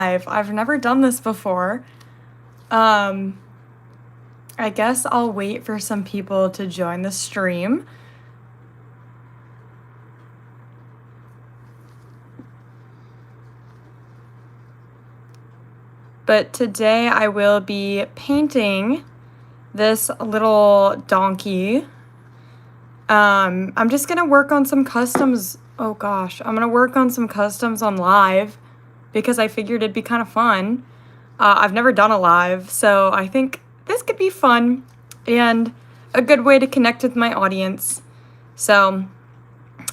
I've never done this before. I guess I'll wait for some people to join the stream. But today I will be painting this little donkey. I'm just gonna work on some customs. Oh gosh, I'm gonna work on some customs on live because I figured it'd be kind of fun. I've never done a live, so I think this could be fun and a good way to connect with my audience. So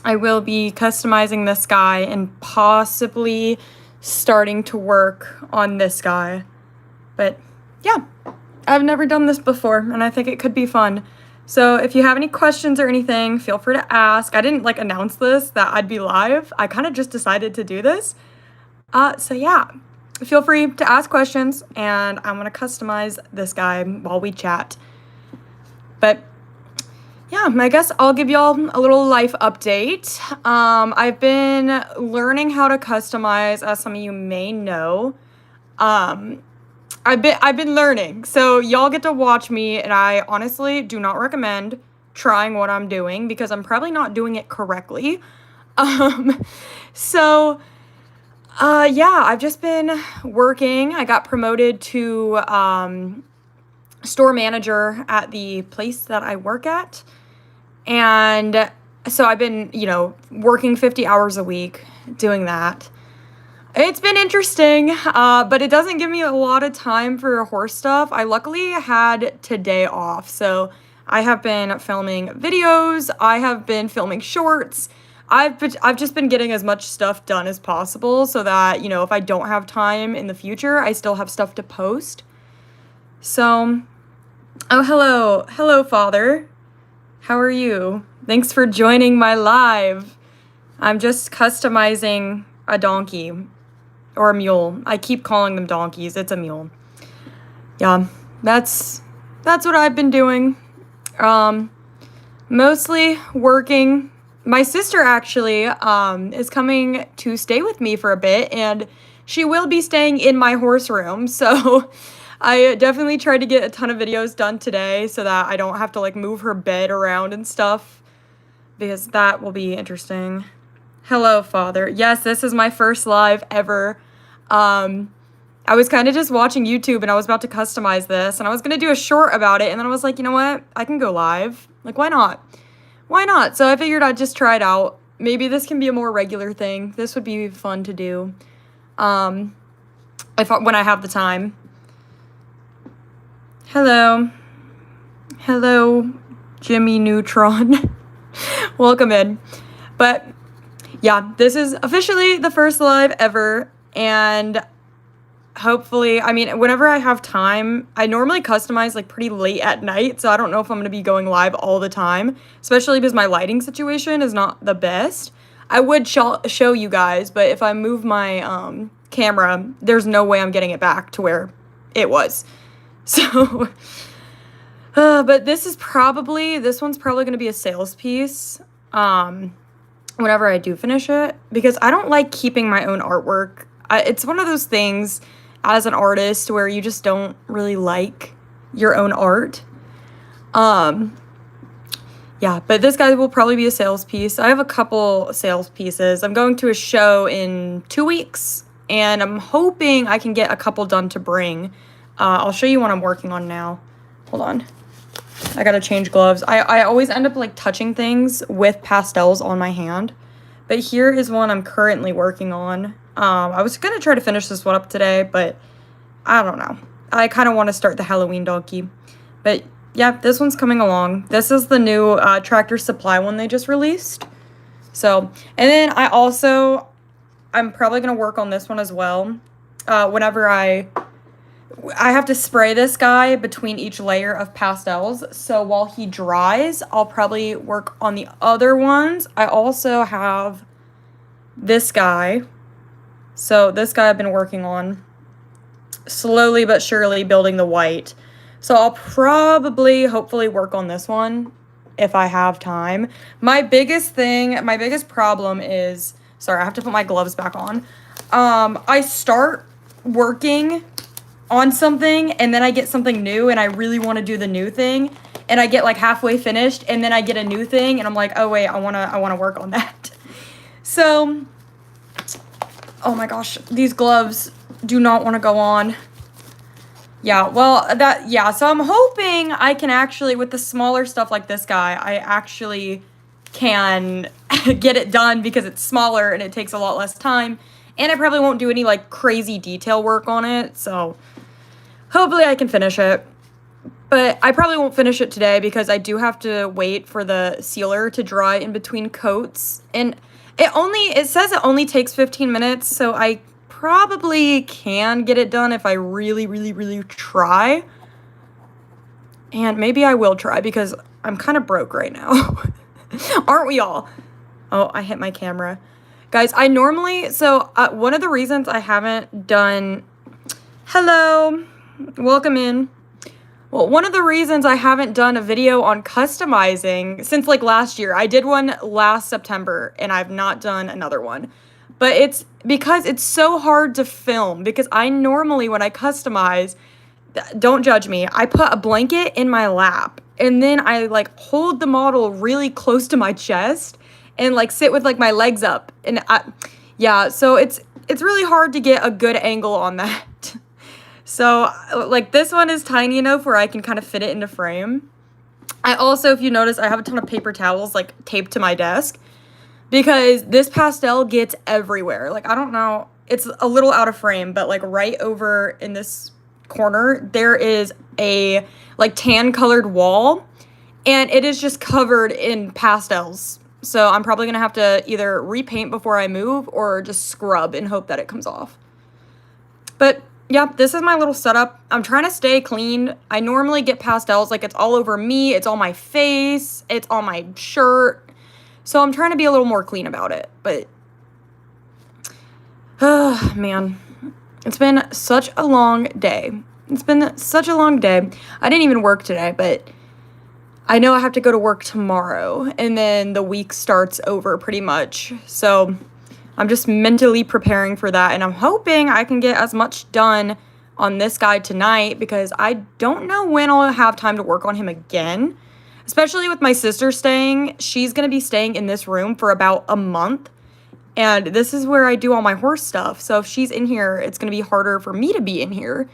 I will be customizing this guy and possibly starting to work on this guy. But yeah, I've never done this before and I think it could be fun. So if you have any questions or anything, feel free to ask. I didn't announce this that I'd be live. I kind of just decided to do this. So yeah, feel free to ask questions and I'm gonna customize this guy while we chat. But yeah, I guess I'll give y'all a little life update. I've been learning how to customize, as some of you may know. I've been learning, so y'all get to watch me, and I honestly do not recommend trying what I'm doing because I'm probably not doing it correctly. So yeah, I've just been working. I got promoted to store manager at the place that I work at. And so I've been, working 50 hours a week doing that. It's been interesting, but it doesn't give me a lot of time for horse stuff. I luckily had today off, so I have been filming videos. I have been filming shorts. I've just been getting as much stuff done as possible so that, if I don't have time in the future, I still have stuff to post. So, oh, hello. Hello, Father. How are you? Thanks for joining my live. I'm just customizing a donkey or a mule. I keep calling them donkeys. It's a mule. Yeah, that's what I've been doing. Mostly working. My sister actually is coming to stay with me for a bit, and she will be staying in my horse room. So I definitely tried to get a ton of videos done today so that I don't have to move her bed around and stuff, because that will be interesting. Hello, Father. Yes, this is my first live ever. I was kind of just watching YouTube and I was about to customize this and I was going to do a short about it, and then I was like, you know what? I can go live. Why not? Why not? So I figured I'd just try it out. Maybe this can be a more regular thing. This would be fun to do when I have the time. Hello. Hello, Jimmy Neutron. Welcome in. But yeah, this is officially the first live ever, and hopefully, whenever I have time, I normally customize pretty late at night, so I don't know if I'm going to be going live all the time, especially because my lighting situation is not the best. I would show you guys, but if I move my camera, there's no way I'm getting it back to where it was. So, but this one's probably going to be a sales piece whenever I do finish it, because I don't like keeping my own artwork. It's one of those things as an artist where you just don't really like your own art. Yeah, but this guy will probably be a sales piece. I have a couple sales pieces. I'm going to a show in 2 weeks, and I'm hoping I can get a couple done to bring. I'll show you what I'm working on now. Hold on. I gotta change gloves. I always end up touching things with pastels on my hand. But here is one I'm currently working on. I was gonna try to finish this one up today, but I don't know. I kind of want to start the Halloween donkey. But yeah, this one's coming along. This is the new Tractor Supply one they just released. So, and then I'm probably gonna work on this one as well. Whenever I have to spray this guy between each layer of pastels. So while he dries, I'll probably work on the other ones. I also have this guy. So this guy I've been working on slowly but surely, building the white. So I'll probably, hopefully, work on this one if I have time. My biggest problem is, sorry, I have to put my gloves back on. I start working on something and then I get something new and I really want to do the new thing and I get like halfway finished and then I get a new thing and I'm like, oh wait, I want to work on that. So, oh my gosh, these gloves do not want to go on. Yeah, well, so I'm hoping I can actually, with the smaller stuff like this guy, I actually can get it done because it's smaller and it takes a lot less time. And I probably won't do any, like, crazy detail work on it, so hopefully I can finish it. But I probably won't finish it today because I do have to wait for the sealer to dry in between coats. And it says it only takes 15 minutes, so I probably can get it done if I really, really, really try. And maybe I will try because I'm kind of broke right now. Aren't we all? Oh, I hit my camera. Guys, I normally, one of the reasons I haven't done, hello, welcome in. Well, one of the reasons I haven't done a video on customizing since like last year, I did one last September and I've not done another one. But it's because it's so hard to film because I normally, when I customize, don't judge me, I put a blanket in my lap and then I like hold the model really close to my chest and like sit with like my legs up and so it's really hard to get a good angle on that. So like this one is tiny enough where I can kind of fit it into frame. I also, if you notice, I have a ton of paper towels like taped to my desk because this pastel gets everywhere. Like, I don't know, it's a little out of frame, but like right over in this corner, there is a like tan colored wall and it is just covered in pastels. So I'm probably gonna have to either repaint before I move or just scrub and hope that it comes off. But yeah, this is my little setup. I'm trying to stay clean. I normally get pastels, like it's all over me, it's on my face, it's on my shirt. So I'm trying to be a little more clean about it. But, man, it's been such a long day. It's been such a long day. I didn't even work today, but I know I have to go to work tomorrow, and then the week starts over pretty much. So I'm just mentally preparing for that, and I'm hoping I can get as much done on this guy tonight because I don't know when I'll have time to work on him again, especially with my sister staying. She's going to be staying in this room for about a month, and this is where I do all my horse stuff. So if she's in here, it's going to be harder for me to be in here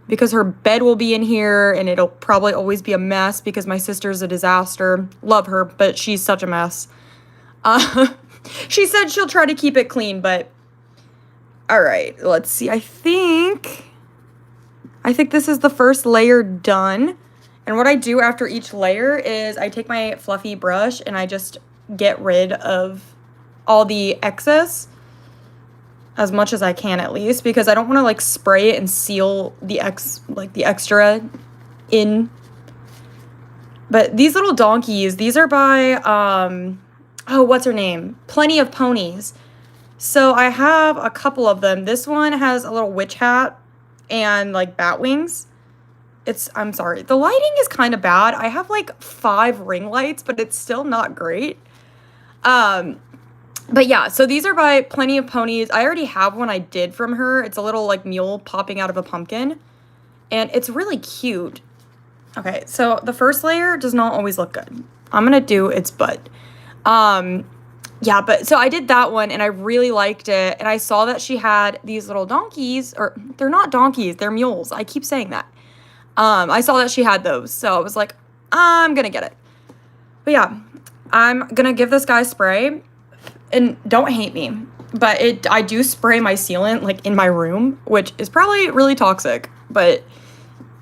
because her bed will be in here and it'll probably always be a mess because my sister's a disaster. Love her, but she's such a mess. She said she'll try to keep it clean, but all right, let's see. I think this is the first layer done. And what I do after each layer is I take my fluffy brush and I just get rid of all the excess as much as I can, at least, because I don't want to like spray it and seal the extra in. But these little donkeys, these are by what's her name? Plenty of Ponies. So I have a couple of them. This one has a little witch hat and like bat wings. I'm sorry, the lighting is kind of bad. I have like 5 ring lights, but it's still not great. But yeah, so these are by Plenty of Ponies. I already have one I did from her. It's a little like mule popping out of a pumpkin. And it's really cute. Okay, so the first layer does not always look good. I'm going to do its butt. Yeah, but so I did that one and I really liked it. And I saw that she had these little donkeys, or they're not donkeys, they're mules. I keep saying that. I saw that she had those. So I was like, I'm going to get it. But yeah, I'm going to give this guy a spray. And don't hate me, but I do spray my sealant like in my room, which is probably really toxic, but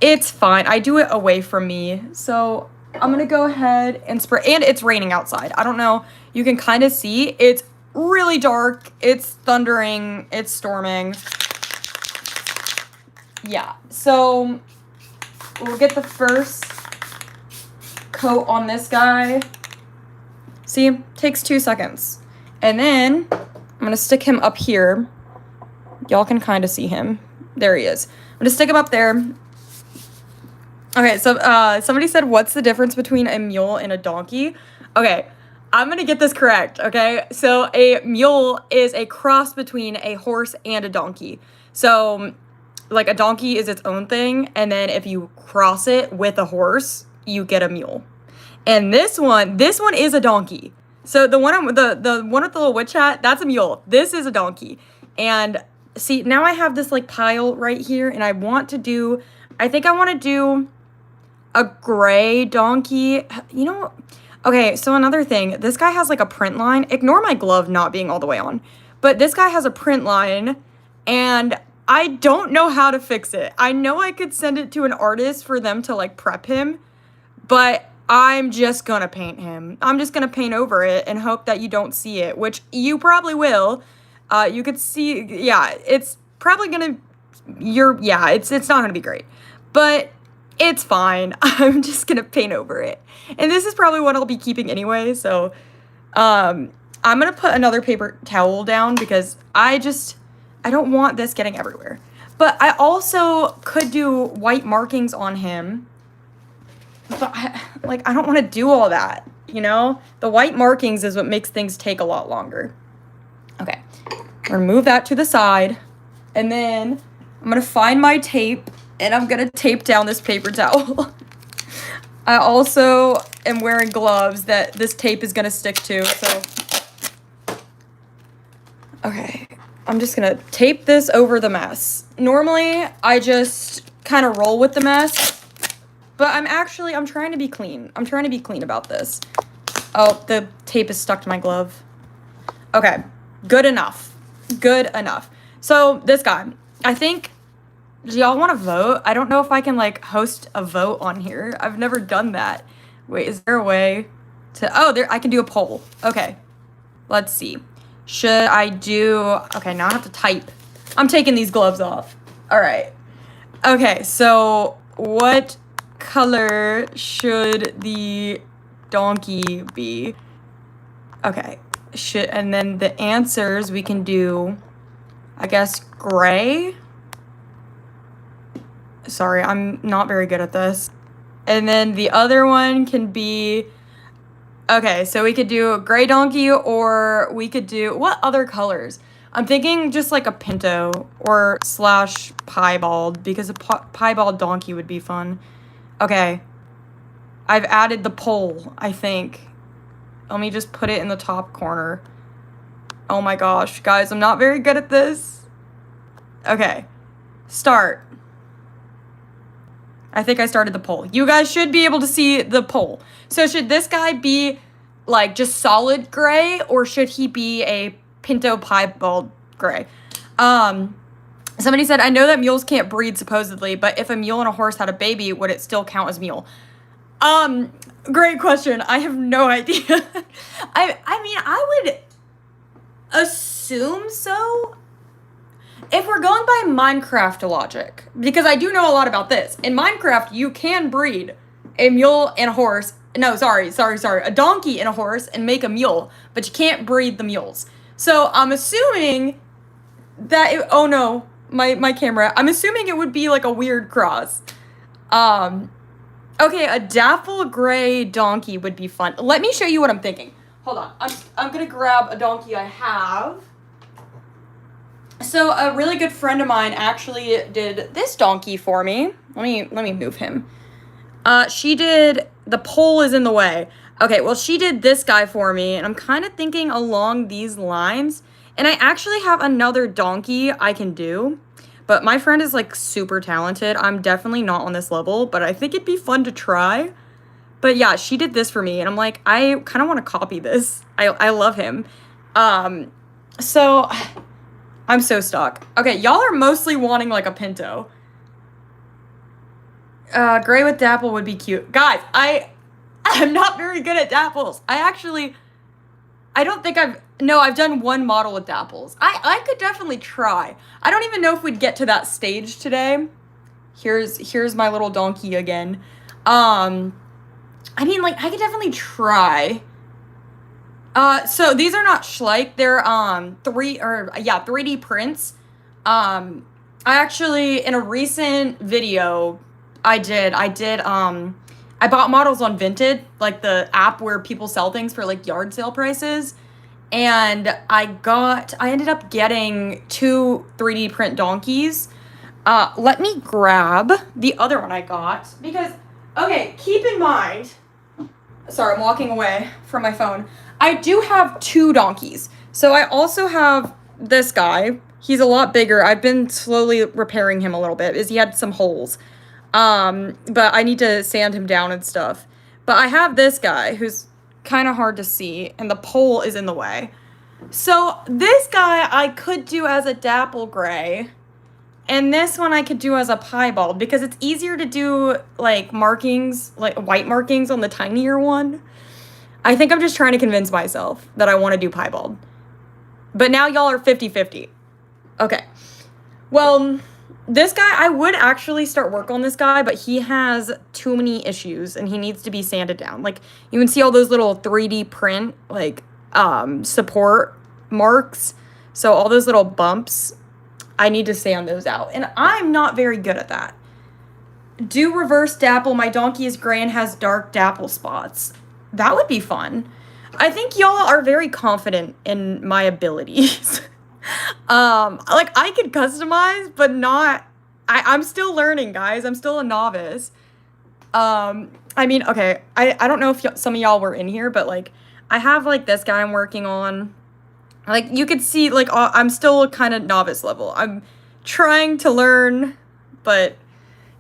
it's fine. I do it away from me. So I'm going to go ahead and spray, and it's raining outside. I don't know. You can kind of see it's really dark. It's thundering. It's storming. Yeah. So we'll get the first coat on this guy. See, takes 2 seconds. And then I'm going to stick him up here. Y'all can kind of see him. There he is. I'm going to stick him up there. Okay, so somebody said, what's the difference between a mule and a donkey? Okay, I'm going to get this correct, okay? So a mule is a cross between a horse and a donkey. So, like, a donkey is its own thing, and then if you cross it with a horse, you get a mule. And this one is a donkey. So the one with the one with the little witch hat, that's a mule. This is a donkey. And see, now I have this like pile right here, and I think I want to do a gray donkey. You know, okay, so another thing, this guy has like a print line. Ignore my glove not being all the way on. But this guy has a print line, and I don't know how to fix it. I know I could send it to an artist for them to like prep him, but I'm just gonna paint him. I'm just gonna paint over it and hope that you don't see it, which you probably will. You could see, yeah, it's probably gonna, it's not gonna be great, but it's fine. I'm just gonna paint over it. And this is probably what I'll be keeping anyway, so, I'm gonna put another paper towel down because I don't want this getting everywhere. But I also could do white markings on him. But I don't want to do all that, you know? The white markings is what makes things take a lot longer. Okay, I'm gonna move that to the side, and then I'm gonna find my tape, and I'm gonna tape down this paper towel. I also am wearing gloves that this tape is gonna stick to, so. Okay, I'm just gonna tape this over the mess. Normally, I just kind of roll with the mess. But I'm trying to be clean. I'm trying to be clean about this. Oh, the tape is stuck to my glove. Okay, good enough. Good enough. So, this guy, I think, do y'all want to vote? I don't know if I can, like, host a vote on here. I've never done that. Wait, is there a way to, I can do a poll. Okay, let's see. Should I do, okay, now I have to type. I'm taking these gloves off. All right. Okay, so what color should the donkey be? Okay, and then the answers we can do, I guess, gray. Sorry, I'm not very good at this. And then the other one can be, okay, so we could do a gray donkey, or we could do, what other colors? I'm thinking just like a pinto or / piebald, because a piebald donkey would be fun. Okay, I've added the poll, I think. Let me just put it in the top corner. Oh my gosh, guys, I'm not very good at this. Okay, start. I think I started the poll. You guys should be able to see the poll. So should this guy be like just solid gray, or should he be a pinto piebald gray? Somebody said, I know that mules can't breed supposedly, but if a mule and a horse had a baby, would it still count as mule? Great question. I have no idea. I mean, I would assume so. If we're going by Minecraft logic, because I do know a lot about this. In Minecraft, you can breed a mule and a horse. No, sorry. A donkey and a horse and make a mule, but you can't breed the mules. So I'm assuming that, oh no, my camera. I'm assuming it would be like a weird cross. Okay, a dapple gray donkey would be fun. Let me show you what I'm thinking. Hold on. I'm gonna grab a donkey I have. So a really good friend of mine actually did this donkey for me. Let me move him. She did, the pole is in the way. Okay, well, she did this guy for me, and I'm kind of thinking along these lines. And I actually have another donkey I can do, but my friend is like super talented. I'm definitely not on this level, but I think it'd be fun to try. But yeah, she did this for me, and I'm like, I kind of want to copy this. I love him. So I'm so stuck. Okay, y'all are mostly wanting like a pinto. Gray with dapple would be cute. Guys, I'm not very good at dapples. I've done one model with dapples. I could definitely try. I don't even know if we'd get to that stage today. Here's my little donkey again. I mean, like, I could definitely try. So these are not Schleich. They're 3D prints. I actually, in a recent video I bought models on Vinted, like the app where people sell things for like yard sale prices. and I ended up getting 2 3D print donkeys. Let me grab the other one I got because, okay, keep in mind, sorry, I'm walking away from my phone. I do have 2 donkeys. So I also have this guy. He's a lot bigger. I've been slowly repairing him a little bit because he had some holes. But I need to sand him down and stuff. But I have this guy who's kind of hard to see, and the pole is in the way. So this guy I could do as a dapple gray, and this one I could do as a piebald because it's easier to do like markings, like white markings on the tinier one. I think I'm just trying to convince myself that I want to do piebald. But now y'all are 50-50. Okay. Well, this guy, I would actually start work on this guy, but he has too many issues and he needs to be sanded down. Like, you can see all those little 3D print, like, support marks. So all those little bumps, I need to sand those out. And I'm not very good at that. Do reverse dapple. My donkey is gray and has dark dapple spots. That would be fun. I think y'all are very confident in my abilities. Like, I could customize, but not... I'm still learning, guys. I'm still a novice. I mean, okay, I don't know if some of y'all were in here, but, like, I have, like, this guy I'm working on. Like, you could see, like, I'm still kind of novice level. I'm trying to learn, but,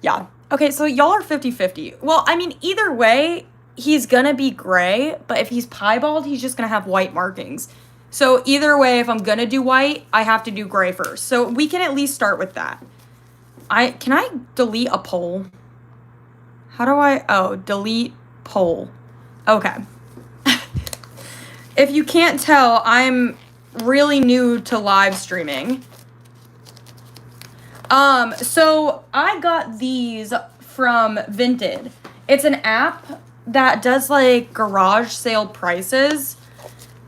yeah. Okay, so y'all are 50-50. Well, I mean, either way, he's gonna be gray, but if he's piebald, he's just gonna have white markings. So either way, if I'm gonna do white, I have to do gray first. So we can at least start with that. Can I delete a poll? How do delete poll. Okay. If you can't tell, I'm really new to live streaming. So I got these from Vinted. It's an app that does like garage sale prices.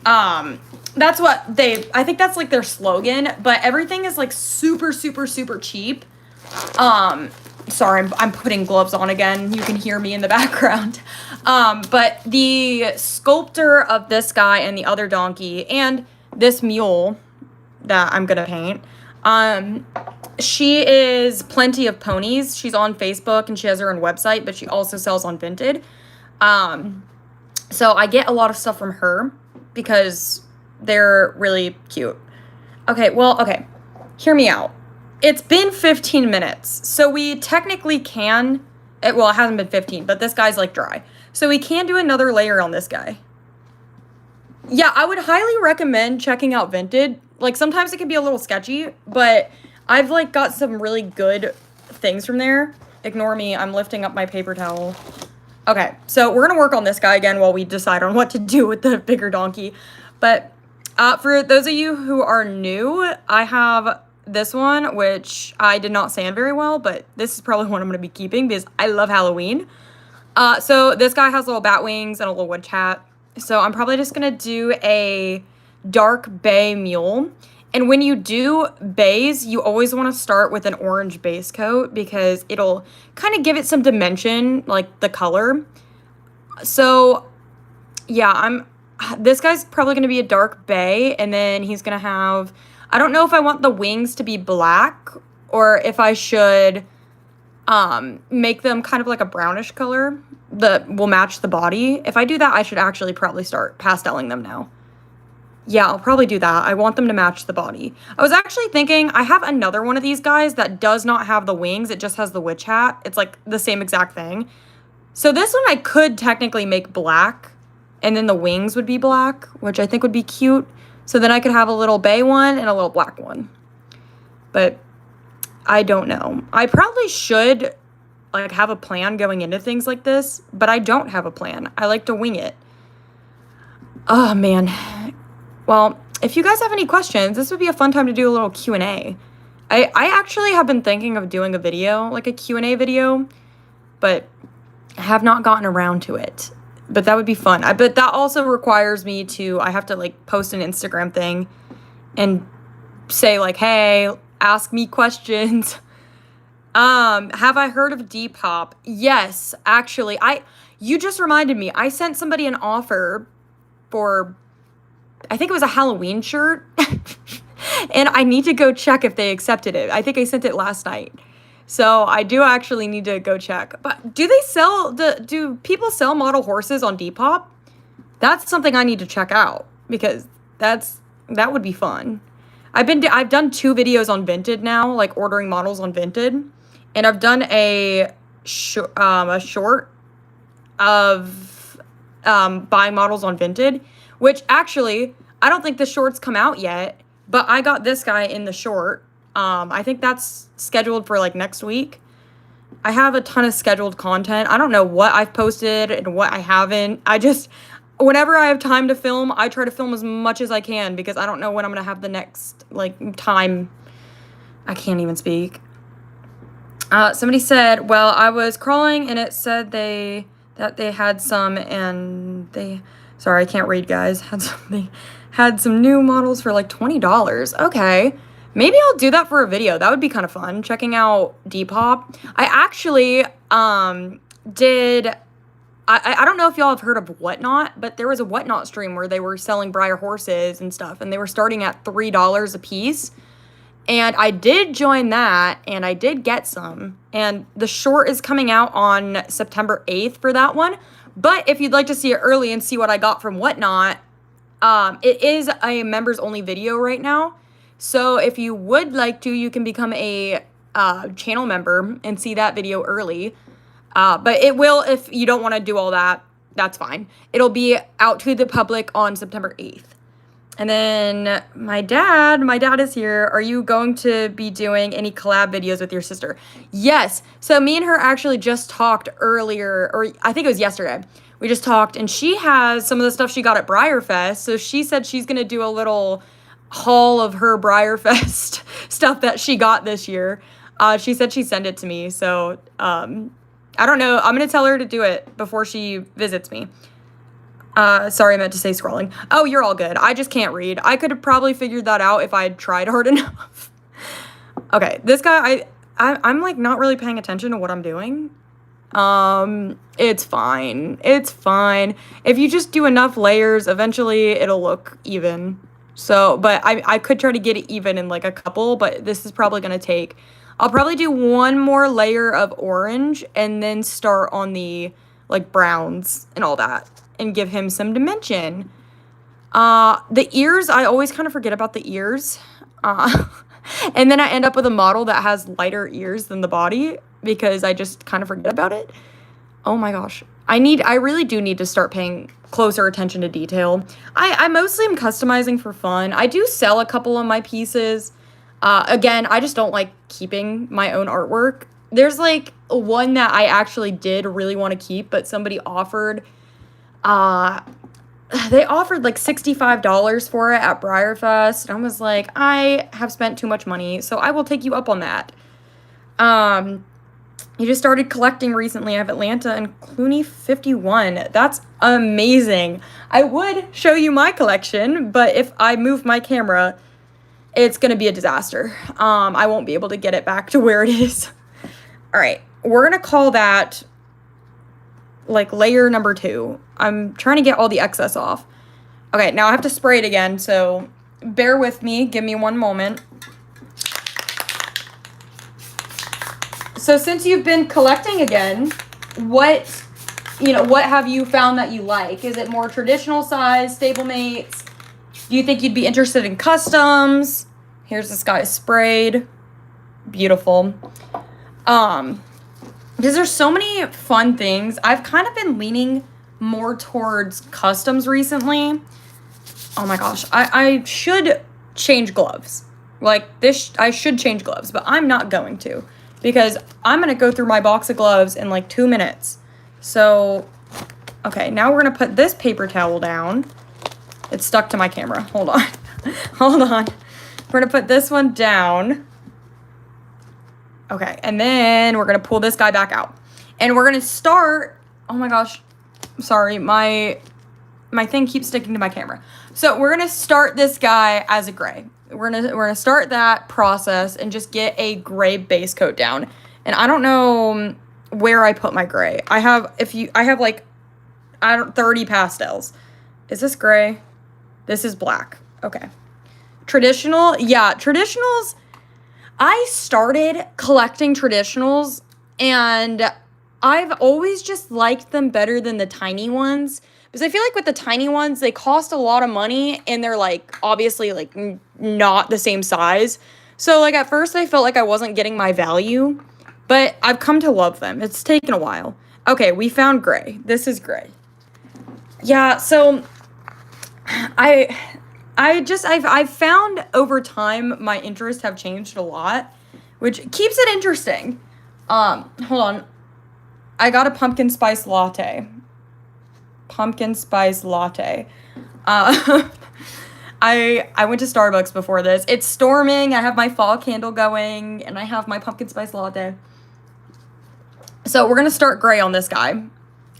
That's what I think that's like their slogan, but everything is like super, super, super cheap. Sorry, I'm putting gloves on again. You can hear me in the background. But the sculptor of this guy and the other donkey and this mule that I'm gonna paint, she is Plenty of Ponies. She's on Facebook and she has her own website, but she also sells on Vinted. So I get a lot of stuff from her because they're really cute. Okay, hear me out. It's been 15 minutes, so we technically can, well, it hasn't been 15, but this guy's like dry. So we can do another layer on this guy. Yeah, I would highly recommend checking out Vinted. Like, sometimes it can be a little sketchy, but I've like got some really good things from there. Ignore me, I'm lifting up my paper towel. Okay, so we're gonna work on this guy again while we decide on what to do with the bigger donkey. But for those of you who are new, I have this one, which I did not sand very well, but this is probably one I'm gonna be keeping because I love Halloween. So this guy has little bat wings and a little witch hat. So I'm probably just gonna do a dark bay mule. And when you do bays, you always want to start with an orange base coat because it'll kind of give it some dimension, like the color. So yeah, this guy's probably going to be a dark bay, and then he's going to have, I don't know if I want the wings to be black or if I should make them kind of like a brownish color that will match the body. If I do that, I should actually probably start pasteling them now. Yeah, I'll probably do that. I want them to match the body. I was actually thinking, I have another one of these guys that does not have the wings. It just has the witch hat. It's like the same exact thing. So this one I could technically make black, and then the wings would be black, which I think would be cute. So then I could have a little bay one and a little black one. But I don't know. I probably should like have a plan going into things like this, but I don't have a plan. I like to wing it. Oh, man. Well, if you guys have any questions, this would be a fun time to do a little Q&A. I actually have been thinking of doing a video, like a Q&A video, but I have not gotten around to it. But that would be fun. But that also requires me to, I have to like post an Instagram thing and say like, hey, ask me questions. Have I heard of Depop? Yes, actually. You just reminded me. I sent somebody an offer for I think it was a Halloween shirt. And I need to go check if they accepted it. I think I sent it last night. So I do actually need to go check. But do people sell model horses on Depop? That's something I need to check out because that would be fun. I've done 2 videos on Vinted now, like ordering models on Vinted, and I've done a short of buying models on Vinted, which actually I don't think the shorts come out yet, but I got this guy in the short. I think that's scheduled for like next week. I have a ton of scheduled content. I don't know what I've posted and what I haven't. Whenever I have time to film, I try to film as much as I can because I don't know when I'm going to have the next, like, time. I can't even speak. Somebody said, well, I was crawling and it said that they had some and sorry, I can't read, guys. They had some new models for like $20. Okay. Maybe I'll do that for a video. That would be kind of fun, checking out Depop. I actually I don't know if y'all have heard of Whatnot, but there was a Whatnot stream where they were selling Breyer horses and stuff, and they were starting at $3 a piece. And I did join that, and I did get some. And the short is coming out on September 8th for that one. But if you'd like to see it early and see what I got from Whatnot, it is a members-only video right now. So if you would like to, you can become a channel member and see that video early. But it will, if you don't want to do all that, that's fine. It'll be out to the public on September 8th. And then my dad is here. Are you going to be doing any collab videos with your sister? Yes. So me and her actually just talked earlier, or I think it was yesterday. We just talked, and she has some of the stuff she got at BreyerFest. So she said she's going to do a little haul of her BreyerFest stuff that she got this year. She said she'd send it to me. So, I don't know. I'm going to tell her to do it before she visits me. Sorry, I meant to say scrolling. Oh, you're all good. I just can't read. I could have probably figured that out if I had tried hard enough. Okay, this guy, I'm like not really paying attention to what I'm doing. It's fine. It's fine. If you just do enough layers, eventually it'll look even. So, but I could try to get it even in like a couple, but this is probably going to take... I'll probably do one more layer of orange and then start on the like browns and all that and give him some dimension. The ears, I always kind of forget about the ears. And then I end up with a model that has lighter ears than the body because I just kind of forget about it. Oh my gosh. I really do need to start paying closer attention to detail. I mostly am customizing for fun. I do sell a couple of my pieces. Again, I just don't like keeping my own artwork. There's like one that I actually did really want to keep, but somebody offered, they offered like $65 for it at BreyerFest. And I was like, I have spent too much money, so I will take you up on that. You just started collecting recently. I have Atlanta and Clooney 51. That's amazing. I would show you my collection, but if I move my camera, it's going to be a disaster. I won't be able to get it back to where it is. All right. We're going to call that like layer number 2. I'm trying to get all the excess off. Okay. Now I have to spray it again. So bear with me. Give me one moment. So since you've been collecting again, what have you found that you like? Is it more traditional size, stablemates? Do you think you'd be interested in customs? Here's this guy sprayed. Beautiful. Because there's so many fun things. I've kind of been leaning more towards customs recently. Oh my gosh. I should change gloves. Like this, I should change gloves, but I'm not going to. Because I'm going to go through my box of gloves in like 2 minutes. So, okay, now we're going to put this paper towel down. It's stuck to my camera. Hold on. Hold on. We're going to put this one down. Okay, and then we're going to pull this guy back out. And we're going to start... Oh my gosh. Sorry, my thing keeps sticking to my camera. So we're going to start this guy as a gray. We're gonna start that process and just get a gray base coat down. And I don't know where I put my gray. I have like 30 pastels. Is this gray? This is black. Okay. Traditional. Yeah, traditionals. I started collecting traditionals, and I've always just liked them better than the tiny ones. Because I feel like with the tiny ones, they cost a lot of money, and they're, like, obviously, like, not the same size. So, like, at first I felt like I wasn't getting my value, but I've come to love them. It's taken a while. Okay, we found gray. This is gray. Yeah, so I've found over time my interests have changed a lot, which keeps it interesting. Hold on. I got a pumpkin spice latte. Pumpkin spice latte. I went to Starbucks before this. It's storming. I have my fall candle going, and I have my pumpkin spice latte. So we're gonna start gray on this guy.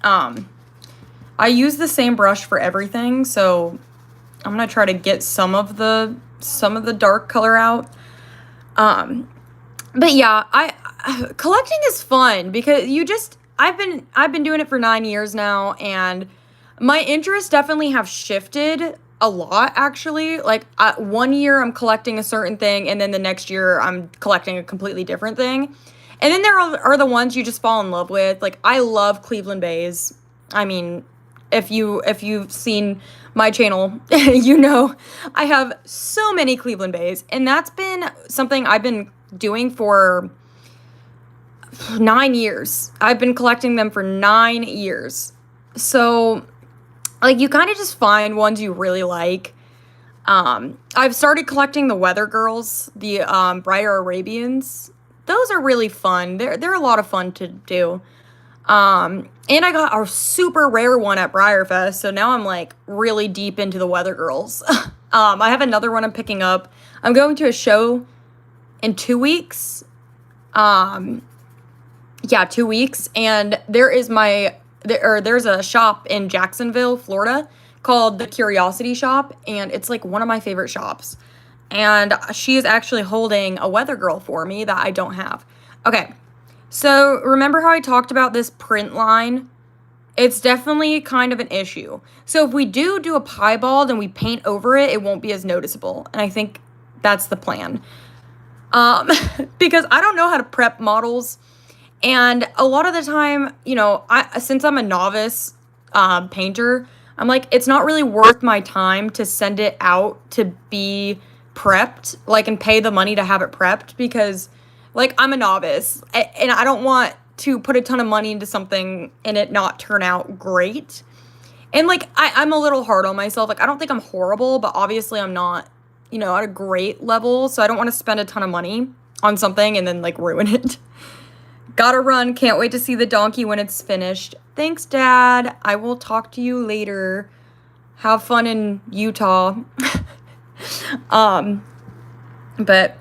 I use the same brush for everything, so I'm gonna try to get some of the dark color out. But yeah, collecting is fun because I've been doing it for 9 years now, and my interests definitely have shifted a lot, actually. Like, 1 year I'm collecting a certain thing, and then the next year I'm collecting a completely different thing. And then there are the ones you just fall in love with. Like, I love Cleveland Bays. I mean, if you've seen my channel, you know I have so many Cleveland Bays, and that's been something I've been doing for 9 years. I've been collecting them for 9 years. So, like, you kind of just find ones you really like. I've started collecting the Weather Girls, the Briar Arabians. Those are really fun. They're a lot of fun to do. And I got a super rare one at Briarfest, so now I'm, like, really deep into the Weather Girls. I have another one I'm picking up. I'm going to a show in 2 weeks. Yeah, 2 weeks, and there's a shop in Jacksonville, Florida, called the Curiosity Shop, and it's, like, one of my favorite shops. And she is actually holding a Weather Girl for me that I don't have. Okay, so remember how I talked about this print line? It's definitely kind of an issue. So if we do a piebald and we paint over it, it won't be as noticeable. And I think that's the plan. Because I don't know how to prep models. And a lot of the time, you know, since I'm a novice painter, I'm like, it's not really worth my time to send it out to be prepped, like, and pay the money to have it prepped, because, like, I'm a novice, and I don't want to put a ton of money into something and it not turn out great. And, like, I'm a little hard on myself. Like, I don't think I'm horrible, but obviously I'm not, you know, at a great level, so I don't want to spend a ton of money on something and then, like, ruin it. Gotta run. Can't wait to see the donkey when it's finished. Thanks, Dad. I will talk to you later. Have fun in Utah. But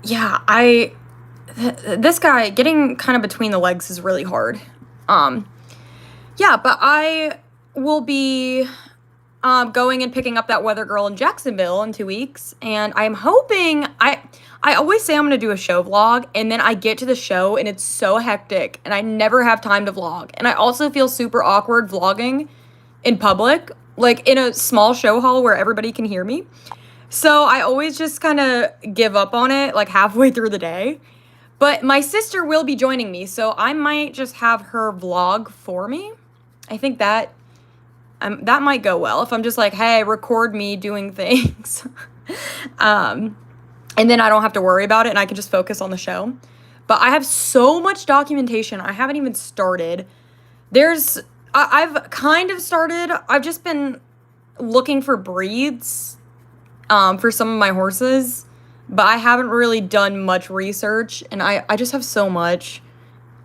yeah, this guy getting kind of between the legs is really hard. Yeah, but I will be going and picking up that Weather Girl in Jacksonville in 2 weeks, and I'm hoping I always say I'm going to do a show vlog, and then I get to the show, and it's so hectic, and I never have time to vlog. And I also feel super awkward vlogging in public, like in a small show hall where everybody can hear me. So I always just kind of give up on it, like, halfway through the day. But my sister will be joining me, so I might just have her vlog for me. I think that might go well if I'm just like, hey, record me doing things. And then I don't have to worry about it, and I can just focus on the show. But I have so much documentation. I haven't even started. I've kind of started. I've just been looking for breeds for some of my horses. But I haven't really done much research. And I just have so much.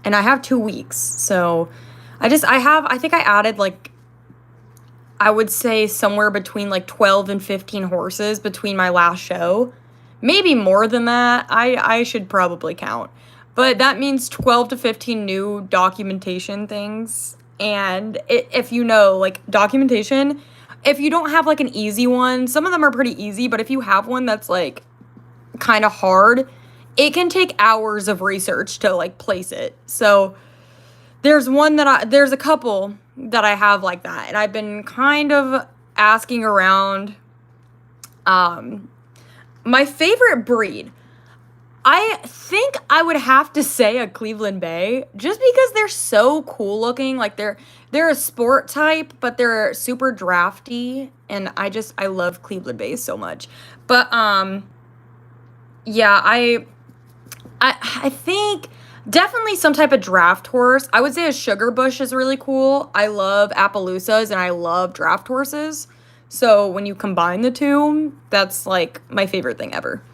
And I have 2 weeks. So I think I added, like, I would say somewhere between, like, 12 and 15 horses between my last show. Maybe more than that. I should probably count. But that means 12 to 15 new documentation things. And if you know, like, documentation, if you don't have, like, an easy one, some of them are pretty easy, but if you have one that's, like, kind of hard, it can take hours of research to, like, place it. So there's a couple that I have like that, and I've been kind of asking around. My favorite breed, I think I would have to say a Cleveland Bay, just because they're so cool looking. Like they're a sport type, but they're super drafty, and I love Cleveland Bays so much. But yeah, I think definitely some type of draft horse. I would say a sugar bush is really cool. I love Appaloosas and I love draft horses. So when you combine the two, that's like my favorite thing ever.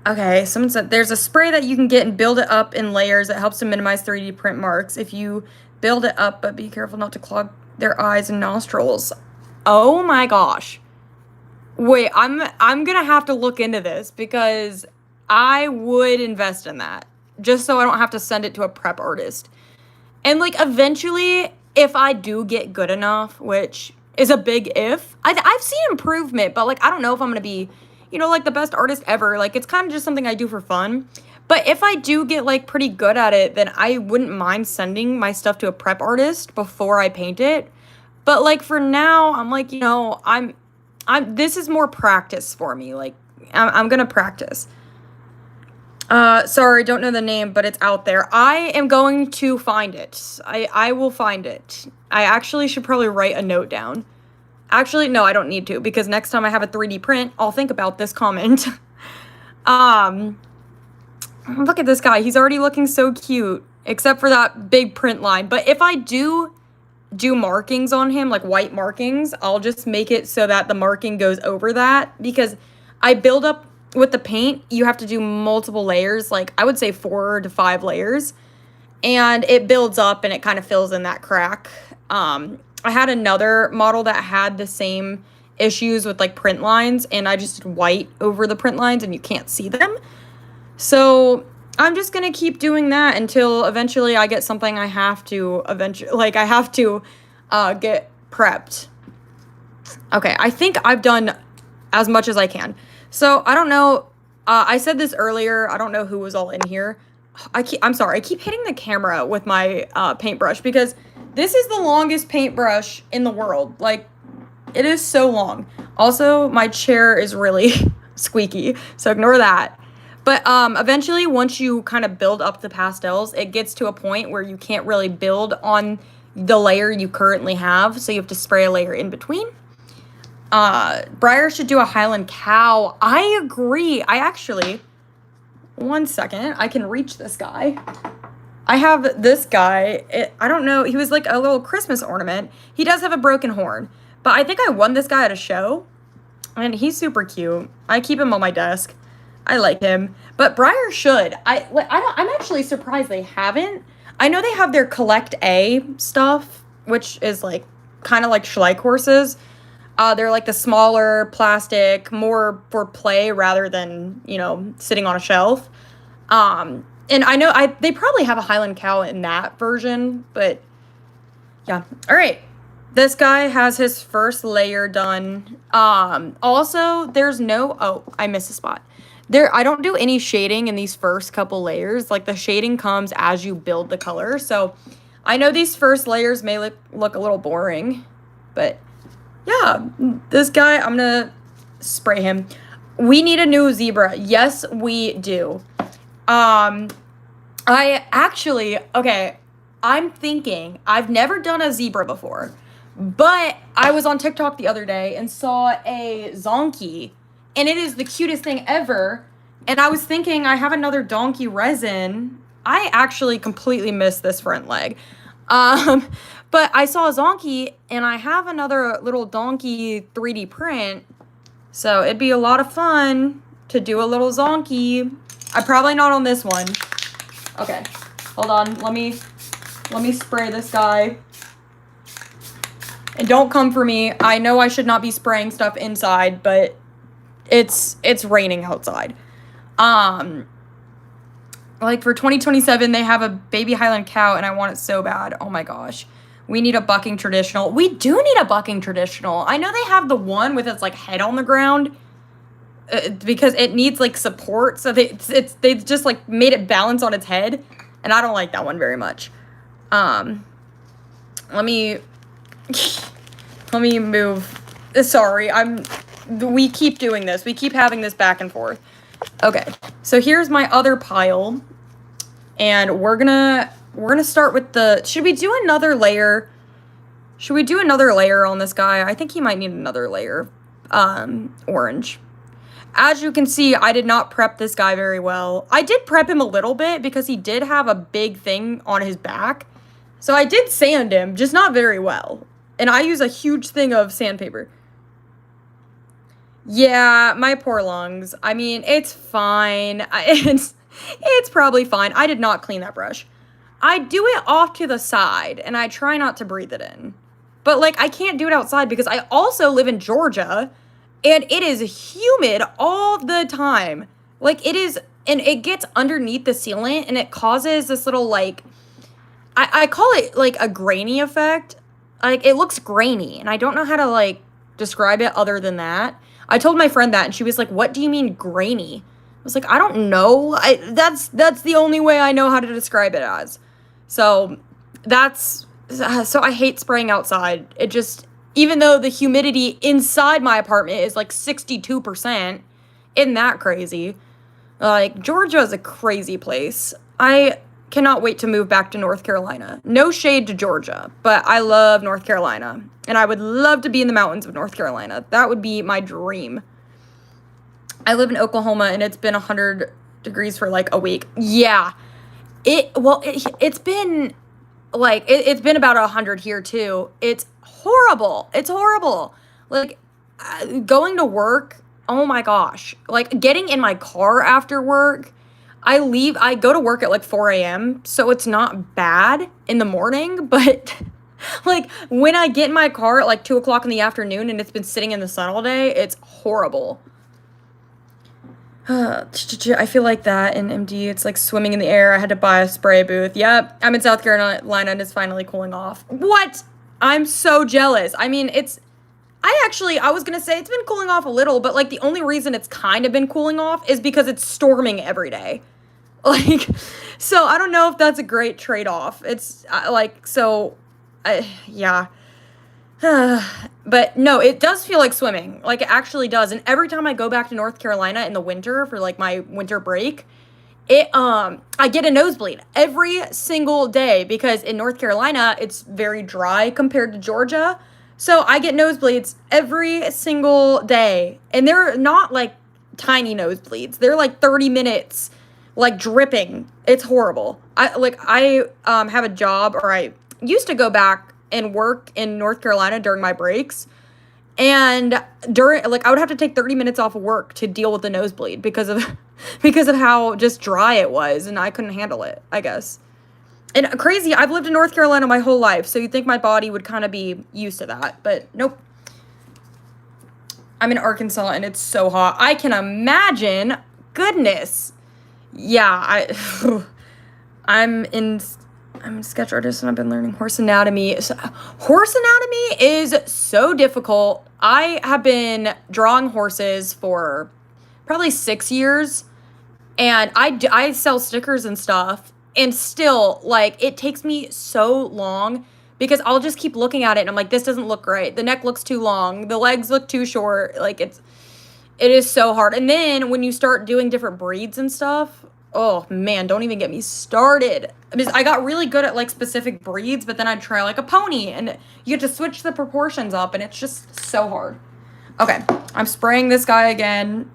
Okay, someone said there's a spray that you can get and build it up in layers that helps to minimize 3D print marks if you build it up, but be careful not to clog their eyes and nostrils. Oh my gosh. Wait, I'm gonna have to look into this because I would invest in that just so I don't have to send it to a prep artist. And like eventually, if I do get good enough, which is a big if, I've seen improvement, but like I don't know if I'm gonna be, like the best artist ever. Like it's kind of just something I do for fun. But if I do get like pretty good at it, then I wouldn't mind sending my stuff to a prep artist before I paint it. But like for now, I'm like, this is more practice for me. Like I'm gonna practice. Sorry, don't know the name, but it's out there. I am going to find it. I will find it. I actually should probably write a note down. Actually, no, I don't need to, because next time I have a 3D print, I'll think about this comment. Look at this guy. He's already looking so cute, except for that big print line. But if I do markings on him, like white markings, I'll just make it so that the marking goes over that, because I build up with the paint. You have to do multiple layers, like I would say 4 to 5 layers, and it builds up and it kind of fills in that crack. I had another model that had the same issues with like print lines, and I just did white over the print lines and you can't see them. So I'm just gonna keep doing that until eventually I get something I have to get prepped. Okay, I think I've done as much as I can. So I don't know, I said this earlier, I don't know who was all in here. I'm sorry, I keep hitting the camera with my paintbrush because this is the longest paintbrush in the world. Like, it is so long. Also, my chair is really squeaky, so ignore that. But eventually, once you kind of build up the pastels, it gets to a point where you can't really build on the layer you currently have, so you have to spray a layer in between. Briar should do a Highland cow. I agree. One second, I can reach this guy. I have this guy. I don't know. He was like a little Christmas ornament. He does have a broken horn, but I think I won this guy at a show, and he's super cute. I keep him on my desk. I like him, but Briar should. I'm actually surprised they haven't. I know they have their Collect A stuff, which is like kind of like Schleich horses. They're like the smaller plastic, more for play rather than, sitting on a shelf. And I know they probably have a Highland cow in that version, but yeah. All right. This guy has his first layer done. Also, there's I missed a spot. I don't do any shading in these first couple layers. Like the shading comes as you build the color. So I know these first layers may look a little boring, but yeah, this guy, I'm gonna spray him. We need a new zebra. Yes, we do. I'm thinking, I've never done a zebra before, but I was on TikTok the other day and saw a zonkey, and it is the cutest thing ever. And I was thinking, I have another donkey resin. I actually completely missed this front leg. But I saw a zonkey, and I have another little donkey 3D print, so it'd be a lot of fun to do a little zonkey. I'm probably not on this one. Okay, hold on. Let me spray this guy. And don't come for me. I know I should not be spraying stuff inside, but it's raining outside. Like for 2027, they have a baby Highland cow, and I want it so bad. Oh my gosh. We need a bucking traditional. We do need a bucking traditional. I know they have the one with its like head on the ground because it needs like support. So they just like made it balance on its head, and I don't like that one very much. Let me move Sorry, we keep doing this. We keep having this back and forth. Okay, so here's my other pile. And we're gonna start with should we do another layer? Should we do another layer on this guy? I think he might need another layer of orange. As you can see, I did not prep this guy very well. I did prep him a little bit because he did have a big thing on his back. So I did sand him, just not very well. And I use a huge thing of sandpaper. Yeah, my poor lungs. I mean, it's fine. It's probably fine. I did not clean that brush. I do it off to the side, and I try not to breathe it in. But, like, I can't do it outside because I also live in Georgia, and it is humid all the time. Like, it is, and it gets underneath the sealant, and it causes this little, like, I call it, like, a grainy effect. Like, it looks grainy, and I don't know how to, like, describe it other than that. I told my friend that, and she was like, what do you mean grainy? I was like, I don't know. That's the only way I know how to describe it as. So, so I hate spraying outside. It just, even though the humidity inside my apartment is like 62%, isn't that crazy? Like, Georgia is a crazy place. I cannot wait to move back to North Carolina. No shade to Georgia, but I love North Carolina. And I would love to be in the mountains of North Carolina. That would be my dream. I live in Oklahoma, and it's been 100 degrees for, like, a week. Yeah. It's been, like, it's been about 100 here, too. It's horrible. It's horrible. Like, going to work, oh, my gosh. Like, getting in my car after work, I go to work at, like, 4 a.m., so it's not bad in the morning, but... Like, when I get in my car at, like, 2 o'clock in the afternoon and it's been sitting in the sun all day, it's horrible. I feel like that in MD. It's like swimming in the air. I had to buy a spray booth. Yep, I'm in South Carolina and it's finally cooling off. What? I'm so jealous. I mean, I was going to say it's been cooling off a little, but, like, the only reason it's kind of been cooling off is because it's storming every day. Like, so I don't know if that's a great trade-off. It's, like, so... yeah. But no, it does feel like swimming. Like, it actually does. And every time I go back to North Carolina in the winter for, like, my winter break, I get a nosebleed every single day because in North Carolina, it's very dry compared to Georgia. So I get nosebleeds every single day. And they're not, like, tiny nosebleeds. They're, like, 30 minutes, like, dripping. It's horrible. I have a job, or I used to go back and work in North Carolina during my breaks, and I would have to take 30 minutes off of work to deal with the nosebleed because of how just dry it was, and I couldn't handle it, I guess. And crazy, I've lived in North Carolina my whole life, so you'd think my body would kind of be used to that, but nope. I'm in Arkansas and it's so hot. I can imagine. Goodness. Yeah, I'm a sketch artist and I've been learning horse anatomy. So, horse anatomy is so difficult. I have been drawing horses for probably 6 years, and I sell stickers and stuff, and still, like, it takes me so long because I'll just keep looking at it and I'm like, this doesn't look right. The neck looks too long. The legs look too short. Like, it is so hard. And then when you start doing different breeds and stuff, oh man, don't even get me started. Because I got really good at, like, specific breeds, but then I'd try, like, a pony, and you get to switch the proportions up, and it's just so hard. Okay, I'm spraying this guy again.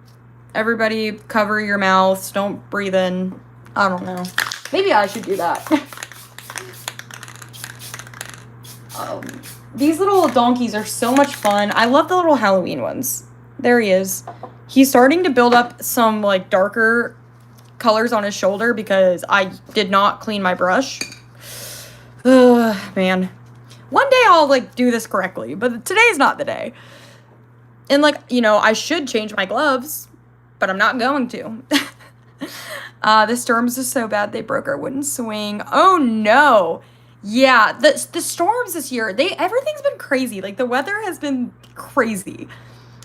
Everybody cover your mouths. Don't breathe in. I don't know. Maybe I should do that. These little donkeys are so much fun. I love the little Halloween ones. There he is. He's starting to build up some, like, darker colors on his shoulder because I did not clean my brush. Ugh, man. One day I'll, like, do this correctly, but today's not the day. And, like, you know, I should change my gloves, but I'm not going to. The storms are so bad they broke our wooden swing. Oh no. Yeah, the storms this year, everything's been crazy. Like, the weather has been crazy.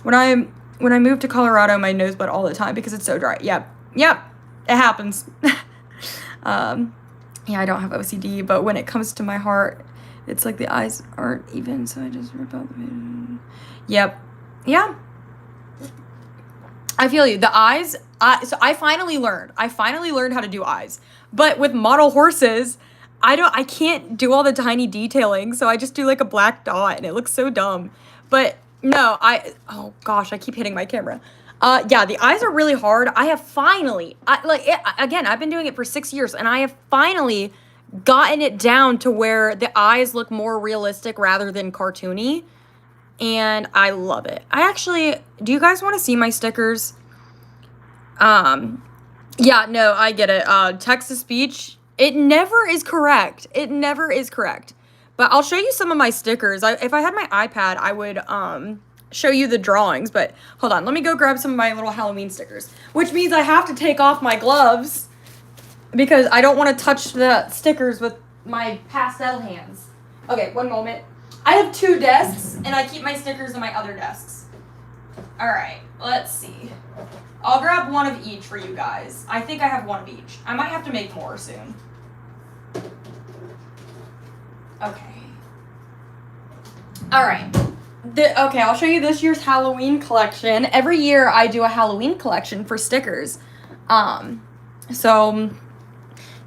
When I moved to Colorado, my nose bled all the time because it's so dry. Yep. It happens. Yeah, I don't have OCD, but when it comes to my heart, It's like the eyes aren't even, so I just rip out the page. Yep. Yeah. I feel you. The eyes, so I finally learned how to do eyes. But with model horses, I can't do all the tiny detailing, so I just do like a black dot and it looks so dumb. But no, oh gosh, I keep hitting my camera. Yeah, the eyes are really hard. I have finally, again, I've been doing it for 6 years and I have finally gotten it down to where the eyes look more realistic rather than cartoony. And I love it. Do you guys want to see my stickers? Yeah, no, I get it. Text-to-speech, it never is correct. It never is correct. But I'll show you some of my stickers. If I had my iPad, I would, show you the drawings. But hold on, let me go grab some of my little Halloween stickers. Which means I have to take off my gloves because I don't want to touch the stickers with my pastel hands. Okay, one moment. I have 2 desks, and I keep my stickers in my other desks. All right, let's see. I'll grab one of each for you guys. I think I have one of each. I might have to make more soon. Okay. All right. Okay, I'll show you this year's Halloween collection. Every year I do a Halloween collection for stickers. So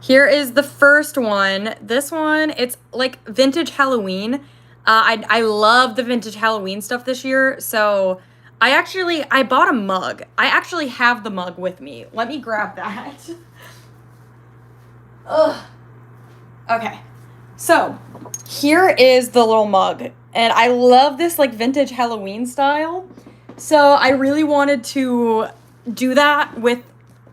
here is the first one. This one, it's like vintage Halloween. I love the vintage Halloween stuff this year, so I bought a mug. I actually have the mug with me. Let me grab that. Ugh. Okay, so here is the little mug, and I love this like vintage Halloween style, so I really wanted to do that with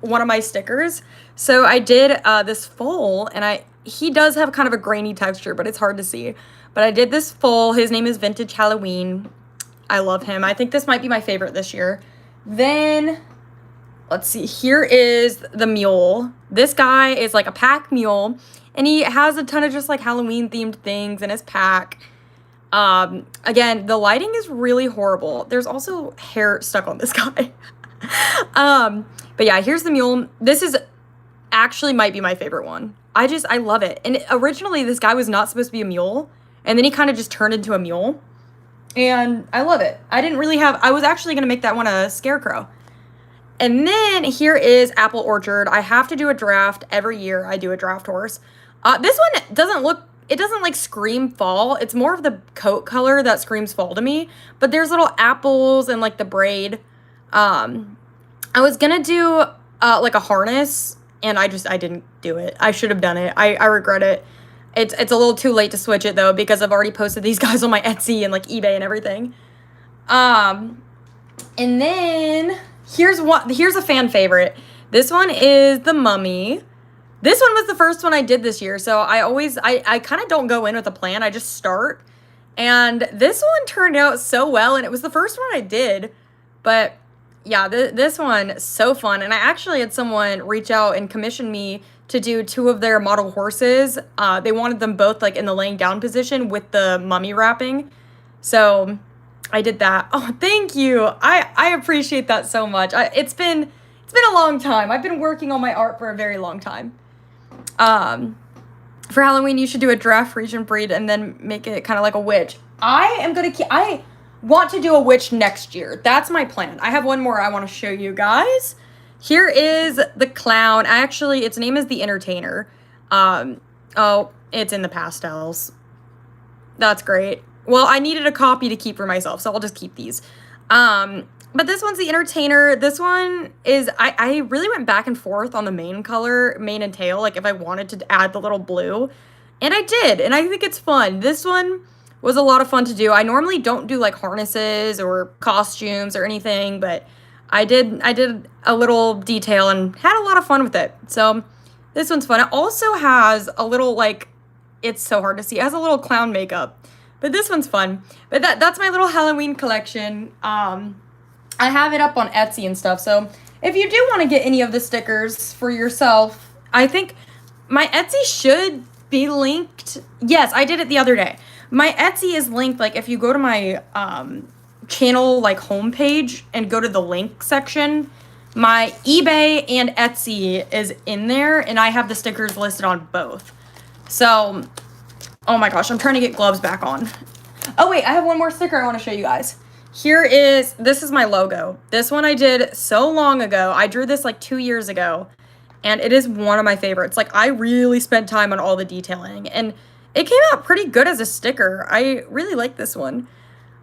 one of my stickers. So I did this foal, and he does have kind of a grainy texture, but it's hard to see. But I did this foal. His name is Vintage Halloween. I love him. I think this might be my favorite this year. Then, let's see. Here is the mule. This guy is like a pack mule, and he has a ton of just like Halloween-themed things in his pack. Again, the lighting is really horrible. There's also hair stuck on this guy. But yeah, here's the mule. This is actually might be my favorite one. I love it. And originally, this guy was not supposed to be a mule. And then he kind of just turned into a mule. And I love it. I was actually going to make that one a scarecrow. And then here is Apple Orchard. I have to do a draft every year. I do a draft horse. This one doesn't like scream fall. It's more of the coat color that screams fall to me. But there's little apples and like the braid. I was going to do like a harness. And I didn't do it. I should have done it. I regret it. It's a little too late to switch it though, because I've already posted these guys on my Etsy and like eBay and everything. And then here's a fan favorite. This one is the Mummy. This one was the first one I did this year, so I kind of don't go in with a plan. I just start. And this one turned out so well, and it was the first one I did. But yeah, this one, so fun. And I actually had someone reach out and commission me to do 2 of their model horses. They wanted them both like in the laying down position with the mummy wrapping. So I did that. Oh, thank you. I appreciate that so much. It's been a long time. I've been working on my art for a very long time. For Halloween, you should do a draft region breed and then make it kind of like a witch. I want to do a witch next year. That's my plan. I have one more I want to show you guys. Here is the clown. Its name is the Entertainer. Oh, it's in the pastels. That's great. Well, I needed a copy to keep for myself, so I'll just keep these. But this one's the Entertainer. This one is, I really went back and forth on the mane and tail, like if I wanted to add the little blue. And I did, and I think it's fun. This one was a lot of fun to do. I normally don't do like harnesses or costumes or anything, but I did a little detail and had a lot of fun with it. So this one's fun. It also has a little like, it's so hard to see. It has a little clown makeup, but this one's fun. But that's my little Halloween collection. I have it up on Etsy and stuff. So if you do want to get any of the stickers for yourself, I think my Etsy should be linked. Yes, I did it the other day. My Etsy is linked, like if you go to my channel like homepage and go to the link section, my eBay and Etsy is in there, and I have the stickers listed on both. So Oh my gosh, I'm trying to get gloves back on. Oh wait, I have one more sticker I want to show you guys. This is my logo. This one I did so long ago. I drew this like 2 years ago, and it is one of my favorites. Like, I really spent time on all the detailing, and it came out pretty good as a sticker. I really like this one.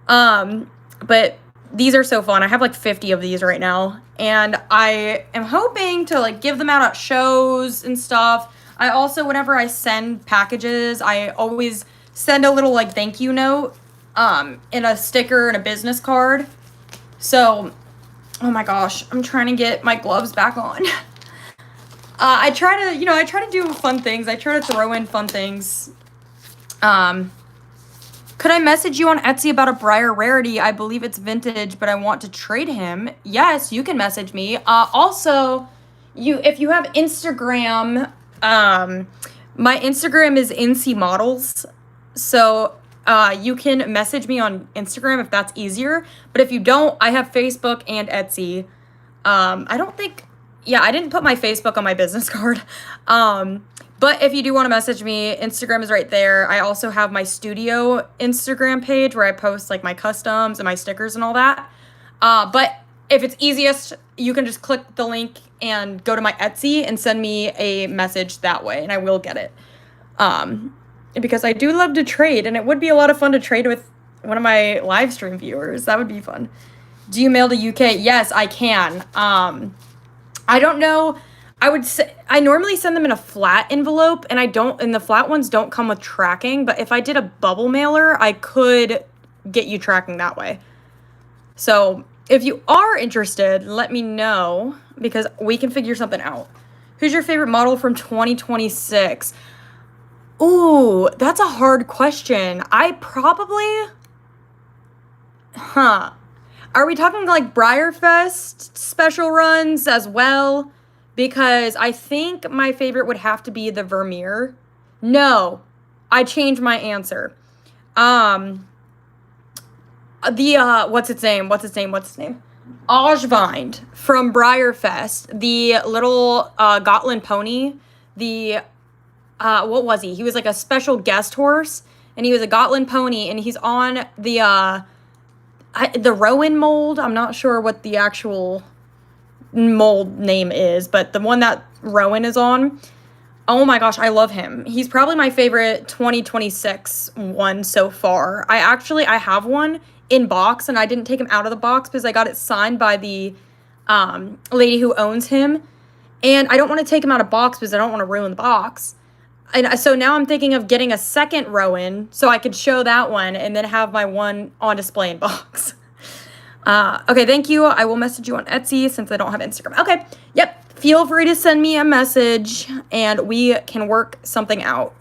But these are so fun. I have like 50 of these right now, and I am hoping to like give them out at shows and stuff. I also, whenever I send packages, I always send a little like thank you note in a sticker and a business card. So, oh my gosh, I'm trying to get my gloves back on. I try to do fun things. I try to throw in fun things. Could I message you on Etsy about a Briar rarity? I believe it's vintage, but I want to trade him. Yes, you can message me. Also, if you have Instagram, my Instagram is NC Models. So you can message me on Instagram if that's easier. But if you don't, I have Facebook and Etsy. I didn't put my Facebook on my business card. But if you do want to message me, Instagram is right there. I also have my studio Instagram page where I post like my customs and my stickers and all that. But if it's easiest, you can just click the link and go to my Etsy and send me a message that way, and I will get it. Because I do love to trade, and it would be a lot of fun to trade with one of my live stream viewers. That would be fun. Do you mail to UK? Yes, I can. I don't know. I normally send them in a flat envelope, and and the flat ones don't come with tracking, but if I did a bubble mailer, I could get you tracking that way. So if you are interested, let me know, because we can figure something out. Who's your favorite model from 2026? Ooh, that's a hard question. Are we talking like Briarfest special runs as well? Because I think my favorite would have to be the Vermeer. No, I changed my answer. What's its name? Ojvind from Briarfest. The little Gotland pony. What was he? He was like a special guest horse, and he was a Gotland pony, and he's on the Rowan mold. I'm not sure what the actual mold name is, but the one that Rowan is on. Oh my gosh, I love him. He's probably my favorite 2026 one so far. I have one in box, and I didn't take him out of the box because I got it signed by the lady who owns him, and I don't want to take him out of box because I don't want to ruin the box. And so now I'm thinking of getting a second Rowan so I could show that one and then have my one on display in box. Okay, thank you. I will message you on Etsy since I don't have Instagram. Okay, yep. Feel free to send me a message and we can work something out.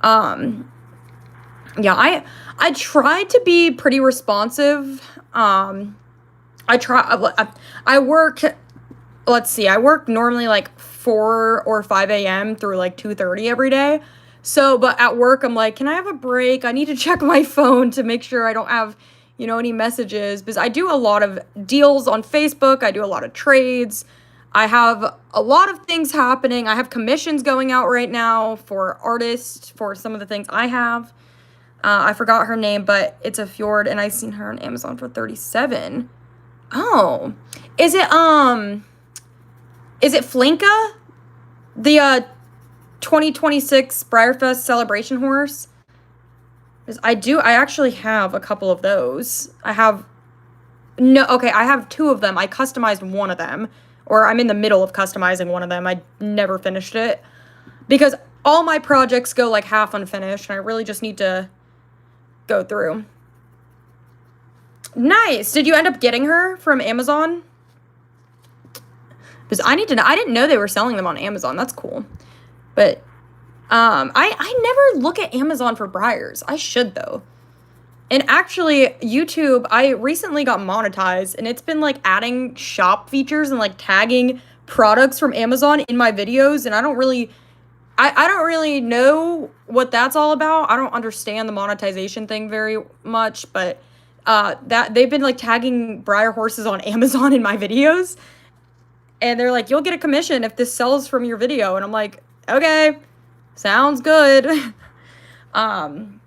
Yeah, I tried to be pretty responsive. I work normally like 4 or 5 a.m. through like 2:30 every day. So, but at work, I'm like, can I have a break? I need to check my phone to make sure I don't have, any messages, because I do a lot of deals on Facebook. I do a lot of trades. I have a lot of things happening. I have commissions going out right now for artists for some of the things I have. I forgot her name, but it's a fjord, and I've seen her on Amazon for $37. Oh, is it Flinka? The 2026 Briarfest celebration horse? I actually have a couple of those. I have 2 of them. I customized one of them, or I'm in the middle of customizing one of them. I never finished it because all my projects go like half unfinished, and I really just need to go through. Nice. Did you end up getting her from Amazon? Because I didn't know they were selling them on Amazon. That's cool. But I never look at Amazon for Briars. I should, though. And actually, YouTube, I recently got monetized, and it's been like adding shop features and like tagging products from Amazon in my videos, and I don't really know what that's all about. I don't understand the monetization thing very much, but that they've been like tagging Briar horses on Amazon in my videos. And they're like, you'll get a commission if this sells from your video. And I'm like, okay, sounds good. Um,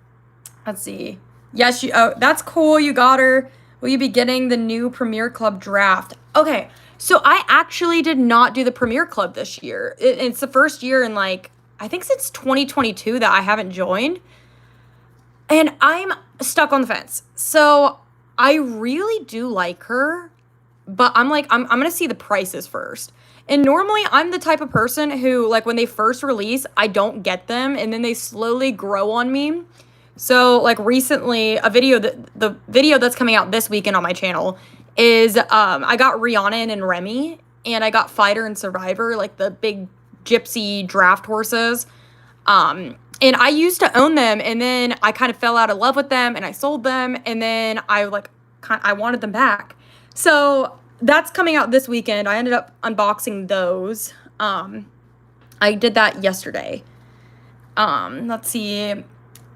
let's see. Yes, oh, that's cool. You got her. Will you be getting the new Premier Club draft? Okay, so I actually did not do the Premier Club this year. It's the first year in like, I think since 2022 that I haven't joined. And I'm stuck on the fence. So I really do like her, but I'm like, I'm gonna see the prices first. And normally I'm the type of person who, like, when they first release, I don't get them, and then they slowly grow on me. So like recently, the video that's coming out this weekend on my channel is I got Rhiannon and Remy, and I got Fighter and Survivor, like the big gypsy draft horses. And I used to own them, and then I kind of fell out of love with them, and I sold them, and then I wanted them back. So that's coming out this weekend. I ended up unboxing those. I did that yesterday. Let's see.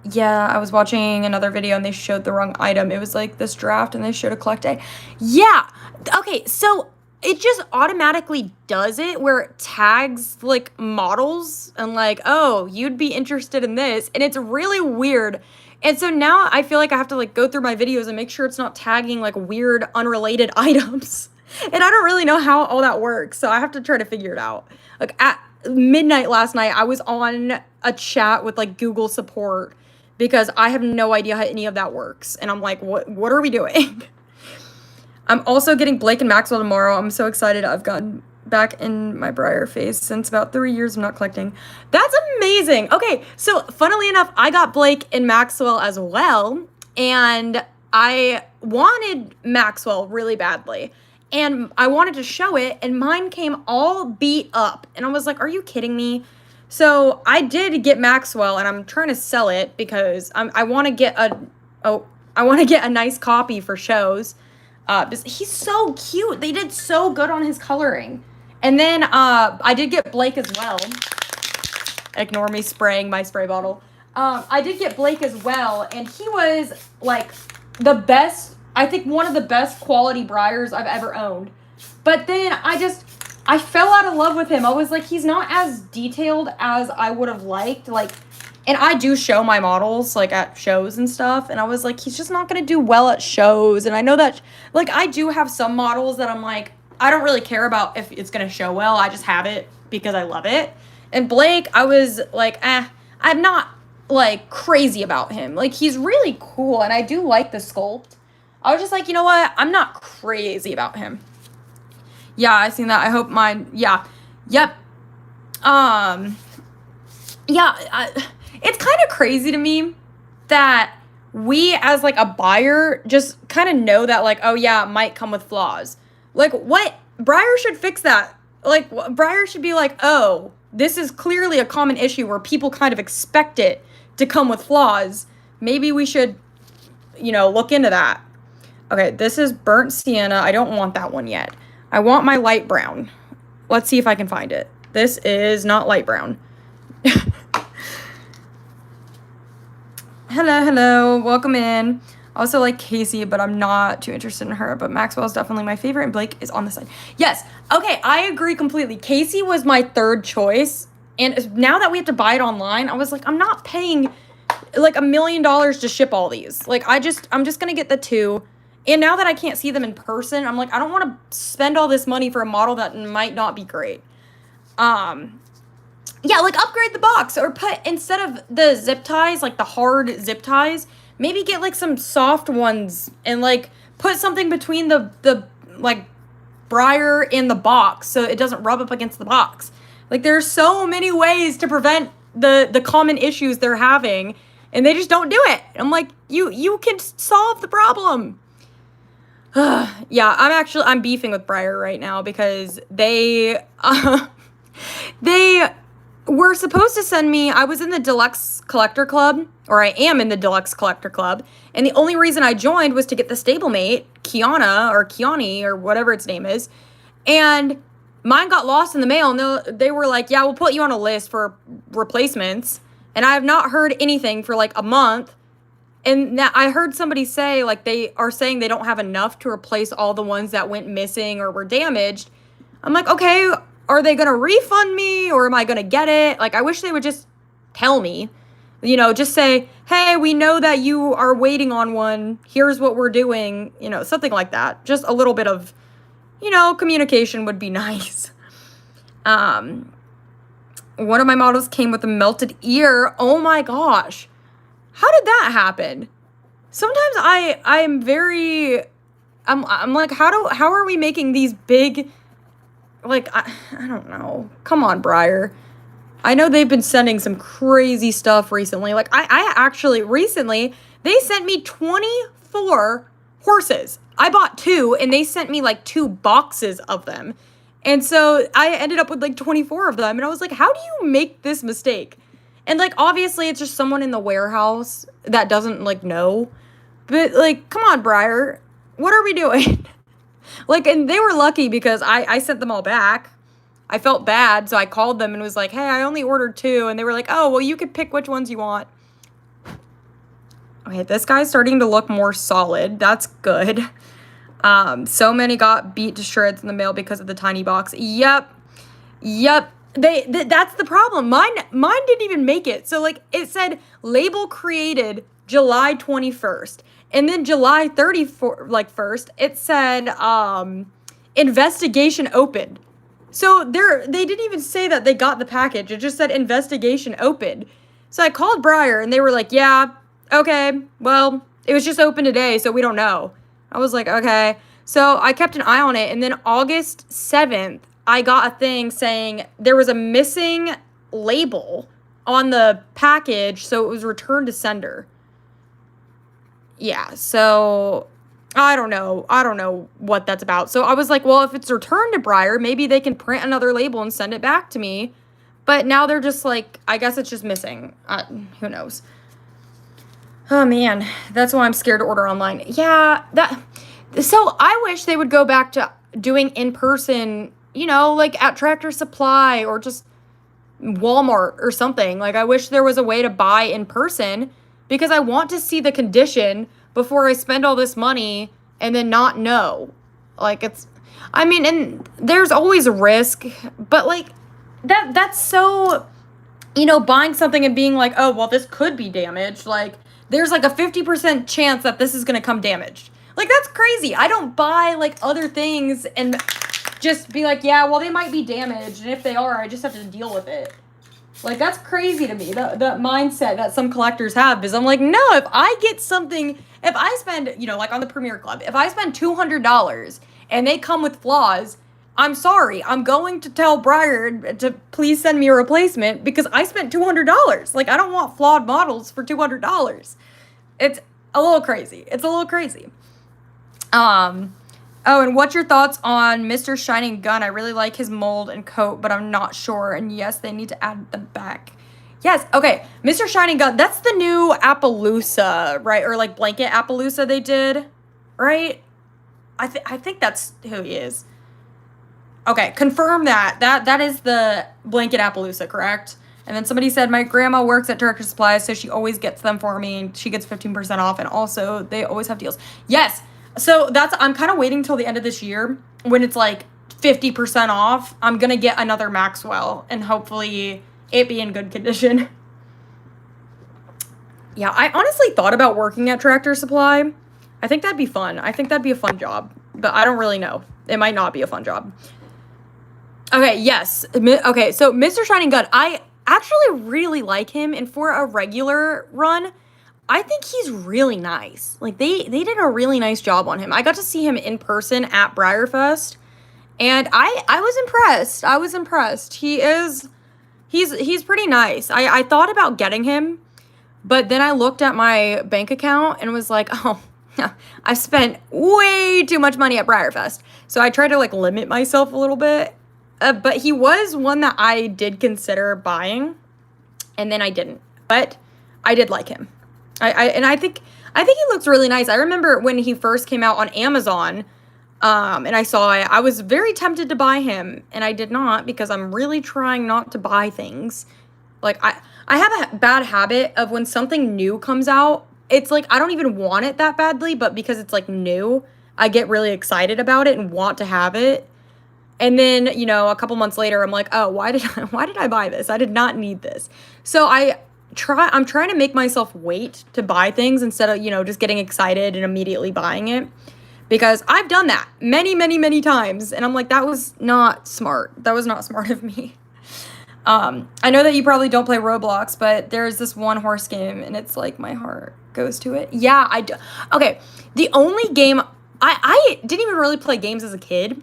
Yeah, I was watching another video and they showed the wrong item. It was like this draft and they showed a collect day. Yeah. Okay, so it just automatically does it where it tags like models and like, oh, you'd be interested in this. And it's really weird. And so now I feel like I have to like go through my videos and make sure it's not tagging like weird unrelated items. And I don't really know how all that works. So I have to try to figure it out. Like at midnight last night, I was on a chat with like Google support because I have no idea how any of that works. And I'm like, what are we doing? I'm also getting Blake and Maxwell tomorrow. I'm so excited. I've gotten back in my Briar phase since about 3 years of not collecting. That's amazing. Okay, so funnily enough, I got Blake and Maxwell as well. And I wanted Maxwell really badly. And I wanted to show it, and mine came all beat up. And I was like, are you kidding me? So I did get Maxwell, and I'm trying to sell it because I want to get a nice copy for shows. He's so cute. They did so good on his coloring. And then I did get Blake as well. Ignore me spraying my spray bottle. I did get Blake as well, and he was like the best. I think one of the best quality Briars I've ever owned. But then I fell out of love with him. I was like, he's not as detailed as I would have liked. Like, and I do show my models, like, at shows and stuff. And I was like, he's just not going to do well at shows. And I know that, like, I do have some models that I'm like, I don't really care about if it's going to show well. I just have it because I love it. And Blake, I was like, I'm not, like, crazy about him. Like, he's really cool. And I do like the sculpt. I was just like, you know what? I'm not crazy about him. Yeah, I seen that. I hope mine. Yeah. Yep. Yeah. It's kind of crazy to me that we, as like a buyer, just kind of know that like, oh yeah, it might come with flaws. Like, what? Briar should fix that. Like, Briar should be like, oh, this is clearly a common issue where people kind of expect it to come with flaws. Maybe we should, look into that. Okay, this is burnt sienna. I don't want that one yet. I want my light brown. Let's see if I can find it. This is not light brown. Hello. Welcome in. I also like Casey, but I'm not too interested in her. But Maxwell's definitely my favorite, and Blake is on the side. Yes. Okay, I agree completely. Casey was my third choice. And now that we have to buy it online, I was like, I'm not paying like $1 million to ship all these. Like, I'm just going to get the two. And now that I can't see them in person, I'm like, I don't want to spend all this money for a model that might not be great. Yeah, like upgrade the box or put, instead of the zip ties, like the hard zip ties, maybe get like some soft ones and like put something between the like Briar and the box so it doesn't rub up against the box. Like there's so many ways to prevent the common issues they're having, and they just don't do it. I'm like, you can solve the problem. Yeah, I'm beefing with Briar right now because they were supposed to send me, I was in the Deluxe Collector Club, or I am in the Deluxe Collector Club, and the only reason I joined was to get the stablemate, Kiana, or Kiani, or whatever its name is, and mine got lost in the mail, and they were like, yeah, we'll put you on a list for replacements, and I have not heard anything for like a month. And now I heard somebody say, like, they are saying they don't have enough to replace all the ones that went missing or were damaged. I'm like, okay, are they going to refund me or am I going to get it? Like, I wish they would just tell me. Just say, hey, we know that you are waiting on one. Here's what we're doing, something like that. Just a little bit of, communication would be nice. Um, One of my models came with a melted ear. Oh my gosh. How did that happen? Sometimes I'm very, I'm like, how are we making these big, like, I don't know. Come on, Breyer. I know they've been sending some crazy stuff recently. Like, I actually, recently, they sent me 24 horses. I bought 2, and they sent me, like, 2 boxes of them. And so I ended up with, like, 24 of them. And I was like, how do you make this mistake? And, like, obviously, it's just someone in the warehouse that doesn't, like, know. But, like, come on, Breyer. What are we doing? Like, and they were lucky because I sent them all back. I felt bad, so I called them and was like, hey, I only ordered 2. And they were like, oh, well, you can pick which ones you want. Okay, this guy's starting to look more solid. That's good. So many got beat to shreds in the mail because of the tiny box. Yep. That's the problem. Mine didn't even make it. So, like, it said label created July 21st. And then July 1st, it said investigation opened. So they didn't even say that they got the package. It just said investigation opened. So I called Breyer and they were like, yeah, okay, well, it was just open today, so we don't know. I was like, okay. So I kept an eye on it, and then August 7th, I got a thing saying there was a missing label on the package, so it was returned to sender. Yeah, so I don't know what that's about. So I was like, well, if it's returned to Breyer, maybe they can print another label and send it back to me. But now they're just like, I guess it's just missing. Who knows? Oh, man. That's why I'm scared to order online. Yeah, so I wish they would go back to doing in-person, like at Tractor Supply or just Walmart or something. Like, I wish there was a way to buy in person because I want to see the condition before I spend all this money and then not know. Like, and there's always a risk, but like that's so, buying something and being like, oh, well, this could be damaged. Like, there's like a 50% chance that this is going to come damaged. Like, that's crazy. I don't buy like other things and just be like, yeah, well, they might be damaged. And if they are, I just have to deal with it. Like, that's crazy to me, the mindset that some collectors have, because I'm like, no, if I get something, if I spend, like on the Premier Club, if I spend $200 and they come with flaws, I'm sorry, I'm going to tell Breyer to please send me a replacement because I spent $200. Like, I don't want flawed models for $200. It's a little crazy. Oh, and what's your thoughts on Mr. Shining Gun? I really like his mold and coat, but I'm not sure. And yes, they need to add them back. Yes, okay. Mr. Shining Gun, that's the new Appaloosa, right? Or like blanket Appaloosa they did, right? I think that's who he is. Okay, confirm that. That is the blanket Appaloosa, correct? And then somebody said, my grandma works at Tractor Supply, so she always gets them for me, and she gets 15% off, and also they always have deals. Yes. So I'm kind of waiting till the end of this year when it's like 50% off. I'm going to get another Maxwell and hopefully it be in good condition. Yeah, I honestly thought about working at Tractor Supply. I think that'd be fun. I think that'd be a fun job, but I don't really know. It might not be a fun job. Okay, yes. Okay, so Mr. Shining Gun, I actually really like him, and for a regular run, I think he's really nice. Like, they did a really nice job on him. I got to see him in person at Breyerfest, and I was impressed. He's pretty nice. I thought about getting him, but then I looked at my bank account and was like, oh, I spent way too much money at Breyerfest. So I tried to like limit myself a little bit. But he was one that I did consider buying, and then I didn't. But I did like him. I think he looks really nice. I remember when he first came out on Amazon, and I saw it, I was very tempted to buy him, and I did not because I'm really trying not to buy things. Like, I have a bad habit of when something new comes out, it's like I don't even want it that badly, but because it's like new, I get really excited about it and want to have it. And then, a couple months later, I'm like, oh, why did I buy this? I did not need this. So I I'm trying to make myself wait to buy things instead of, you know, just getting excited and immediately buying it. Because I've done that many, many, many times. And I'm like, that was not smart. That was not smart of me. I know that you probably don't play Roblox, but there's this one horse game and it's like my heart goes to it. Yeah, I do. Okay, the only game, I didn't even really play games as a kid,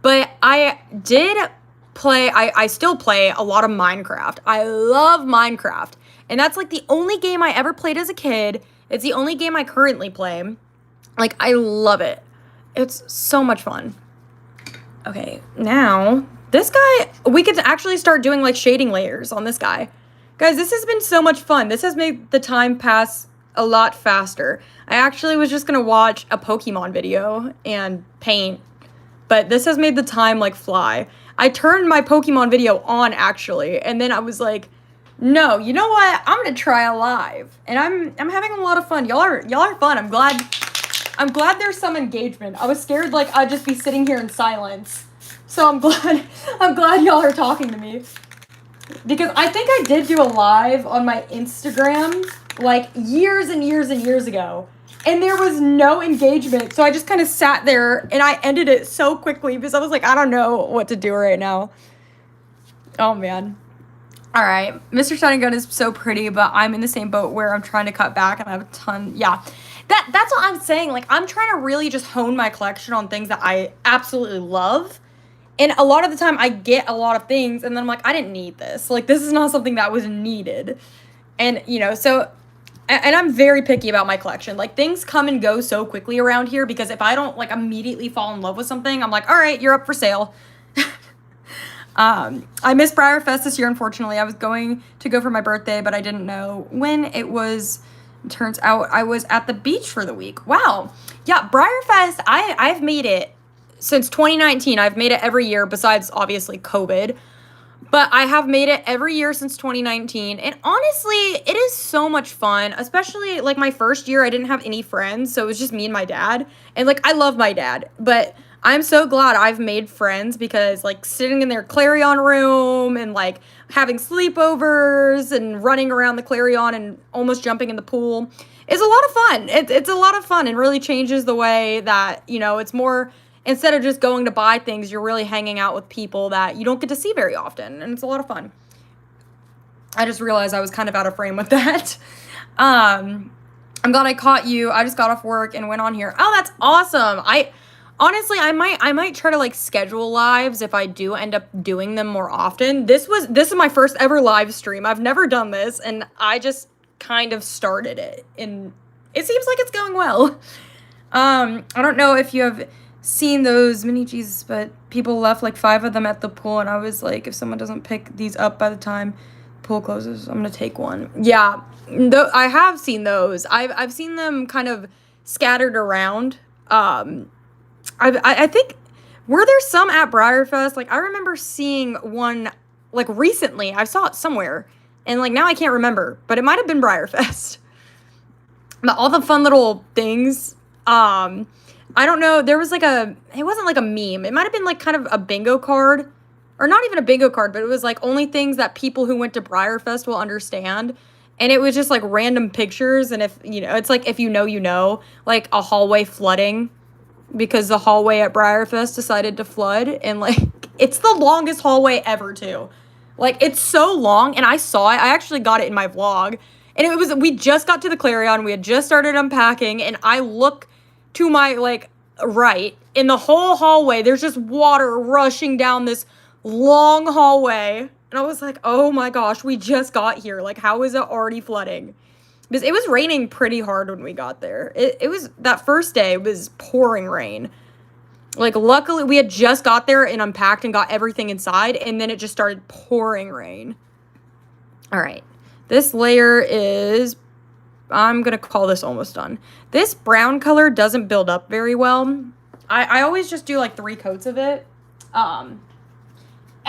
but I did play, I still play a lot of Minecraft. I love Minecraft. And that's like the only game I ever played as a kid. It's the only game I currently play. Like, I love it. It's so much fun. Okay, now, this guy, we could actually start doing, like, shading layers on this guy. Guys, this has been so much fun. This has made the time pass a lot faster. I actually was just gonna watch a Pokemon video and paint, but this has made the time, like, fly. I turned my Pokemon video on, actually, and then I was like, no, you know what? I'm gonna try a live, and I'm having a lot of fun. Y'all are fun. I'm glad there's some engagement. I was scared like I'd just be sitting here in silence. So I'm glad y'all are talking to me. Because I think I did do a live on my Instagram like years and years and years ago. And there was no engagement. So I just kind of sat there and I ended it so quickly because I was like, I don't know what to do right now. Oh man. All right. Mr. Shining Gun is so pretty, but I'm in the same boat where I'm trying to cut back and I have a ton. Yeah. That's what I'm saying. Like, I'm trying to really just hone my collection on things that I absolutely love. And a lot of the time, I get a lot of things, and then I'm like, I didn't need this. Like, this is not something that was needed. And, you know, so, and I'm very picky about my collection. Like, things come and go so quickly around here, because if I don't, like, immediately fall in love with something, I'm like, all right, you're up for sale. I missed Briar Fest this year, unfortunately. I was going to go for my birthday, but I didn't know when it was. Turns out I was at the beach for the week. Wow. Yeah, Briar Fest, I've made it since 2019. I've made it every year besides, obviously, COVID. But I have made it every year since 2019. And honestly, it is so much fun. Especially, like, my first year, I didn't have any friends. So it was just me and my dad. And, like, I love my dad. But I'm so glad I've made friends because, like, sitting in their Clarion room and, like, having sleepovers and running around the Clarion and almost jumping in the pool is a lot of fun. It's a lot of fun and really changes the way that, you know, it's more, instead of just going to buy things, you're really hanging out with people that you don't get to see very often. And it's a lot of fun. I just realized I was kind of out of frame with that. I'm glad I caught you. I just got off work and went on here. Oh, that's awesome. Honestly, I might try to, like, schedule lives if I do end up doing them more often. This is my first ever live stream. I've never done this, and I just kind of started it, and it seems like it's going well. I don't know if you have seen those mini Jesus, but people left like 5 of them at the pool, and I was like, if someone doesn't pick these up by the time pool closes, I'm gonna take one. Yeah, I have seen those. I've seen them kind of scattered around. I think, were there some at Briarfest? Like, I remember seeing one, like, recently. I saw it somewhere. And, like, now I can't remember. But it might have been Briarfest. But all the fun little things. I don't know. There was, like, it wasn't, like, a meme. It might have been, like, kind of a bingo card. Or not even a bingo card, but it was, like, only things that people who went to Briarfest will understand. And it was just, like, random pictures. And if, you know, it's like, if you know, like, a hallway flooding. Because the hallway at Briarfest decided to flood, and, like, it's the longest hallway ever, too. Like, it's so long, and I saw it. I actually got it in my vlog, and we just got to the Clarion, we had just started unpacking, and I look to my, like, right, in the whole hallway, there's just water rushing down this long hallway, and I was like, oh my gosh, we just got here. Like, how is it already flooding? Because it was raining pretty hard when we got there. It was, that first day, it was pouring rain. Like, luckily, we had just got there and unpacked and got everything inside, and then it just started pouring rain. All right. This layer is, I'm going to call this almost done. This brown color doesn't build up very well. I always just do, like, 3 coats of it.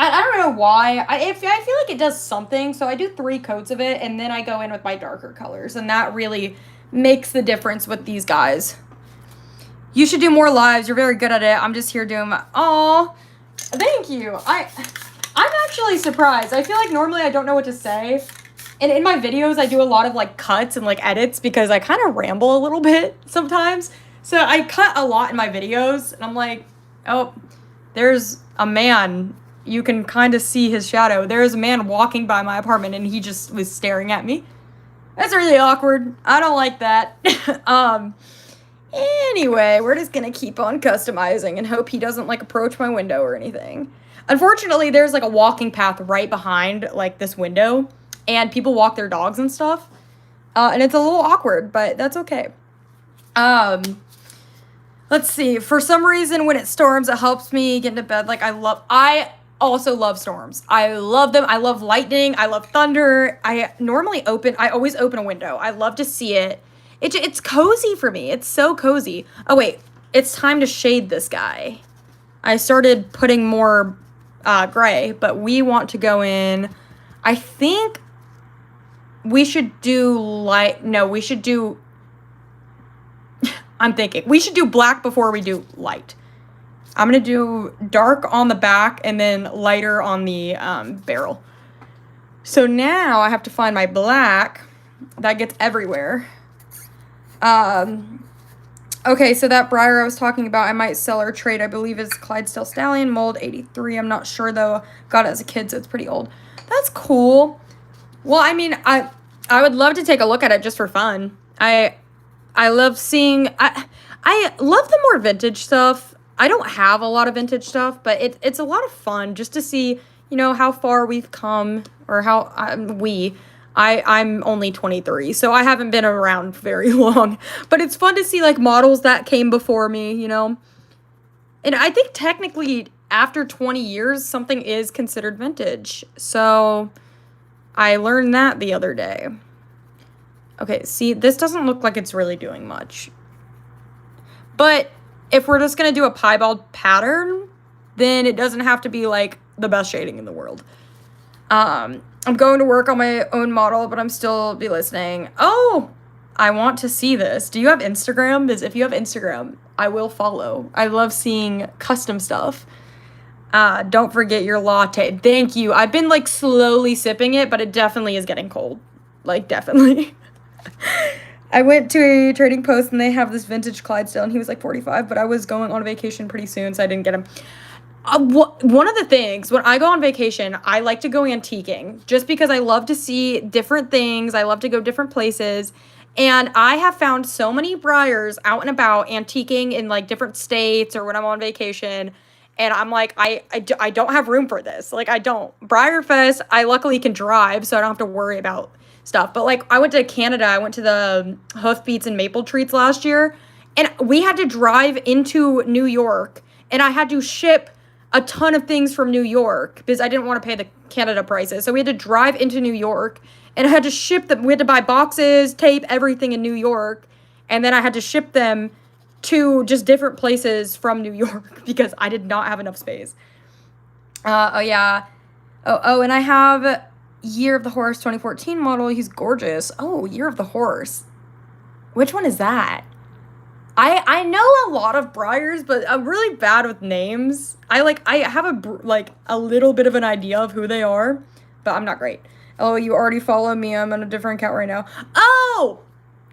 I don't know why. I feel like it does something, so I do 3 coats of it, and then I go in with my darker colors, and that really makes the difference with these guys. You should do more lives. You're very good at it. I'm just here doing my... Aw, thank you. I'm actually surprised. I feel like normally I don't know what to say, And in my videos, I do a lot of, like, cuts and, like, edits because I kind of ramble a little bit sometimes. So I cut a lot in my videos, and I'm like, oh, there's a man. You can kind of see his shadow. There's a man walking by my apartment, and he just was staring at me. That's really awkward. I don't like that. Anyway, we're just gonna keep on customizing and hope he doesn't, like, approach my window or anything. Unfortunately, there's, like, a walking path right behind, like, this window, and people walk their dogs and stuff. And it's a little awkward, but that's okay. Let's see. For some reason, when it storms, it helps me get into bed. Like, I also love storms. I love them. I love lightning. I love thunder. I always open a window. I love to see it. It's cozy for me. It's so cozy. Oh, wait. It's time to shade this guy. I started putting more gray, but we want to go in. I think we should do I'm thinking we should do black before we do light. I'm going to do dark on the back and then lighter on the barrel. So now I have to find my black. That gets everywhere. Okay, so that Briar I was talking about, I might sell or trade, I believe is Clydesdale Stallion, mold 83. I'm not sure, though. Got it as a kid, so it's pretty old. That's cool. Well, I mean, I would love to take a look at it just for fun. I love seeing... I love the more vintage stuff. I don't have a lot of vintage stuff, but it's a lot of fun just to see, you know, how far we've come, or how I'm only 23, so I haven't been around very long, but it's fun to see, like, models that came before me, you know, and I think technically after 20 years, something is considered vintage, so I learned that the other day. Okay, see, this doesn't look like it's really doing much, but if we're just gonna do a piebald pattern, then it doesn't have to be, like, the best shading in the world. I'm going to work on my own model, but I'm still be listening. Oh, I want to see this. Do you have Instagram? Because if you have Instagram, I will follow. I love seeing custom stuff. Don't forget your latte. Thank you. I've been, like, slowly sipping it, but it definitely is getting cold. Like, definitely. I went to a trading post, and they have this vintage Clydesdale, and he was, like, 45, but I was going on a vacation pretty soon, so I didn't get him. One of the things, when I go on vacation, I like to go antiquing, just because I love to see different things. I love to go different places, and I have found so many Briars out and about antiquing in, like, different states, or when I'm on vacation, and I'm like, I don't have room for this. Like, I don't. Briar Fest, I luckily can drive, so I don't have to worry about stuff, but, like, I went to Canada. I went to the Hoofbeats and Maple Treats last year, and we had to drive into New York, and I had to ship a ton of things from New York because I didn't want to pay the Canada prices. So we had to drive into New York, and I had to ship them. We had to buy boxes, tape, everything in New York. And then I had to ship them to just different places from New York because I did not have enough space. Oh, yeah. Oh, and I have Year of the Horse 2014 model. He's gorgeous. Oh, Year of the Horse. Which one is that? I know a lot of Briars, but I'm really bad with names. I have a little bit of an idea of who they are, but I'm not great. Oh, you already follow me. I'm on a different account right now. Oh,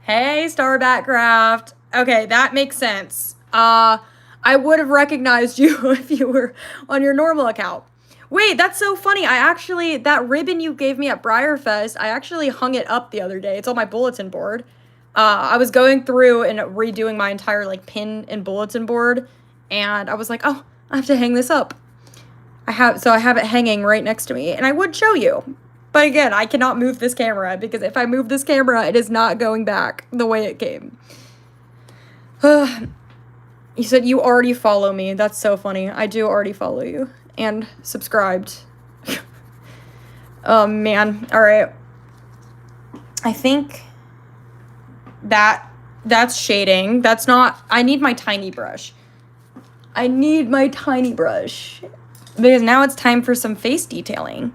hey, Starbatcraft. Okay, that makes sense. I would have recognized you if you were on your normal account. Wait, that's so funny. That ribbon you gave me at Briarfest, I actually hung it up the other day. It's on my bulletin board. I was going through and redoing my entire, like, pin and bulletin board, and I was like, oh, I have to hang this up. I have it hanging right next to me, and I would show you. But again, I cannot move this camera, because if I move this camera, it is not going back the way it came. You said you already follow me. That's so funny. I do already follow you. And subscribed. Oh, man. All right. I think that's shading. That's not... I need my tiny brush. Because now it's time for some face detailing.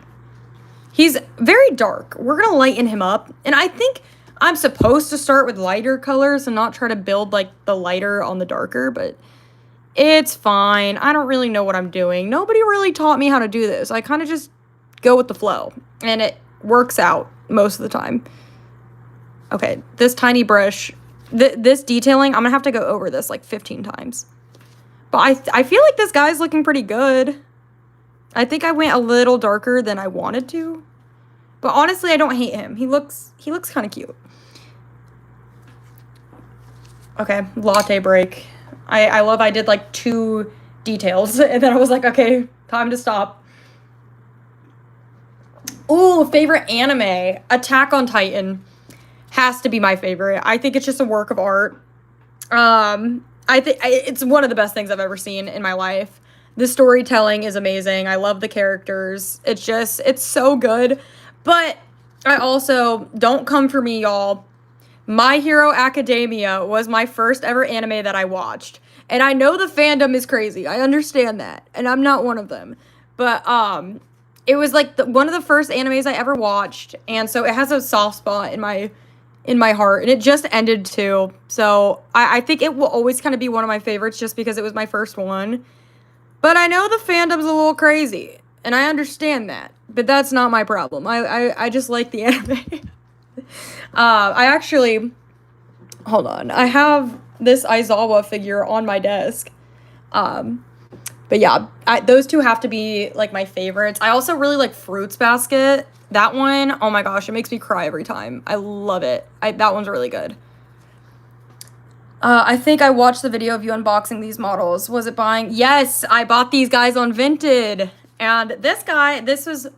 He's very dark. We're going to lighten him up. And I think I'm supposed to start with lighter colors and not try to build, like, the lighter on the darker, but it's fine. I don't really know what I'm doing. Nobody really taught me how to do this. I kind of just go with the flow, and it works out. most of the time. Okay, this tiny brush, this detailing, I'm gonna have to go over this like 15 times. But I feel like this guy's looking pretty good. I think I went a little darker than I wanted to. But honestly, I don't hate him. He looks kind of cute. Okay, latte break. I love I did like 2 details and then I was like, okay, time to stop. Ooh, favorite anime. Attack on Titan has to be my favorite. I think it's just a work of art. I think it's one of the best things I've ever seen in my life. The storytelling is amazing. I love the characters. It's so good. But I also, don't come for me, y'all. My Hero Academia was my first ever anime that I watched. And I know the fandom is crazy. I understand that. And I'm not one of them. But it was like one of the first animes I ever watched. And so it has a soft spot in my heart. And it just ended too. So I think it will always kind of be one of my favorites just because it was my first one. But I know the fandom's a little crazy. And I understand that. But that's not my problem. I just like the anime. I actually, hold on. I have this Aizawa figure on my desk. But yeah, those 2 have to be like my favorites. I also really like Fruits Basket. That one, oh my gosh, it makes me cry every time. I love it. That one's really good. I think I watched the video of you unboxing these models. Was it buying? Yes, I bought these guys on Vinted. And this guy, this was...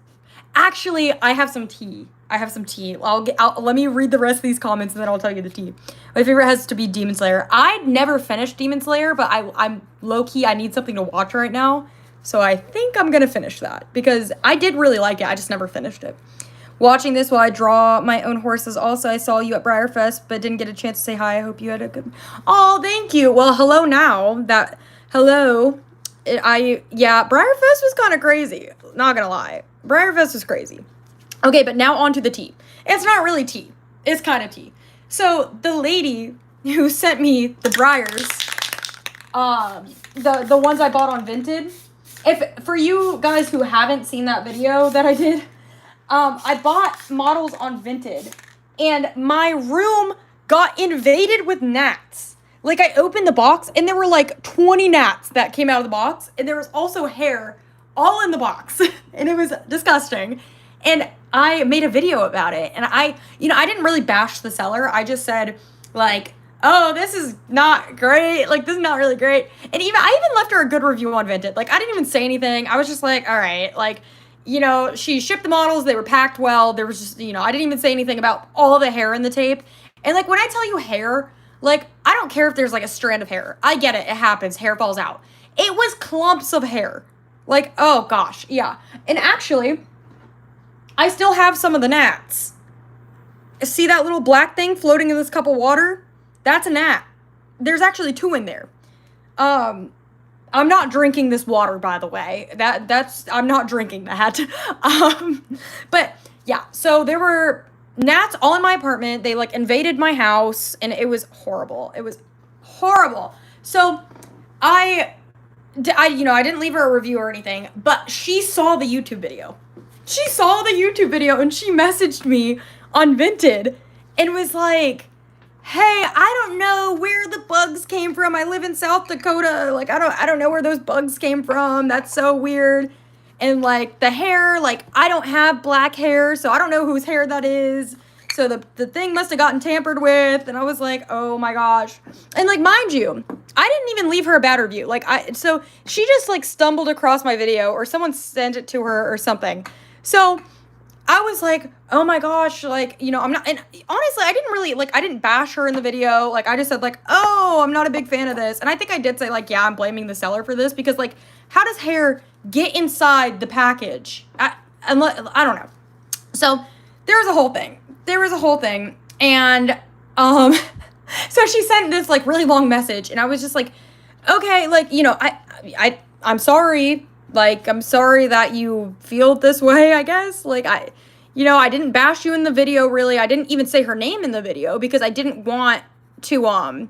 Actually, I have some tea. Let me read the rest of these comments and then I'll tell you the tea. My favorite has to be Demon Slayer. I never finished Demon Slayer, but I'm low-key, I need something to watch right now. So I think I'm gonna finish that because I did really like it. I just never finished it. Watching this while I draw my own horses. Also, I saw you at Briarfest, but didn't get a chance to say hi. I hope you had a good... Oh, thank you. Well, hello now. Hello. Yeah, Briarfest was kind of crazy. Not gonna lie. Briarfest was crazy. Okay, but now on to the tea. It's not really tea. It's kind of tea. So, the lady who sent me the Briars, the ones I bought on Vinted, for you guys who haven't seen that video that I did, I bought models on Vinted, and my room got invaded with gnats. Like, I opened the box, and there were, like, 20 gnats that came out of the box, and there was also hair all in the box, and it was disgusting. And I made a video about it, and I didn't really bash the seller. I just said, like, oh, this is not great. Like, this is not really great. And I even left her a good review on Vinted. Like, I didn't even say anything. I was just like, all right, like, she shipped the models. They were packed well. There was just, I didn't even say anything about all the hair in the tape. And, like, when I tell you hair, like, I don't care if there's, like, a strand of hair. I get it. It happens. Hair falls out. It was clumps of hair. Like, oh, gosh. Yeah. And actually, I still have some of the gnats. See that little black thing floating in this cup of water? That's a gnat. There's actually 2 in there. I'm not drinking this water, by the way. I'm not drinking that. But yeah, so there were gnats all in my apartment. They like invaded my house and it was horrible. It was horrible. So I didn't leave her a review or anything, but she saw the YouTube video. She saw the YouTube video and she messaged me on Vinted and was like, hey, I don't know where the bugs came from. I live in South Dakota. Like, I don't know where those bugs came from. That's so weird. And like the hair, like I don't have black hair, so I don't know whose hair that is. So the thing must have gotten tampered with. And I was like, oh my gosh. And like, mind you, I didn't even leave her a bad review. So she just like stumbled across my video or someone sent it to her or something. So I was like, oh my gosh, like, I'm not, and honestly, I didn't really, like, I didn't bash her in the video. Like, I just said like, oh, I'm not a big fan of this. And I think I did say like, yeah, I'm blaming the seller for this because like, how does hair get inside the package? I don't know. So there was a whole thing. And, so she sent this like really long message and I was just like, okay, like, I'm sorry. Like, I'm sorry that you feel this way, I guess. Like, I didn't bash you in the video, really. I didn't even say her name in the video because I didn't want to, I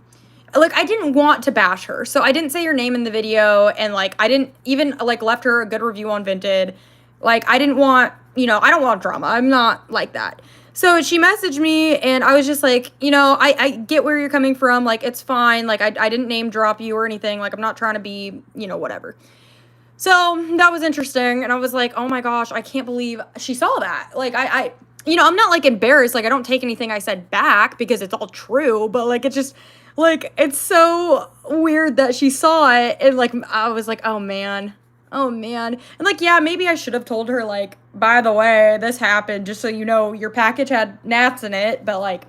didn't want to bash her. So I didn't say her name in the video, and, like, I didn't even, like, left her a good review on Vinted. Like, I didn't want, I don't want drama. I'm not like that. So she messaged me, and I was just like, I get where you're coming from. Like, it's fine. Like, I didn't name drop you or anything. Like, I'm not trying to be, whatever. So that was interesting. And I was like, oh my gosh, I can't believe she saw that. Like, I'm not like embarrassed. Like, I don't take anything I said back because it's all true. But like, it's just like, it's so weird that she saw it. And like, I was like, oh man. Oh man. And like, yeah, maybe I should have told her, like, by the way, this happened, just so you know, your package had gnats in it. But like,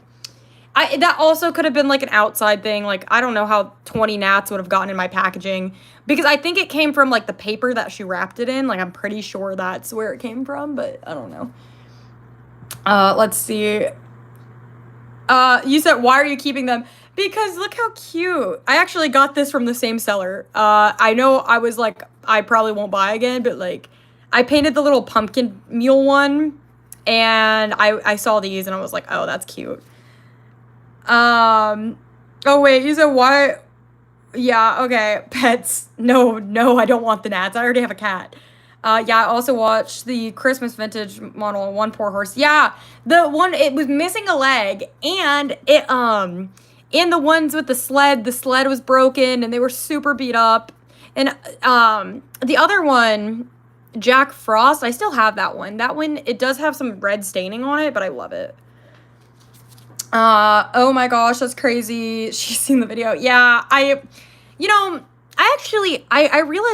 that also could have been like an outside thing. Like, I don't know how 20 gnats would have gotten in my packaging, because I think it came from like the paper that she wrapped it in. Like, I'm pretty sure that's where it came from, but I don't know. Let's see. You said, why are you keeping them? Because look how cute. I actually got this from the same seller. I know I was like, I probably won't buy again, but like, I painted the little pumpkin mule one, and I saw these and I was like, oh, that's cute. Oh wait, you said why? Yeah, okay. Pets. No, I don't want the gnats. I already have a cat. Yeah, I also watched the Christmas vintage model, One Poor Horse. Yeah, the one, it was missing a leg, and it, in the ones with the sled was broken, and they were super beat up. And, the other one, Jack Frost, I still have that one. That one, it does have some red staining on it, but I love it. Oh my gosh, that's crazy. She's seen the video. Yeah, I realized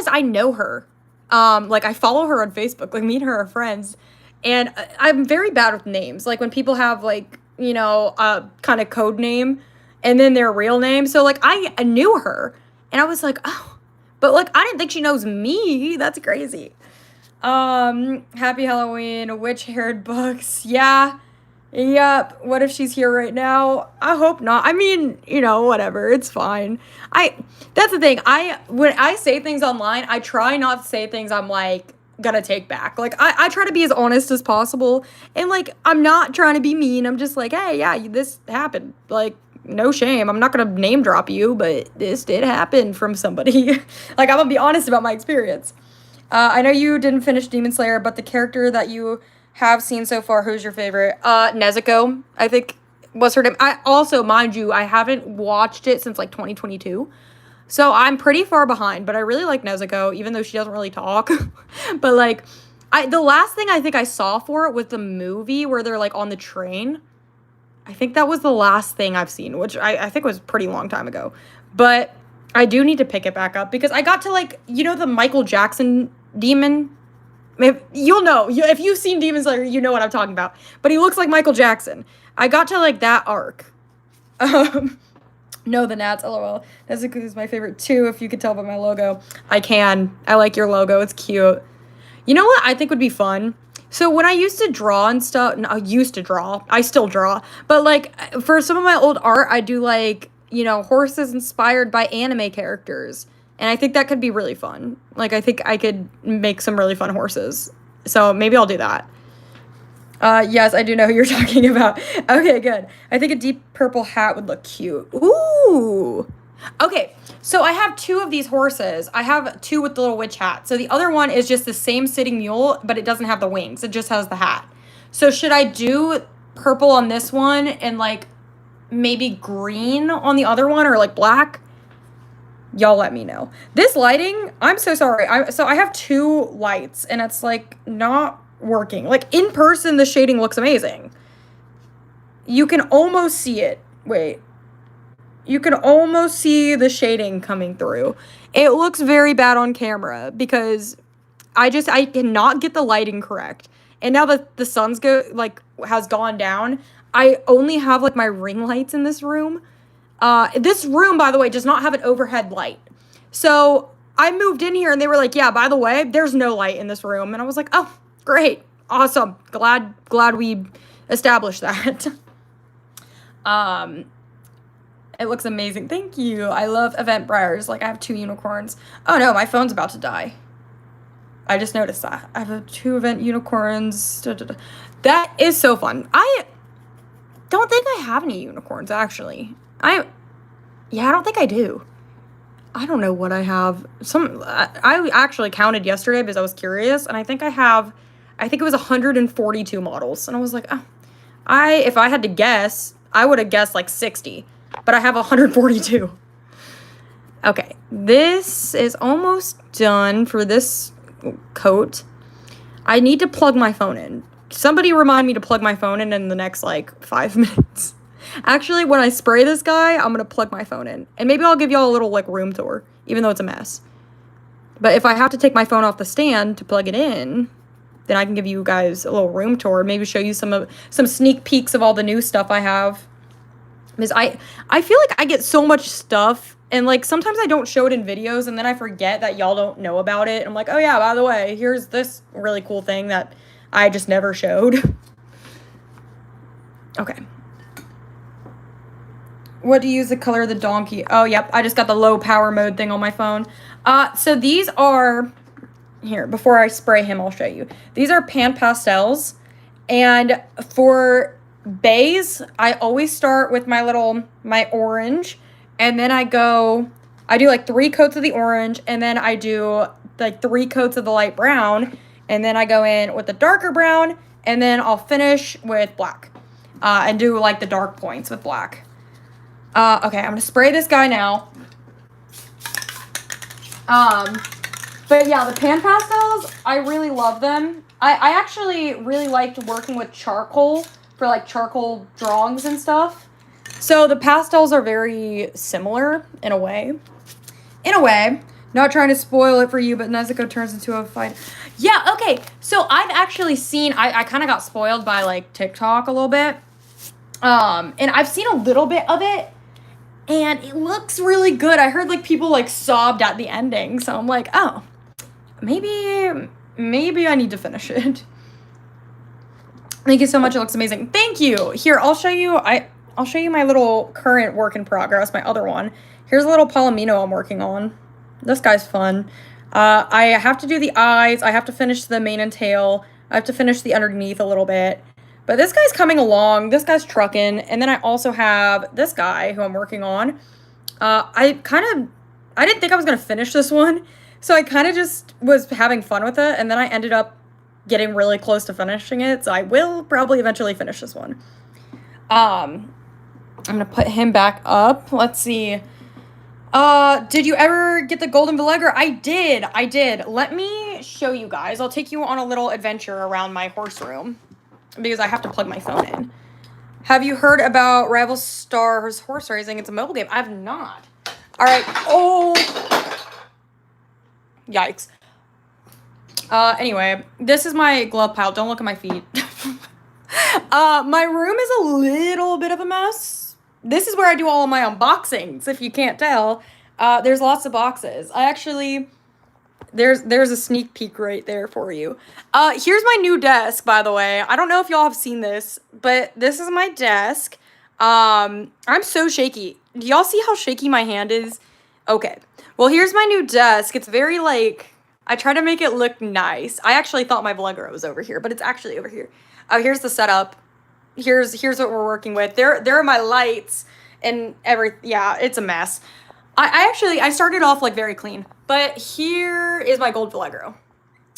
I know her. Like, I follow her on Facebook. Like, me and her are friends. And I'm very bad with names. Like, when people have, like, a kind of code name and then their real name. So, like, I knew her. And I was like, oh. But, like, I didn't think she knows me. That's crazy. Happy Halloween. Witch-haired books. Yeah. Yep. What if she's here right now? I hope not. I mean, whatever. It's fine. That's the thing. When I say things online, I try not to say things I'm like gonna take back. Like, I try to be as honest as possible. And like, I'm not trying to be mean. I'm just like, hey, yeah, this happened. Like, no shame. I'm not gonna name drop you, but this did happen from somebody. Like, I'm gonna be honest about my experience. I know you didn't finish Demon Slayer, but the character that you have seen so far, who's your favorite? Nezuko, I think, was her name. I also, mind you, I haven't watched it since like 2022. So I'm pretty far behind, but I really like Nezuko, even though she doesn't really talk. But like, the last thing I think I saw for it was the movie where they're like on the train. I think that was the last thing I've seen, which I think was a pretty long time ago. But I do need to pick it back up, because I got to like, the Michael Jackson demon. You'll know. If you've seen Demon Slayer, you know what I'm talking about. But he looks like Michael Jackson. I got to like that arc. No, the gnats, lol. Nezuko is my favorite too, if you could tell by my logo. I can. I like your logo. It's cute. You know what I think would be fun? So when I used to draw and stuff, I still draw. But like, for some of my old art, I do like, horses inspired by anime characters. And I think that could be really fun. Like, I think I could make some really fun horses. So maybe I'll do that. Yes, I do know who you're talking about. Okay, good. I think a deep purple hat would look cute. Ooh. Okay, so I have 2 of these horses. I have 2 with the little witch hat. So the other one is just the same sitting mule, but it doesn't have the wings. It just has the hat. So should I do purple on this one and, like, maybe green on the other one, or, like, black? Y'all let me know. This lighting, I'm so sorry. So I have 2 lights, and it's, like, not working. Like, in person, the shading looks amazing. You can almost see it. Wait. You can almost see the shading coming through. It looks very bad on camera because I cannot get the lighting correct. And now that the sun's has gone down, I only have like my ring lights in this room. This room, by the way, does not have an overhead light. So I moved in here and they were like, yeah, by the way, there's no light in this room. And I was like, oh, great. Awesome. Glad we established that. It looks amazing. Thank you. I love event briars. Like, I have 2 unicorns. Oh no, my phone's about to die. I just noticed that. I have 2 event unicorns. That is so fun. I don't think I have any unicorns, actually. I don't think I do. I don't know what I have. I actually counted yesterday because I was curious, and I think it was 142 models. And I was like, oh, If I had to guess, I would have guessed like 60, but I have 142. Okay, this is almost done for this coat. I need to plug my phone in. Somebody remind me to plug my phone in the next like 5 minutes. Actually, when I spray this guy, I'm gonna plug my phone in. And maybe I'll give y'all a little like room tour, even though it's a mess. But if I have to take my phone off the stand to plug it in, then I can give you guys a little room tour, maybe show you some sneak peeks of all the new stuff I have. Because I feel like I get so much stuff, and like sometimes I don't show it in videos, and then I forget that y'all don't know about it. I'm like, oh yeah, by the way, here's this really cool thing that I just never showed. Okay. What do you use the color of the donkey? Oh, yep, I just got the low power mode thing on my phone. So these are, here, before I spray him, I'll show you. These are pan pastels, and for bays, I always start with my orange, and then I do like 3 coats of the orange, and then I do like 3 coats of the light brown, and then I go in with the darker brown, and then I'll finish with black, and do like the dark points with black. Okay, I'm gonna spray this guy now. But yeah, the pan pastels, I really love them. I actually really liked working with charcoal for like charcoal drawings and stuff. So the pastels are very similar in a way. Not trying to spoil it for you, but Nezuko turns into a fight. Yeah, okay. So I've actually seen, I kind of got spoiled by like TikTok a little bit. And I've seen a little bit of it. And it looks really good. I heard like people like sobbed at the ending. So I'm like, oh, maybe I need to finish it. Thank you so much. It looks amazing. Thank you. Here, I'll show you. I'll show you my little current work in progress, my other one. Here's a little Palomino I'm working on. This guy's fun. I have to do the eyes. I have to finish the mane and tail. I have to finish the underneath a little bit. But this guy's coming along. This guy's trucking. And then I also have this guy who I'm working on. I didn't think I was going to finish this one. So I kind of just was having fun with it. And then I ended up getting really close to finishing it. So I will probably eventually finish this one. I'm going to put him back up. Let's see. Did you ever get the golden Villager? I did. Let me show you guys. I'll take you on a little adventure around my horse room. Because I have to plug my phone in. Have you heard about Rival Stars horse racing? It's a mobile game. I have not. All right. Oh. Yikes. Anyway, this is my glove pile. Don't look at my feet. My room is a little bit of a mess. This is where I do all of my unboxings, if you can't tell. There's lots of boxes. There's a sneak peek right there for you. Here's my new desk, by the way. I don't know if y'all have seen this, but this is my desk. I'm so shaky. Do y'all see how shaky my hand is? Okay. Well, here's my new desk. It's very, like, I try to make it look nice. I actually thought my Vlogger was over here, but it's actually over here. Here's the setup. Here's what we're working with. There are my lights and yeah, it's a mess. I started off like very clean, but here is my gold Villager.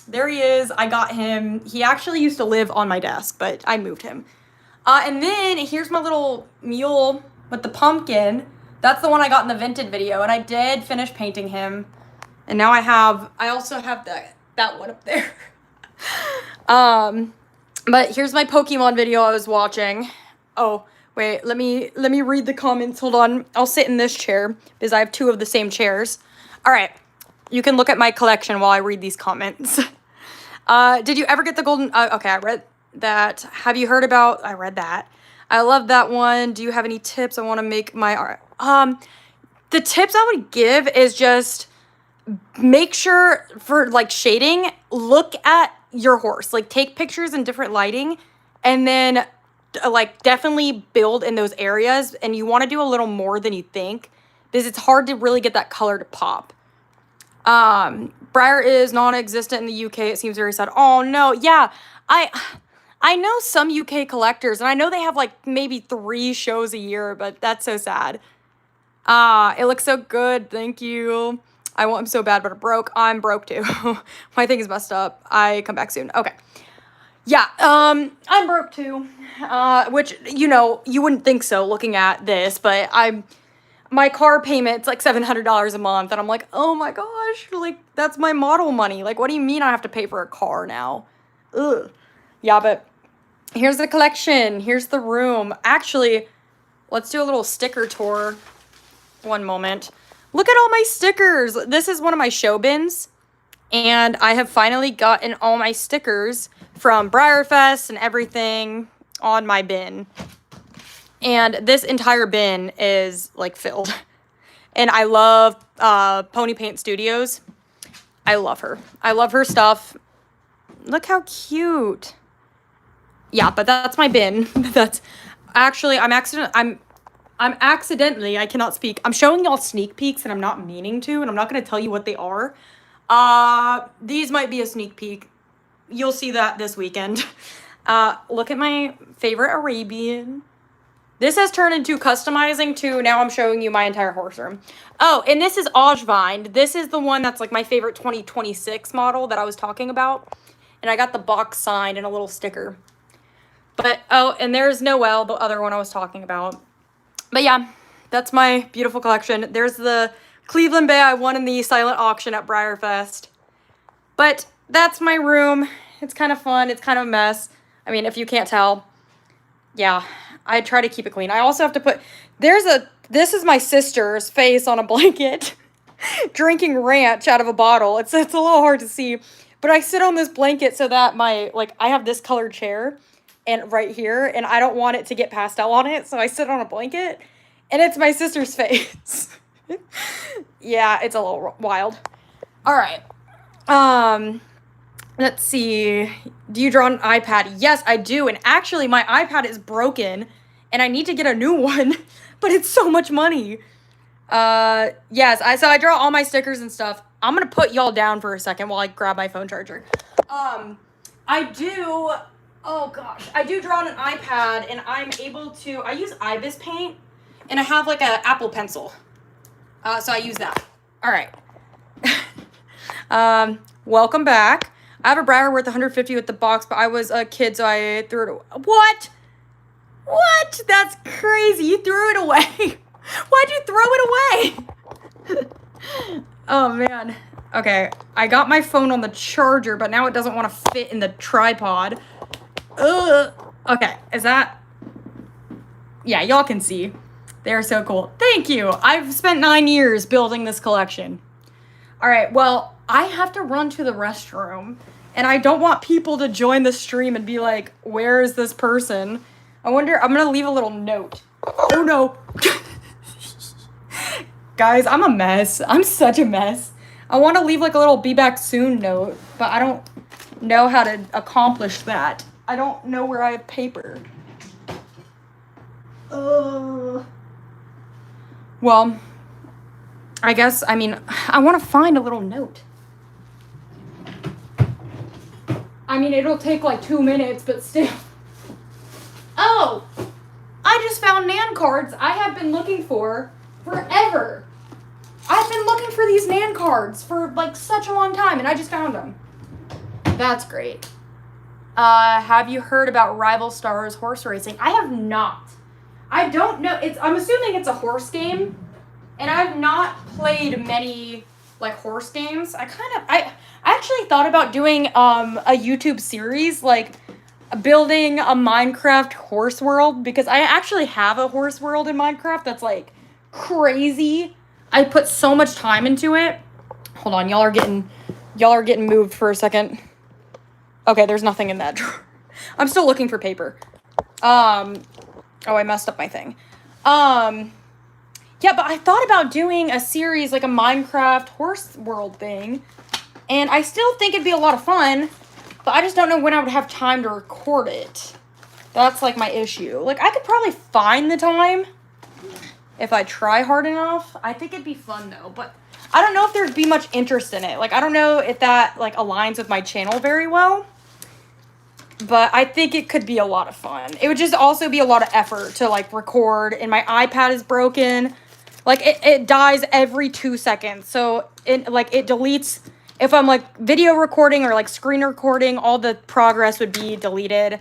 There he is. I got him. He actually used to live on my desk, but I moved him. And then here's my little mule with the pumpkin. That's the one I got in the Vinted video, and I did finish painting him. And now I also have that one up there. But here's my Pokemon video I was watching. Oh, wait, let me read the comments. Hold on. I'll sit in this chair because I have 2 of the same chairs. All right. You can look at my collection while I read these comments. Did you ever get the golden... okay, I read that. Have you heard about... I read that. I love that one. Do you have any tips? I want to make my art. The tips I would give is just make sure for, like, shading, look at your horse. Like, take pictures in different lighting and then... like, definitely build in those areas, and you want to do a little more than you think, because it's hard to really get that color to pop. Briar is non-existent in the UK. It seems very sad. Oh, no. Yeah, I know some UK collectors, and I know they have, like, maybe 3 shows a year, but that's so sad. It looks so good. Thank you. I want him so bad, but it broke. I'm broke, too. My thing is messed up. I come back soon. Okay. Yeah, I'm broke too. Which, you wouldn't think so looking at this, but my car payment's like $700 a month, and I'm like, oh my gosh, like, that's my model money. Like, what do you mean I have to pay for a car now? Ugh. Yeah, but here's the collection. Here's the room. Actually, let's do a little sticker tour. One moment. Look at all my stickers. This is one of my show bins. And I have finally gotten all my stickers from Briarfest and everything on my bin. And this entire bin is, like, filled. And I love Pony Paint Studios. I love her. I love her stuff. Look how cute. Yeah, but that's my bin. That's actually, I'm accidentally, I cannot speak. I'm showing y'all sneak peeks and I'm not meaning to, and I'm not going to tell you what they are. These might be a sneak peek. You'll see that this weekend. Look at my favorite Arabian. This has turned into customizing to, now I'm showing you my entire horse room. Oh, and this is Ojvine. This is the one that's like my favorite 2026 model that I was talking about. And I got the box signed and a little sticker. But, oh, and there's Noelle, the other one I was talking about. But yeah, that's my beautiful collection. There's the Cleveland Bay I won in the silent auction at Briarfest. But that's my room. It's kind of fun. It's kind of a mess. I mean, if you can't tell. Yeah, I try to keep it clean. I also have to put, this is my sister's face on a blanket drinking ranch out of a bottle. It's a little hard to see. But I sit on this blanket so that I have this colored chair and right here, and I don't want it to get pastel on it, so I sit on a blanket, and it's my sister's face. Yeah, it's a little wild. All right. Let's see. Do you draw on an iPad? Yes, I do, and actually, my iPad is broken, and I need to get a new one, but it's so much money. Yes, so I draw all my stickers and stuff. I'm gonna put y'all down for a second while I grab my phone charger. I do draw on an iPad, and I'm able to, I use Ibis paint, and I have like a Apple Pencil. So I use that. All right. Welcome back. I have a Briar worth 150 with the box, but I was a kid, so I threw it away. What? What? That's crazy. You threw it away. Why'd you throw it away? Oh, man. Okay, I got my phone on the charger, but now it doesn't want to fit in the tripod. Ugh. Okay, is that... Yeah, y'all can see. They're so cool. Thank you. I've spent 9 years building this collection. All right, well, I have to run to the restroom, and I don't want people to join the stream and be like, where is this person? I wonder, I'm going to leave a little note. Oh, no. Guys, I'm a mess. I'm such a mess. I want to leave like a little be back soon note, but I don't know how to accomplish that. I don't know where I have paper. Well, I guess, I mean, I want to find a little note. I mean, it'll take like 2 minutes, but still. Oh, I just found Nan cards I have been looking for forever. I've been looking for these Nan cards for like such a long time, and I just found them. That's great. Have you heard about Rival Stars horse racing? I have not. I don't know. I'm assuming it's a horse game, and I've not played many like horse games. I actually thought about doing a YouTube series, like building a Minecraft horse world, because I actually have a horse world in Minecraft that's like crazy. I put so much time into it. Hold on, y'all are getting moved for a second. Okay, there's nothing in that drawer. I'm still looking for paper. Oh, I messed up my thing. Yeah, but I thought about doing a series, like a Minecraft horse world thing, and I still think it'd be a lot of fun, but I just don't know when I would have time to record it. That's like my issue. Like, I could probably find the time if I try hard enough. I think it'd be fun though, but I don't know if there'd be much interest in it. Like, I don't know if that like aligns with my channel very well, but I think it could be a lot of fun. It would just also be a lot of effort to like record, and my iPad is broken. Like, it dies every 2 seconds, so it deletes if I'm like video recording or like screen recording, all the progress would be deleted.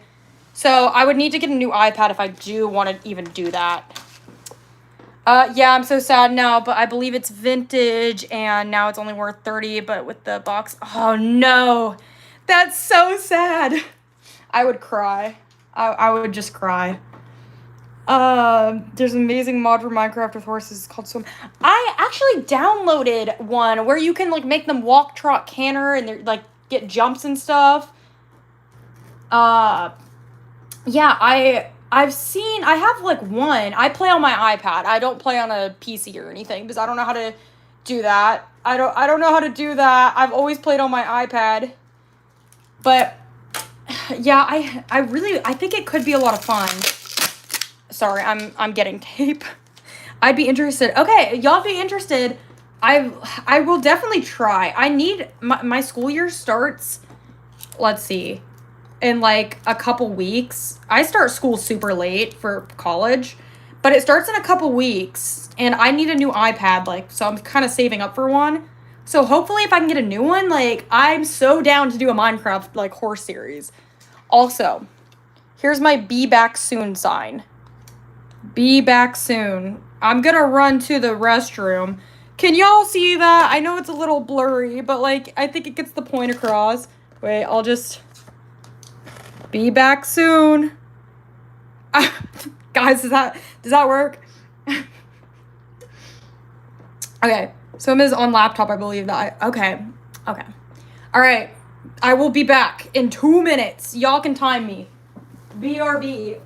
So I would need to get a new iPad if I do want to even do that. Yeah, I'm so sad now, but I believe it's vintage and now it's only worth 30, but with the box. Oh no. That's so sad. I would cry. I would just cry. There's an amazing mod for Minecraft with horses called Swim. I actually downloaded one where you can like make them walk, trot, canter, and they're like get jumps and stuff. Yeah, I have like one. I play on my iPad. I don't play on a PC or anything because I don't know how to do that. I don't know how to do that. I've always played on my iPad. But yeah, I think it could be a lot of fun. Sorry, I'm getting tape. I'd be interested. Okay, y'all be interested. I will definitely try. I need my school year starts, let's see, in like a couple weeks. I start school super late for college, but it starts in a couple weeks and I need a new iPad, like, so I'm kind of saving up for one. So hopefully if I can get a new one, like, I'm so down to do a Minecraft like horse series. Also, here's my be back soon sign. Be back soon. I'm gonna run to the restroom. Can y'all see that? I know it's a little blurry, but like, I think it gets the point across. Wait, I'll just... Be back soon. Guys, does that work? Okay, so Ms. on laptop, I believe that okay. All right, I will be back in 2 minutes. Y'all can time me. BRB.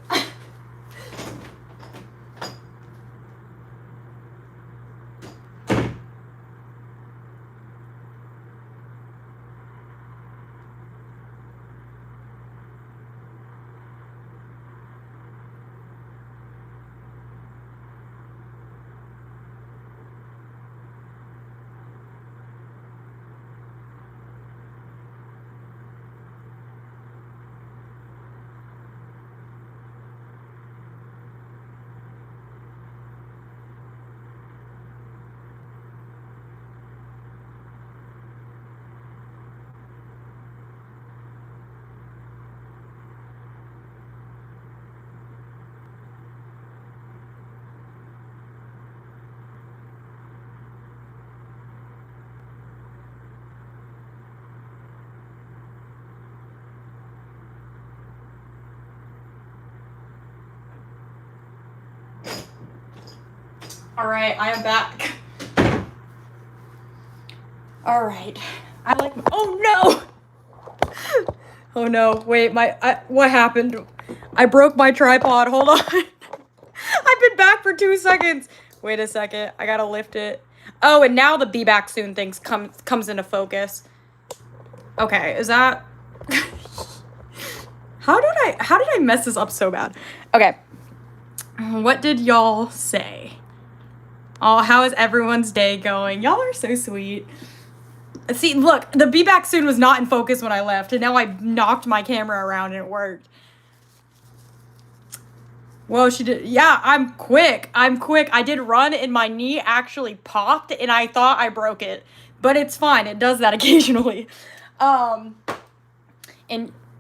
All right, I am back. All right. Oh no! Oh no, wait, what happened? I broke my tripod, hold on. I've been back for 2 seconds. Wait a second, I gotta lift it. Oh, and now the be back soon thing comes into focus. Okay, is that... How did I mess this up so bad? Okay. What did y'all say? Oh, how is everyone's day going? Y'all are so sweet. See, look, the be back soon was not in focus when I left, and now I knocked my camera around and it worked. Whoa, she did. Yeah, I'm quick. I did run and my knee actually popped and I thought I broke it, but it's fine. It does that occasionally. And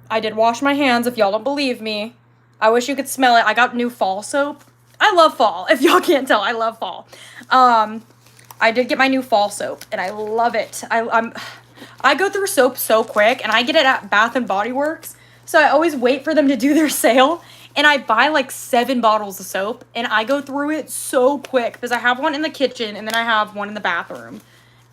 I did wash my hands if y'all don't believe me. I wish you could smell it. I got new fall soap. I love fall. If y'all can't tell, I love fall. I did get my new fall soap, and I love it. I go through soap so quick, and I get it at Bath and Body Works, so I always wait for them to do their sale, and I buy like 7 bottles of soap, and I go through it so quick, because I have one in the kitchen, and then I have one in the bathroom,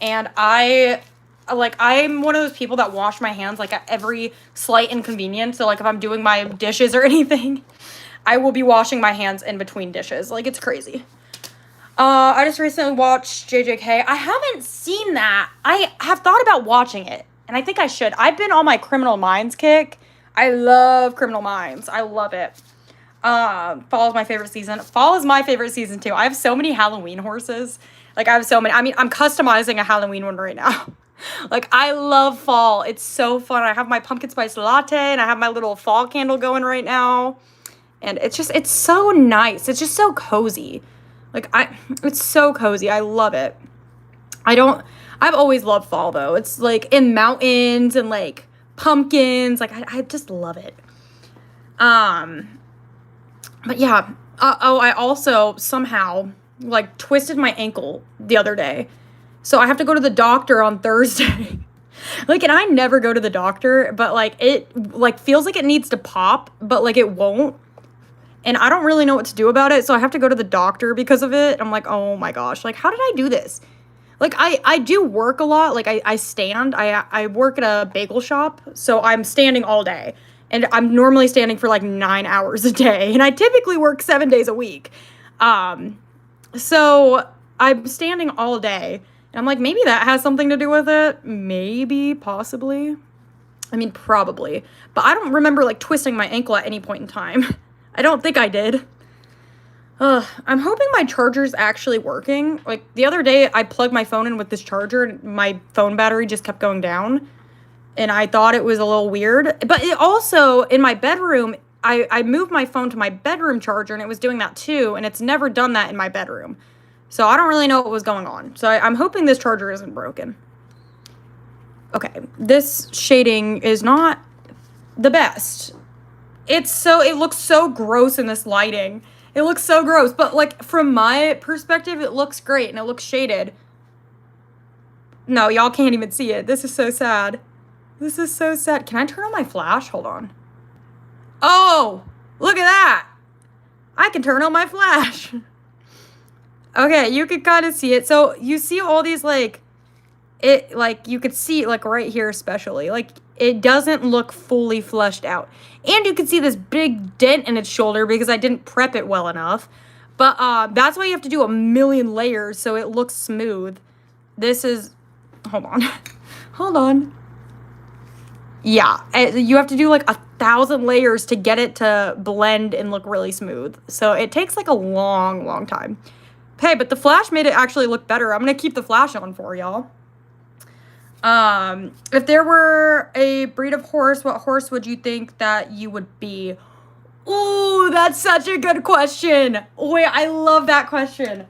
and I'm one of those people that wash my hands, like, at every slight inconvenience, so, like, if I'm doing my dishes or anything, I will be washing my hands in between dishes. Like, it's crazy. I just recently watched JJK. I haven't seen that. I have thought about watching it, and I think I should. I've been on my Criminal Minds kick. I love Criminal Minds. I love it. Fall is my favorite season. Fall is my favorite season, too. I have so many Halloween horses. Like, I have so many. I mean, I'm customizing a Halloween one right now. Like, I love fall. It's so fun. I have my pumpkin spice latte, and I have my little fall candle going right now. And it's so nice. It's just so cozy. Like, it's so cozy. I love it. I've always loved fall though. It's like in mountains and like pumpkins. Like I just love it. But yeah. I also somehow like twisted my ankle the other day. So I have to go to the doctor on Thursday. Like, and I never go to the doctor, but like it like feels like it needs to pop, but like it won't. And I don't really know what to do about it, so I have to go to the doctor because of it. I'm like, oh my gosh, like how did I do this? Like I do work a lot. Like I stand. I work at a bagel shop, so I'm standing all day. And I'm normally standing for like 9 hours a day. And I typically work 7 days a week. So I'm standing all day. And I'm like, maybe that has something to do with it. Maybe, possibly. I mean, probably. But I don't remember like twisting my ankle at any point in time. I don't think I did. I'm hoping my charger's actually working. Like, the other day, I plugged my phone in with this charger, and my phone battery just kept going down. And I thought it was a little weird. But it also, in my bedroom, I moved my phone to my bedroom charger, and it was doing that too. And it's never done that in my bedroom. So I don't really know what was going on. So I'm hoping this charger isn't broken. Okay, this shading is not the best. It looks so gross in this lighting. It looks so gross, but like from my perspective, it looks great and it looks shaded. No, y'all can't even see it. This is so sad. This is so sad. Can I turn on my flash? Hold on. Oh, look at that. I can turn on my flash. Okay, you can kind of see it. So you see all these like, you could see like right here especially. Like it doesn't look fully fleshed out. And you can see this big dent in its shoulder because I didn't prep it well enough. But that's why you have to do a million layers so it looks smooth. This is, hold on. Hold on. Yeah, you have to do like 1,000 layers to get it to blend and look really smooth. So it takes like a long, long time. Hey, but the flash made it actually look better. I'm going to keep the flash on for y'all. If there were a breed of horse, what horse would you think that you would be? Ooh, that's such a good question. Wait, I love that question.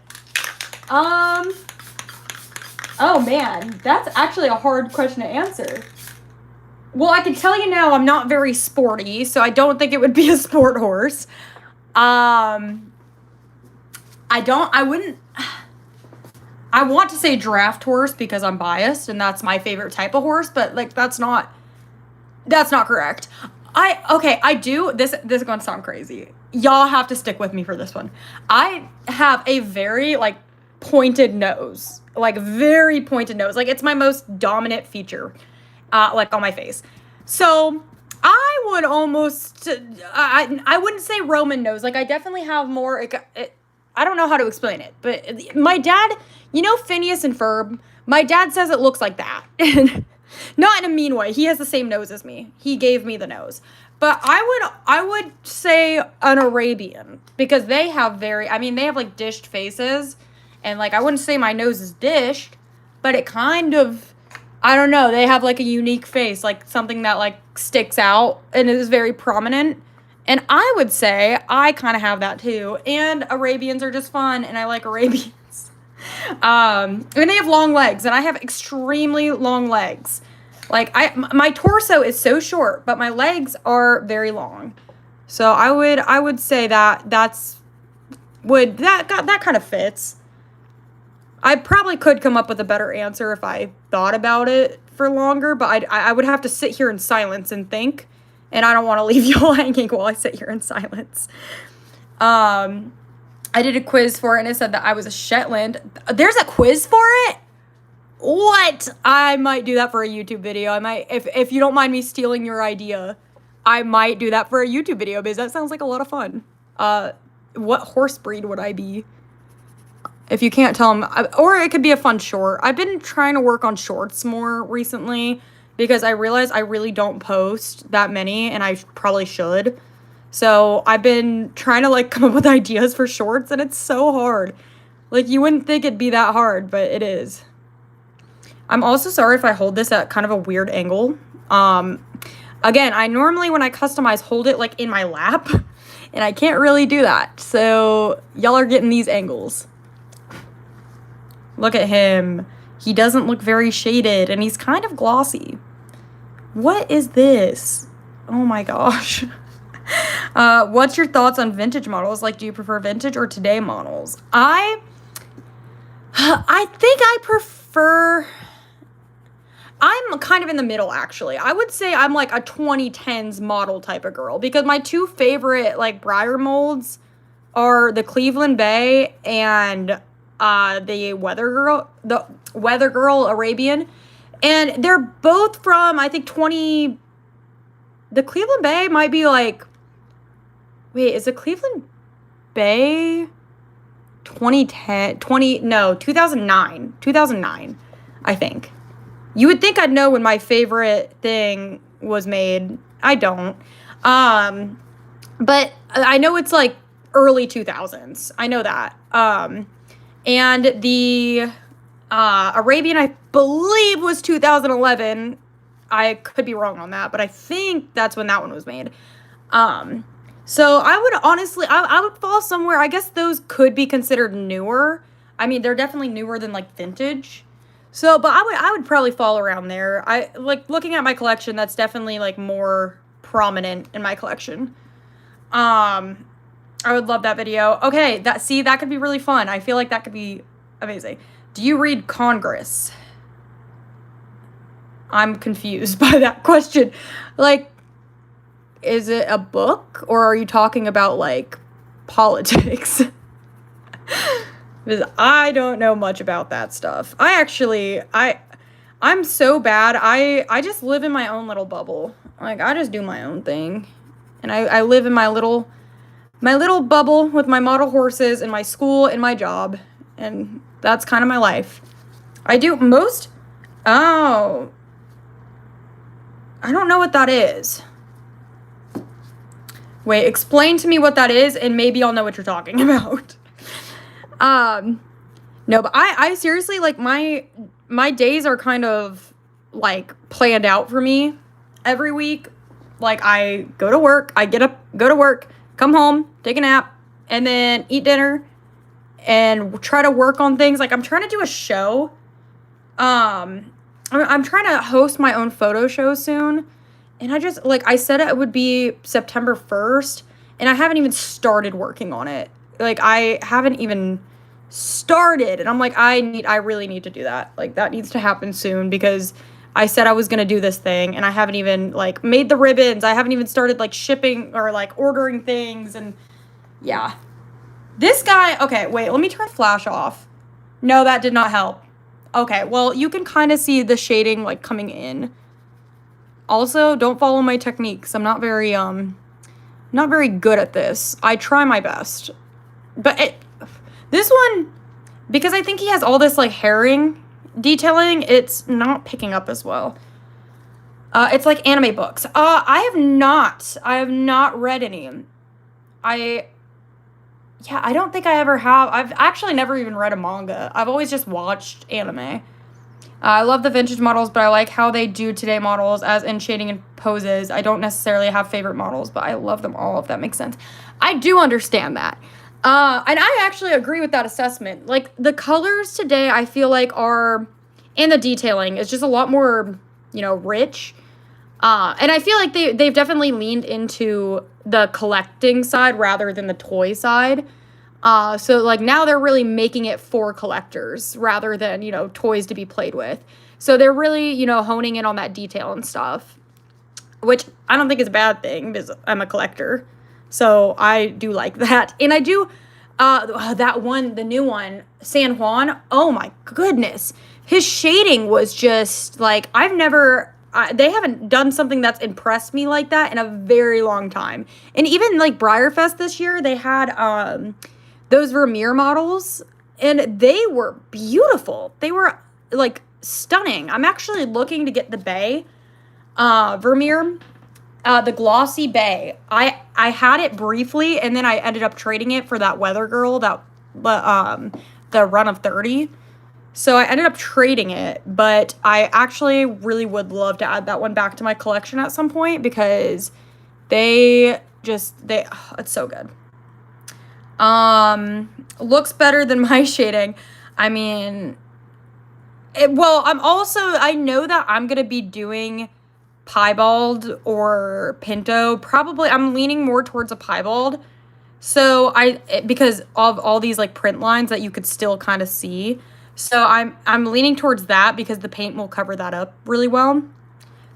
Oh man, that's actually a hard question to answer. Well, I can tell you now I'm not very sporty, so I don't think it would be a sport horse. I want to say draft horse because I'm biased and that's my favorite type of horse, but like that's not correct. This is going to sound crazy. Y'all have to stick with me for this one. I have a very like pointed nose, like very pointed nose. Like it's my most dominant feature, like on my face. So I would almost, I wouldn't say Roman nose. Like I definitely have more, I don't know how to explain it, but my dad, you know Phineas and Ferb? My dad says it looks like that. Not in a mean way. He has the same nose as me. He gave me the nose. But I would say an Arabian because they have they have like dished faces. And like I wouldn't say my nose is dished, but it kind of, I don't know, they have like a unique face, like something that like sticks out and is very prominent. And I would say I kind of have that too. And Arabians are just fun, and I like Arabians. And they have long legs, and I have extremely long legs. Like my torso is so short, but my legs are very long. So I would say that that kind of fits. I probably could come up with a better answer if I thought about it for longer, but I would have to sit here in silence and think. And I don't want to leave you all hanging while I sit here in silence. I did a quiz for it, and it said that I was a Shetland. There's a quiz for it? What? I might do that for a YouTube video. I might, if you don't mind me stealing your idea, I might do that for a YouTube video because that sounds like a lot of fun. What horse breed would I be? If you can't tell them, or it could be a fun short. I've been trying to work on shorts more recently, because I realize I really don't post that many, and I probably should. So I've been trying to like come up with ideas for shorts, and it's so hard. Like you wouldn't think it'd be that hard, but it is. I'm also sorry if I hold this at kind of a weird angle. Again, I normally when I customize hold it like in my lap, and I can't really do that. So y'all are getting these angles. Look at him. He doesn't look very shaded, and he's kind of glossy. What is this? Oh my gosh. What's your thoughts on vintage models? Like, do you prefer vintage or today models? I think I prefer... I'm kind of in the middle, actually. I would say I'm like a 2010s model type of girl, because my two favorite like Briar molds are the Cleveland Bay and the Weather Girl Arabian, and they're both from, I think, the Cleveland Bay might be like, wait, is the Cleveland Bay 2009, I think. You would think I'd know when my favorite thing was made. I don't. But I know it's like early 2000s. I know that. And the Arabian, I believe, was 2011. I could be wrong on that, but I think that's when that one was made. So I would honestly, I would fall somewhere. I guess those could be considered newer. I mean, they're definitely newer than like vintage. So, but I would probably fall around there. I like looking at my collection. That's definitely like more prominent in my collection. I would love that video. Okay, that could be really fun. I feel like that could be amazing. Do you read Congress? I'm confused by that question. Like, is it a book, or are you talking about like politics? Because I don't know much about that stuff. I'm so bad. I just live in my own little bubble. Like, I just do my own thing. And I live in my little bubble with my model horses and my school and my job. And that's kind of my life. I don't know what that is. Wait, explain to me what that is, and maybe I'll know what you're talking about. No, but I seriously, like, my days are kind of, like, planned out for me every week. Like, I go to work, I get up, go to work, come home, take a nap, and then eat dinner, and try to work on things. Like, I'm trying to do a show. I'm trying to host my own photo show soon, and I said it would be September 1st, and I haven't even started working on it. Like, I haven't even started, and I'm like, I really need to do that. Like, that needs to happen soon, because I said I was going to do this thing, and I haven't even, like, made the ribbons. I haven't even started, like, shipping or, like, ordering things, and yeah. This guy, okay, wait, let me turn flash off. No, that did not help. Okay, well, you can kind of see the shading, like, coming in. Also, don't follow my techniques. I'm not very good at this. I try my best. But this one, because I think he has all this, like, herring detailing, it's not picking up as well. It's like anime books. I have not read any. I don't think I ever have. I've actually never even read a manga. I've always just watched anime. I love the vintage models, but I like how they do today models, as in shading and poses. I don't necessarily have favorite models, but I love them all, if that makes sense. I do understand that. And I actually agree with that assessment. Like, the colors today, I feel like and the detailing is just a lot more, rich. And I feel like they've definitely leaned into the collecting side rather than the toy side. So, like, now they're really making it for collectors rather than, toys to be played with. So they're really, honing in on that detail and stuff, which I don't think is a bad thing, because I'm a collector. So I do like that. And I do, the new one, San Juan, oh my goodness. His shading was just, like, they haven't done something that's impressed me like that in a very long time. And even, like, Breyerfest this year, they had, those Vermeer models, and they were beautiful. They were, like, stunning. I'm actually looking to get the Bay, Vermeer, the glossy Bay. I had it briefly, and then I ended up trading it for that Weather Girl, the run of 30. So I ended up trading it, but I actually really would love to add that one back to my collection at some point, because it's so good. Looks better than my shading. I mean, Well, I know that I'm going to be doing piebald or pinto. Probably, I'm leaning more towards a piebald. So because of all these like print lines that you could still kind of see. So I'm leaning towards that because the paint will cover that up really well.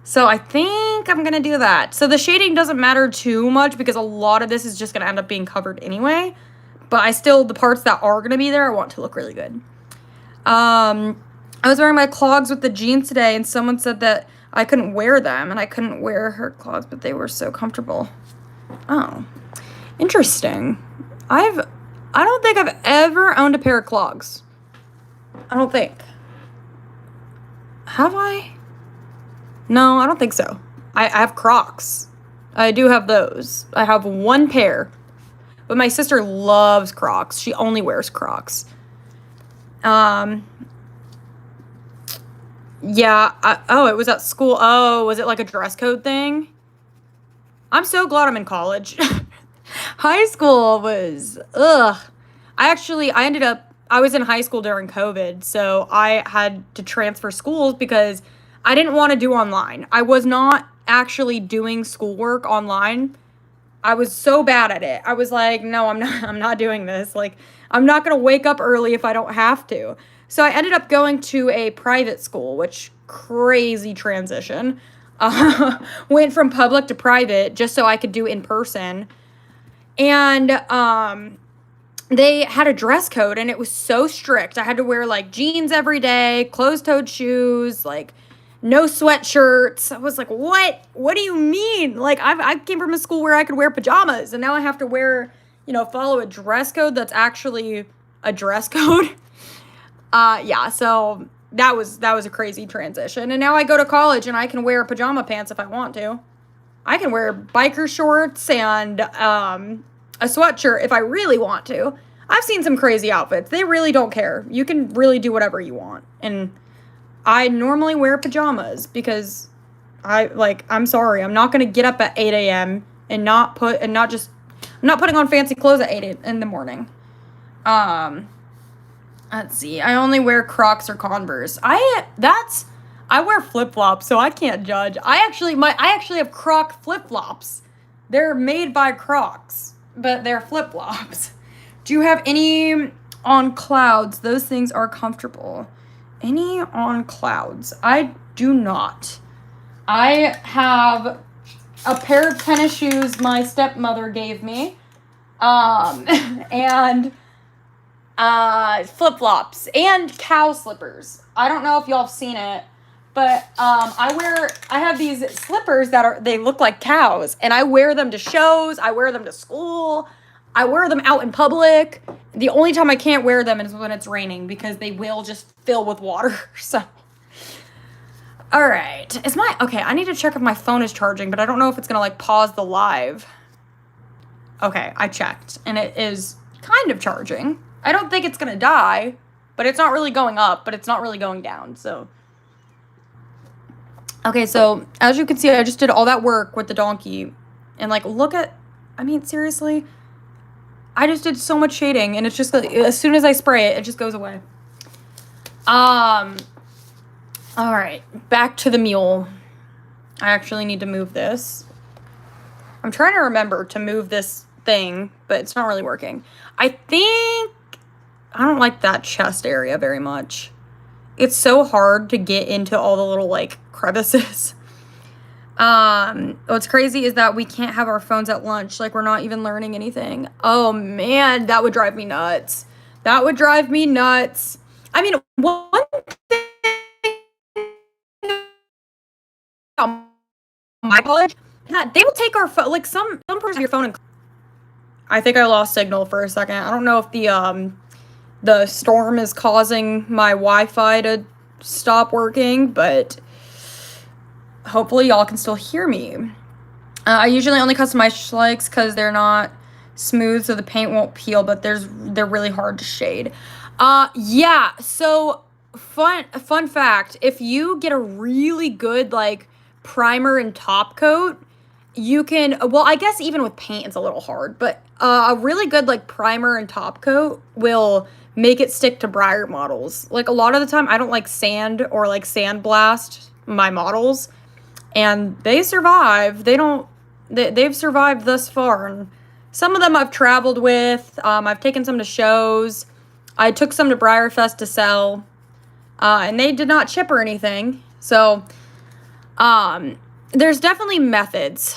So I think I'm gonna do that. So the shading doesn't matter too much because a lot of this is just gonna end up being covered anyway. But the parts that are gonna be there, I want to look really good. I was wearing my clogs with the jeans today, and someone said that I couldn't wear them, and I couldn't wear her clogs, but they were so comfortable. Oh, interesting. I don't think I've ever owned a pair of clogs. I don't think. Have I? No, I don't think so. I have Crocs. I do have those. I have one pair. But my sister loves Crocs. She only wears Crocs. Yeah. It was at school. Oh, was it like a dress code thing? I'm so glad I'm in college. High school was, ugh. I was in high school during COVID, so I had to transfer schools because I didn't want to do online. I was not actually doing schoolwork online. I was so bad at it. I was like, no, I'm not doing this. Like, I'm not going to wake up early if I don't have to. So I ended up going to a private school, which crazy transition. Went from public to private just so I could do in person. And they had a dress code and it was so strict. I had to wear like jeans every day, closed-toed shoes, like no sweatshirts. I was like, what? What do you mean? Like I came from a school where I could wear pajamas and now I have to wear, follow a dress code that's actually a dress code. Yeah, so that was a crazy transition. And now I go to college and I can wear pajama pants if I want to. I can wear biker shorts and a sweatshirt if I really want to. I've seen some crazy outfits. They really don't care. You can really do whatever you want. And I normally wear pajamas because I'm sorry. I'm not going to get up at 8 a.m. I'm not putting on fancy clothes at 8 in the morning. Let's see. I only wear Crocs or Converse. I wear flip-flops, so I can't judge. I actually have Croc flip-flops. They're made by Crocs, but they're flip-flops. Do you have any on clouds? Those things are comfortable. Any on clouds? I do not. I have a pair of tennis shoes my stepmother gave me, and flip-flops and cow slippers. I don't know if y'all have seen it, but I have these slippers they look like cows, and I wear them to shows, I wear them to school, I wear them out in public. The only time I can't wear them is when it's raining because they will just fill with water. So, all right. Okay, I need to check if my phone is charging, but I don't know if it's gonna like pause the live. Okay, I checked, and it is kind of charging. I don't think it's gonna die, but it's not really going up, but it's not really going down, so. Okay, so as you can see, I just did all that work with the donkey, and like, seriously, I just did so much shading, and it's just, as soon as I spray it, it just goes away. All right, back to the mule. I actually need to move this. I'm trying to remember to move this thing, but it's not really working. I don't like that chest area very much. It's so hard to get into all the little, like, crevices. What's crazy is that we can't have our phones at lunch. Like, we're not even learning anything. Oh, man, that would drive me nuts. That would drive me nuts. I mean, one thing about my college, that they will take our phone, like, some person have your phone and I think I lost signal for a second. I don't know if the storm is causing my Wi-Fi to stop working, but hopefully y'all can still hear me. I usually only custom my schlikes because they're not smooth, so the paint won't peel, but they're really hard to shade. Yeah, so fun fact, if you get a really good, like, primer and top coat, you can, well, I guess even with paint it's a little hard, but a really good like primer and top coat will make it stick to Briar models. Like a lot of the time I don't like sand or like sandblast my models, and they survive. They've survived thus far. And some of them I've traveled with. I've taken some to shows. I took some to Briarfest to sell, and they did not chip or anything. So there's definitely methods.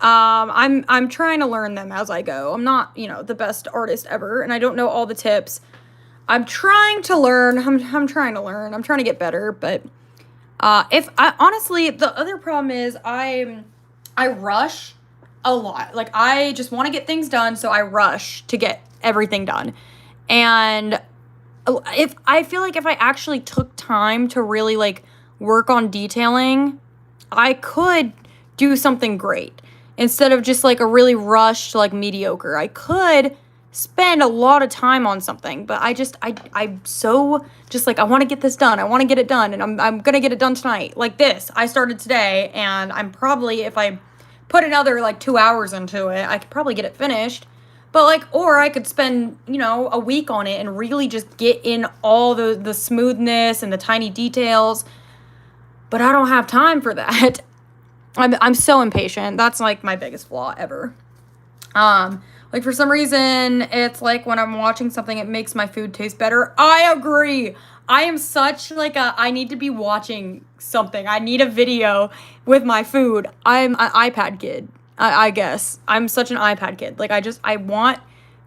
I'm trying to learn them as I go. I'm not, the best artist ever, and I don't know all the tips. I'm trying to learn. I'm trying to learn. I'm trying to get better, but if I honestly, the other problem is I rush a lot. Like I just want to get things done, so I rush to get everything done. And if I feel like if I actually took time to really like work on detailing, I could do something great instead of just like a really rushed like mediocre. I could spend a lot of time on something, but I'm so just like I want to get this done. I want to get it done, and I'm going to get it done tonight. Like this, I started today, and I'm probably, if I put another like 2 hours into it, I could probably get it finished. But like, or I could spend, a week on it and really just get in all the smoothness and the tiny details. But I don't have time for that. I'm so impatient. That's like my biggest flaw ever. Like for some reason, it's like when I'm watching something, it makes my food taste better. I agree. I am such like I need to be watching something. I need a video with my food. I'm an iPad kid, I guess. I'm such an iPad kid. Like I want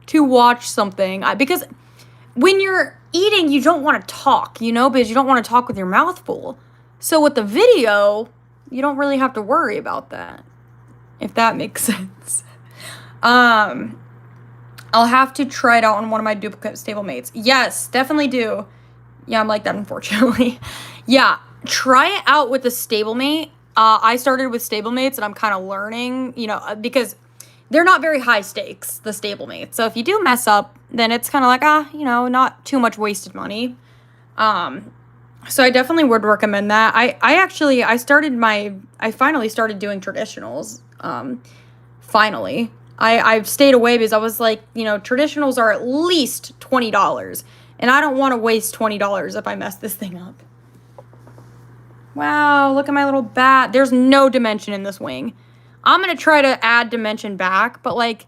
to watch something. Because when you're eating, you don't want to talk, because you don't want to talk with your mouth full. So with the video, you don't really have to worry about that, if that makes sense. I'll have to try it out on one of my duplicate stablemates. Yes, definitely do. Yeah, I'm like that, unfortunately. Yeah, try it out with a stablemate. I started with stablemates, and I'm kind of learning, because they're not very high stakes, the stablemates. So if you do mess up, then it's kind of like, not too much wasted money. So I definitely would recommend that. I finally started doing traditionals. Finally. I've stayed away because I was like, traditionals are at least $20. And I don't want to waste $20 if I mess this thing up. Wow, look at my little bat. There's no dimension in this wing. I'm going to try to add dimension back, but like,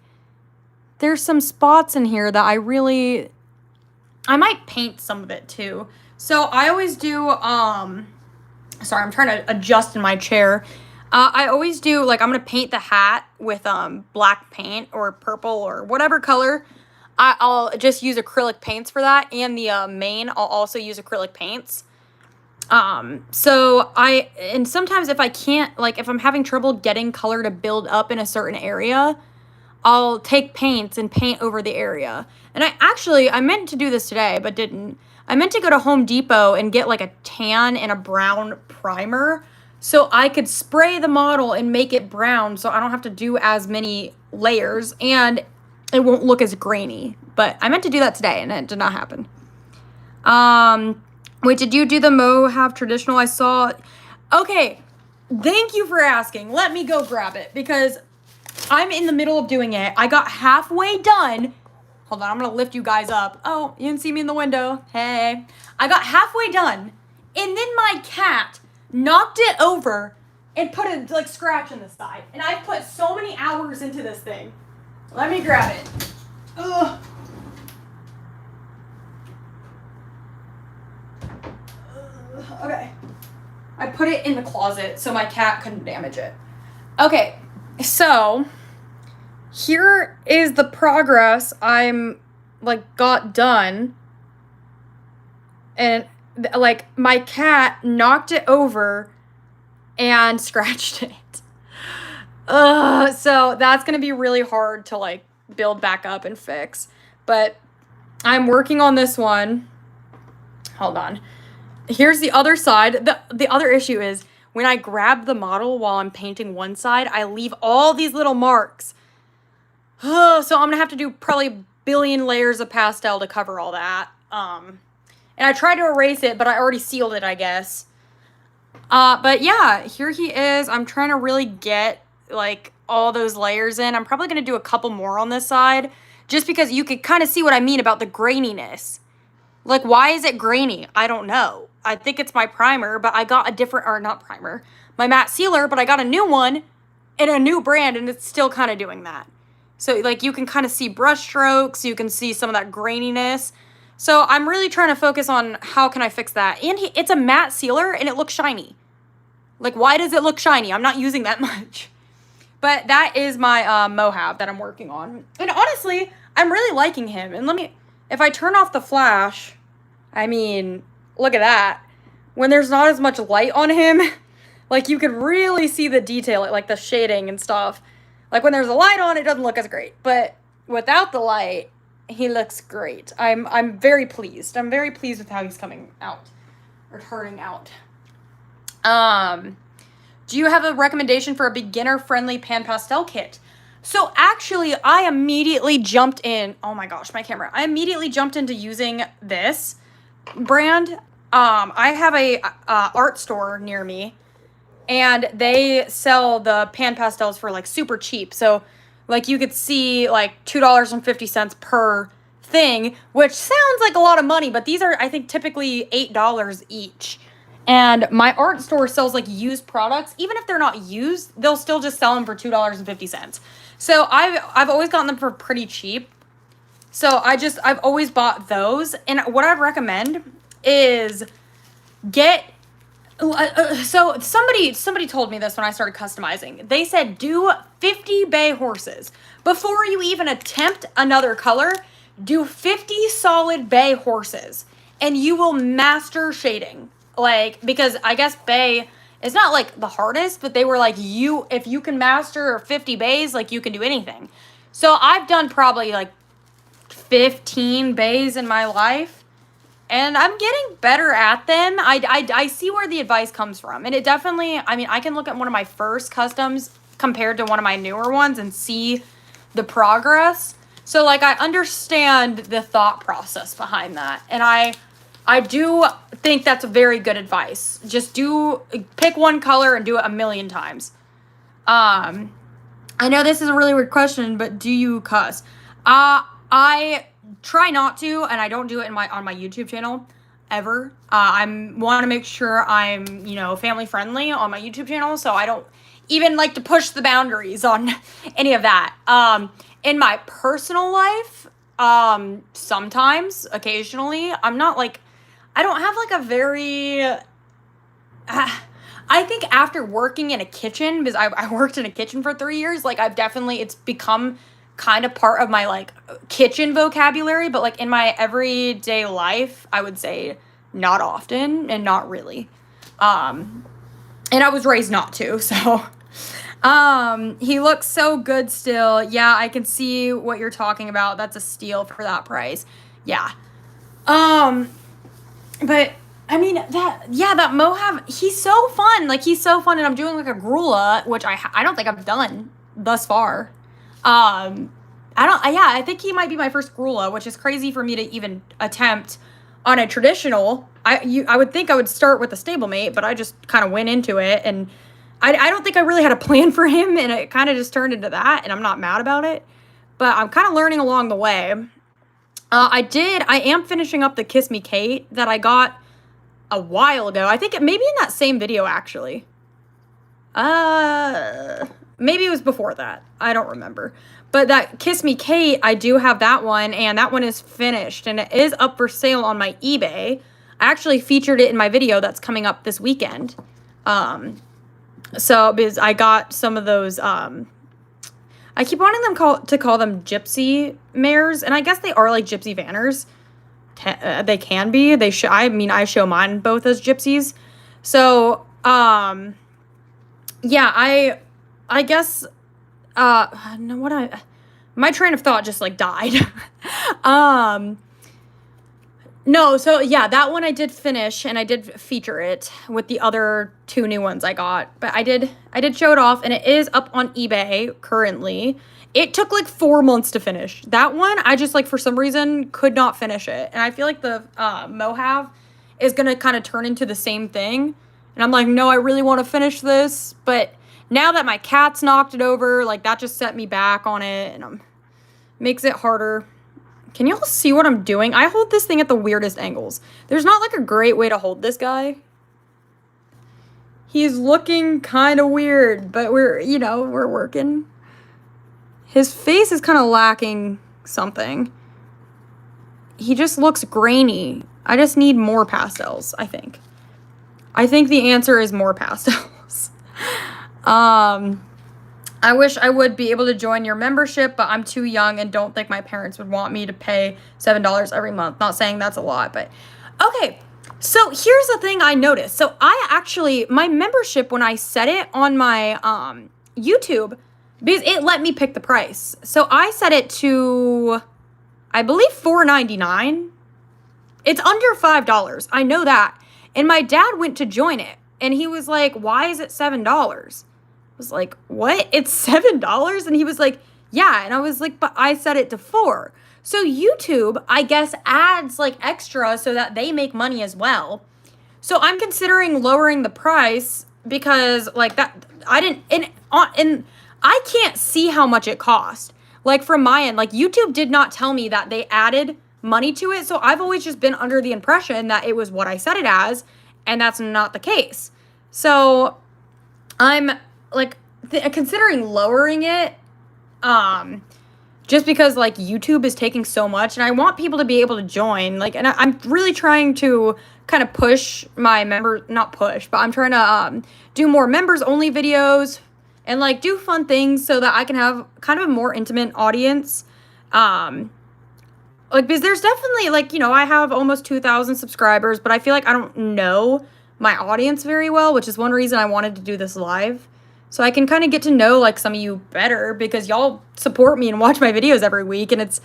there's some spots in here that I might paint some of it too. So I always do, sorry, I'm trying to adjust in my chair. I always do, like, I'm going to paint the hat with black paint or purple or whatever color. I'll just use acrylic paints for that. And the mane, I'll also use acrylic paints. And sometimes if I can't, like, if I'm having trouble getting color to build up in a certain area, I'll take paints and paint over the area. And I meant to do this today, but didn't. I meant to go to Home Depot and get, like, a tan and a brown primer, so I could spray the model and make it brown so I don't have to do as many layers and it won't look as grainy. But I meant to do that today and it did not happen. Wait, did you do the Mohave traditional? I saw. Okay, thank you for asking. Let me go grab it because I'm in the middle of doing it. I got halfway done. Hold on, I'm going to lift you guys up. Oh, you can see me in the window. Hey. I got halfway done and then my cat knocked it over and put a like scratch in the side. And I put so many hours into this thing. Let me grab it. Ugh. Okay. I put it in the closet so my cat couldn't damage it. Okay, so here is the progress I'm like got done. And like my cat knocked it over and scratched it. So that's gonna be really hard to like build back up and fix. But I'm working on this one. Hold on. Here's the other side. The other issue is when I grab the model while I'm painting one side, I leave all these little marks. So I'm gonna have to do probably a billion layers of pastel to cover all that. And I tried to erase it, but I already sealed it, I guess. But yeah, here he is. I'm trying to really get, like, all those layers in. I'm probably going to do a couple more on this side just because you could kind of see what I mean about the graininess. Like, why is it grainy? I don't know. I think it's my primer, but I got a different, or not primer, my matte sealer, but I got a new one in a new brand, and it's still kind of doing that. So, like, you can kind of see brush strokes. You can see some of that graininess. So, I'm really trying to focus on how can I fix that. And it's a matte sealer, and it looks shiny. Like, why does it look shiny? I'm not using that much. But that is my Mohave that I'm working on. And honestly, I'm really liking him. And if I turn off the flash, I mean, look at that. When there's not as much light on him, like, you could really see the detail, like the shading and stuff. Like, when there's a light on, it doesn't look as great. But without the light, he looks great. I'm very pleased. I'm very pleased with how he's coming out, or turning out. Do you have a recommendation for a beginner-friendly pan pastel kit? So actually, I immediately jumped in. Oh my gosh, my camera. I immediately jumped into using this brand. I have a art store near me, and they sell the pan pastels for like super cheap. So like you could see like $2.50 per thing, which sounds like a lot of money, but these are, I think, typically $8 each. And my art store sells like used products. Even if they're not used, they'll still just sell them for $2.50. So I've always gotten them for pretty cheap. So I've always bought those. And what I'd recommend is get, so somebody told me this when I started customizing. They said do 50 bay horses. Before you even attempt another color, do 50 solid bay horses and you will master shading. Like, because I guess bay is not like the hardest, but they were like, if you can master 50 bays, like you can do anything. So I've done probably like 15 bays in my life, and I'm getting better at them. I see where the advice comes from, and it definitely, I mean, I can look at one of my first customs compared to one of my newer ones and see the progress. So like, I understand the thought process behind that, and I do think that's very good advice. Just pick one color and do it a million times. I know this is a really weird question, but do you cuss? I try not to, and I don't do it on my YouTube channel ever. I want to make sure I'm, family friendly on my YouTube channel, so I don't even like to push the boundaries on any of that. In my personal life, sometimes, occasionally, I don't have like a very, I think after working in a kitchen, because I worked in a kitchen for 3 years, like it's become kind of part of my like kitchen vocabulary, but like in my everyday life, I would say not often and not really. And I was raised not to, so, he looks so good still. Yeah, I can see what you're talking about. That's a steal for that price. Yeah. But I mean, that Mohave, he's so fun. Like, he's so fun. And I'm doing like a Grula, which I don't think I've done thus far. I think he might be my first Grula, which is crazy for me to even attempt on a traditional. I would think I would start with a stablemate, but I just kind of went into it, and I don't think I really had a plan for him, and it kind of just turned into that, and I'm not mad about it, but I'm kind of learning along the way. I am finishing up the Kiss Me Kate that I got a while ago. I think maybe in that same video, actually. Maybe it was before that. I don't remember. But that Kiss Me Kate, I do have that one, and that one is finished, and it is up for sale on my eBay. I actually featured it in my video that's coming up this weekend. So, because I got some of those, I keep wanting them to call them gypsy mares, and I guess they are like gypsy vanners. They can be. I show mine both as gypsies. So, yeah, I guess, my train of thought just like died. No, so yeah, that one I did finish, and I did feature it with the other 2 new ones I got. But I did show it off, and it is up on eBay currently. It took like 4 months to finish. That one, I just like for some reason could not finish it. And I feel like the Mohave is gonna kind of turn into the same thing. And I'm like, no, I really want to finish this, but now that my cat's knocked it over, like, that just set me back on it, and makes it harder. Can y'all see what I'm doing? I hold this thing at the weirdest angles. There's not, like, a great way to hold this guy. He's looking kind of weird, but we're working. His face is kind of lacking something. He just looks grainy. I just need more pastels, I think. I think the answer is more pastels. I wish I would be able to join your membership, but I'm too young and don't think my parents would want me to pay $7 every month. Not saying that's a lot, but okay. So here's the thing I noticed. So my membership, when I set it on my YouTube, because it let me pick the price. So I set it to, I believe, $4.99. It's under $5. I know that. And my dad went to join it, and he was like, why is it $7? I was like, what? It's $7? And he was like, yeah. And I was like, but I set it to $4. So YouTube, I guess, adds like extra so that they make money as well. So I'm considering lowering the price because like that, and I can't see how much it cost. Like from my end, like YouTube did not tell me that they added money to it. So I've always just been under the impression that it was what I said it as, and that's not the case. So I'm like considering lowering it, just because like YouTube is taking so much, and I want people to be able to join. Like, and I'm really trying to kind of push my not push, but I'm trying to do more members only videos and like do fun things so that I can have kind of a more intimate audience. Like, because there's definitely like, I have almost 2,000 subscribers, but I feel like I don't know my audience very well, which is one reason I wanted to do this live. So I can kind of get to know like some of you better because y'all support me and watch my videos every week, and it's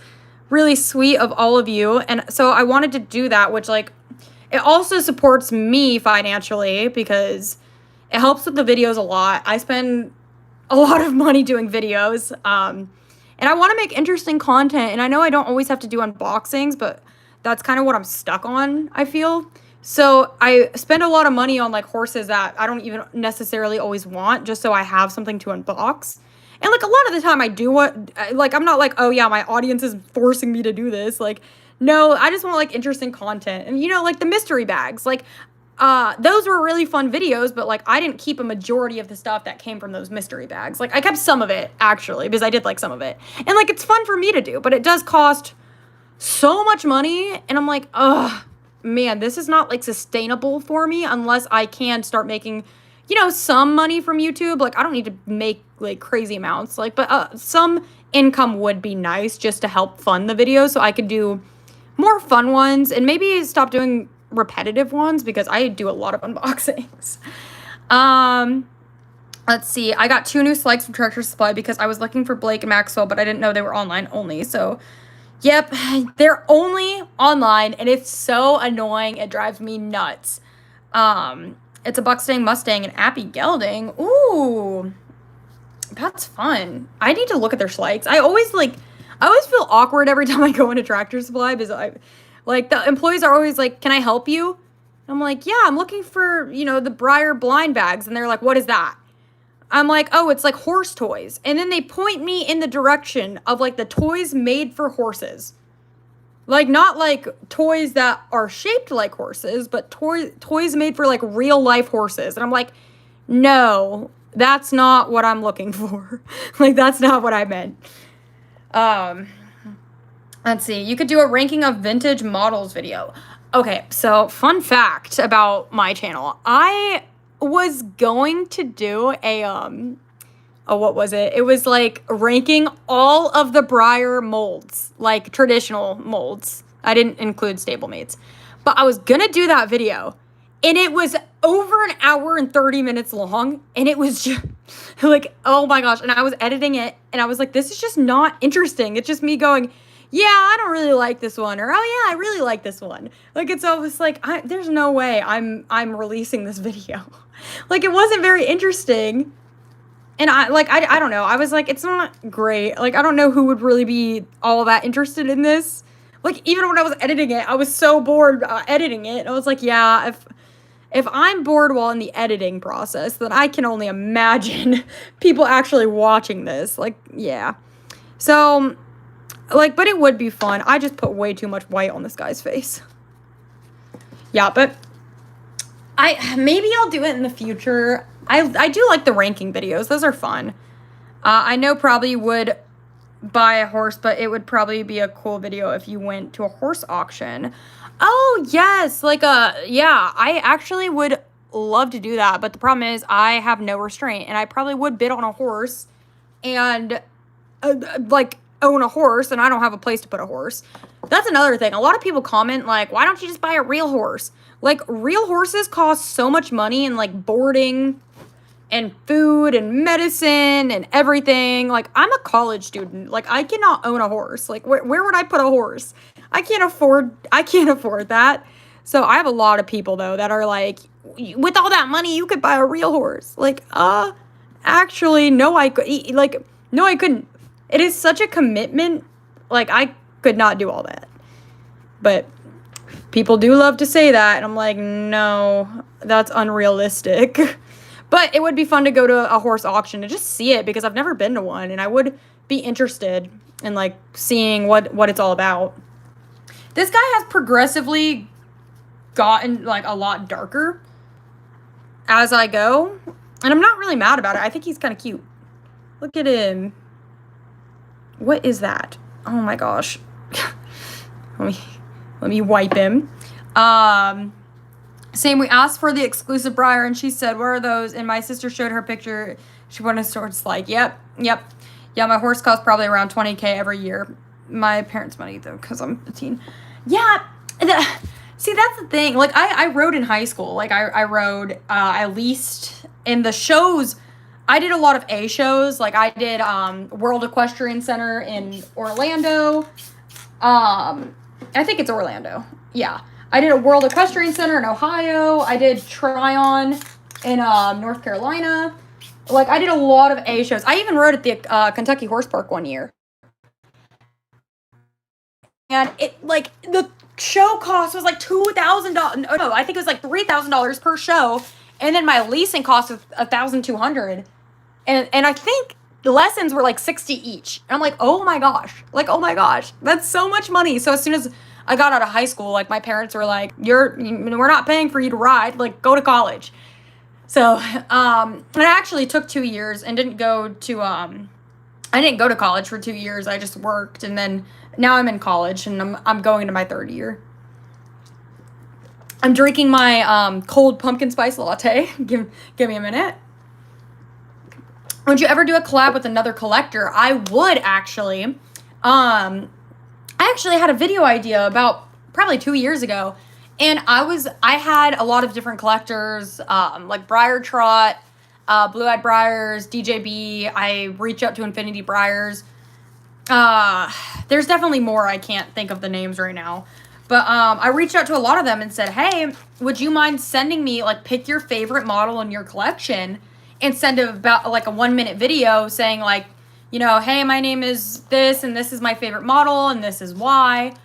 really sweet of all of you. And so I wanted to do that, which like it also supports me financially because it helps with the videos a lot. I spend a lot of money doing videos, and I want to make interesting content. And I know I don't always have to do unboxings, but that's kind of what I'm stuck on, I feel. So I spend a lot of money on like horses that I don't even necessarily always want, just so I have something to unbox. And like a lot of the time I do like, I'm not like, oh yeah, my audience is forcing me to do this. Like, no, I just want like interesting content. And like the mystery bags, like, those were really fun videos, but like I didn't keep a majority of the stuff that came from those mystery bags. Like I kept some of it actually, because I did like some of it. And like, it's fun for me to do, but it does cost so much money. And I'm like, ugh. Man, this is not like sustainable for me unless I can start making, some money from YouTube. Like I don't need to make like crazy amounts, like, but some income would be nice just to help fund the videos so I could do more fun ones and maybe stop doing repetitive ones because I do a lot of unboxings. Let's see. I got 2 new slikes from Tractor Supply because I was looking for Blake and Maxwell, but I didn't know they were online only. So yep, they're only online, and it's so annoying. It drives me nuts. It's a Buckstang Mustang and Appy Gelding. Ooh, that's fun. I need to look at their slikes. I always feel awkward every time I go into Tractor Supply because the employees are always like, "Can I help you?" And I'm like, "Yeah, I'm looking for, the Breyer blind bags." And they're like, "What is that?" I'm like, oh, it's like horse toys. And then they point me in the direction of like the toys made for horses. Like not like toys that are shaped like horses, but toys made for like real life horses. And I'm like, no, that's not what I'm looking for. Like that's not what I meant. Let's see. You could do a ranking of vintage models video. Okay, so fun fact about my channel. I was going to do what was it? It was like ranking all of the Breyer molds, like traditional molds. I didn't include stablemates, but I was gonna do that video, and it was over an hour and 30 minutes long, and it was just like, oh my gosh. And I was editing it, and I was like, this is just not interesting. It's just me going, yeah, I don't really like this one, or oh yeah, I really like this one. Like it's always like, there's no way I'm releasing this video. Like it wasn't very interesting, and I don't know. I was like, it's not great. Like I don't know who would really be all that interested in this. Like even when I was editing it, I was so bored editing it. I was like, yeah, if I'm bored while in the editing process, then I can only imagine people actually watching this. Like, yeah. So, like, but it would be fun. I just put way too much white on this guy's face. Yeah, but maybe I'll do it in the future. I do like the ranking videos. Those are fun. I know probably would buy a horse, but it would probably be a cool video if you went to a horse auction. Oh, yes. Like, yeah, I actually would love to do that. But the problem is I have no restraint, and I probably would bid on a horse and, like, own a horse, and I don't have a place to put a horse. That's another thing. A lot of people comment, like, why don't you just buy a real horse? Like, real horses cost so much money in, like, boarding and food and medicine and everything. Like, I'm a college student. Like, I cannot own a horse. Like, where would I put a horse? I can't afford that. So I have a lot of people, though, that are like, with all that money, you could buy a real horse. Like, actually, no, I couldn't. It is such a commitment. Like, I could not do all that. But people do love to say that, and I'm like, no, that's unrealistic. But it would be fun to go to a horse auction and just see it, because I've never been to one, and I would be interested in, like, seeing what it's all about. This guy has progressively gotten, like, a lot darker as I go, and I'm not really mad about it. I think he's kind of cute. Look at him. What is that? Oh my gosh. Let me wipe him. Same, we asked for the exclusive Briar, and she said, where are those? And my sister showed her picture. She wanted to start, like, yep. Yeah, my horse costs probably around $20K every year. My parents' money, though, because I'm a teen. Yeah, see, that's the thing. Like, I rode in high school. Like, I rode, at least in the shows. I did a lot of A shows. Like, I did World Equestrian Center in Orlando. I think it's Orlando. Yeah. I did a World Equestrian Center in Ohio. I did Tryon in North Carolina. Like, I did a lot of A shows. I even rode at the Kentucky Horse Park one year. And it, like, the show cost was like $2,000. No, I think it was like $3,000 per show. And then my leasing cost was $1,200. And I think the lessons were like $60 each. And I'm like, oh my gosh. Like, oh my gosh. That's so much money. So as soon as I got out of high school, like, my parents were like, we're not paying for you to ride. Like, go to college. So, and I actually took 2 years and didn't go to, I didn't go to college for 2 years. I just worked, and then now I'm in college, and I'm going to my third year. I'm drinking my cold pumpkin spice latte. Give me a minute. Would you ever do a collab with another collector? I would, actually. I actually had a video idea about probably 2 years ago, and I had a lot of different collectors, like Briar Trot, Blue-Eyed Briars, DJB. I reached out to Infinity Briars. There's definitely more. I can't think of the names right now. But I reached out to a lot of them and said, hey, would you mind sending me, like, pick your favorite model in your collection and send about, like, a 1-minute video saying, like, you know, hey, my name is this, and this is my favorite model, and this is why.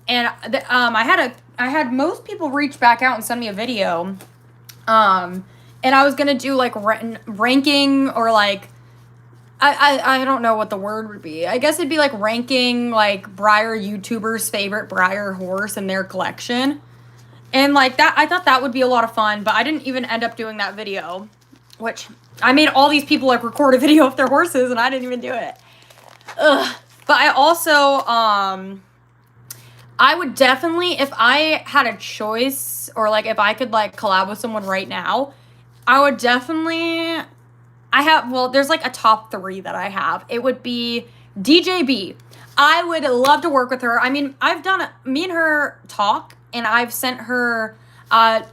And I had most people reach back out and send me a video. And I was gonna do, like, ranking, or, like, I don't know what the word would be. I guess it'd be like ranking, like, Briar YouTubers' favorite Briar horse in their collection. And, like, that, I thought that would be a lot of fun, but I didn't even end up doing that video, which I made all these people, like, record a video of their horses, and I didn't even do it. Ugh. But I also, I would definitely, if I had a choice, or, like, if I could, like, collab with someone right now, I would definitely, there's, like, a top 3 that I have. It would be DJB. I would love to work with her. I mean, me and her talk, and I've sent her,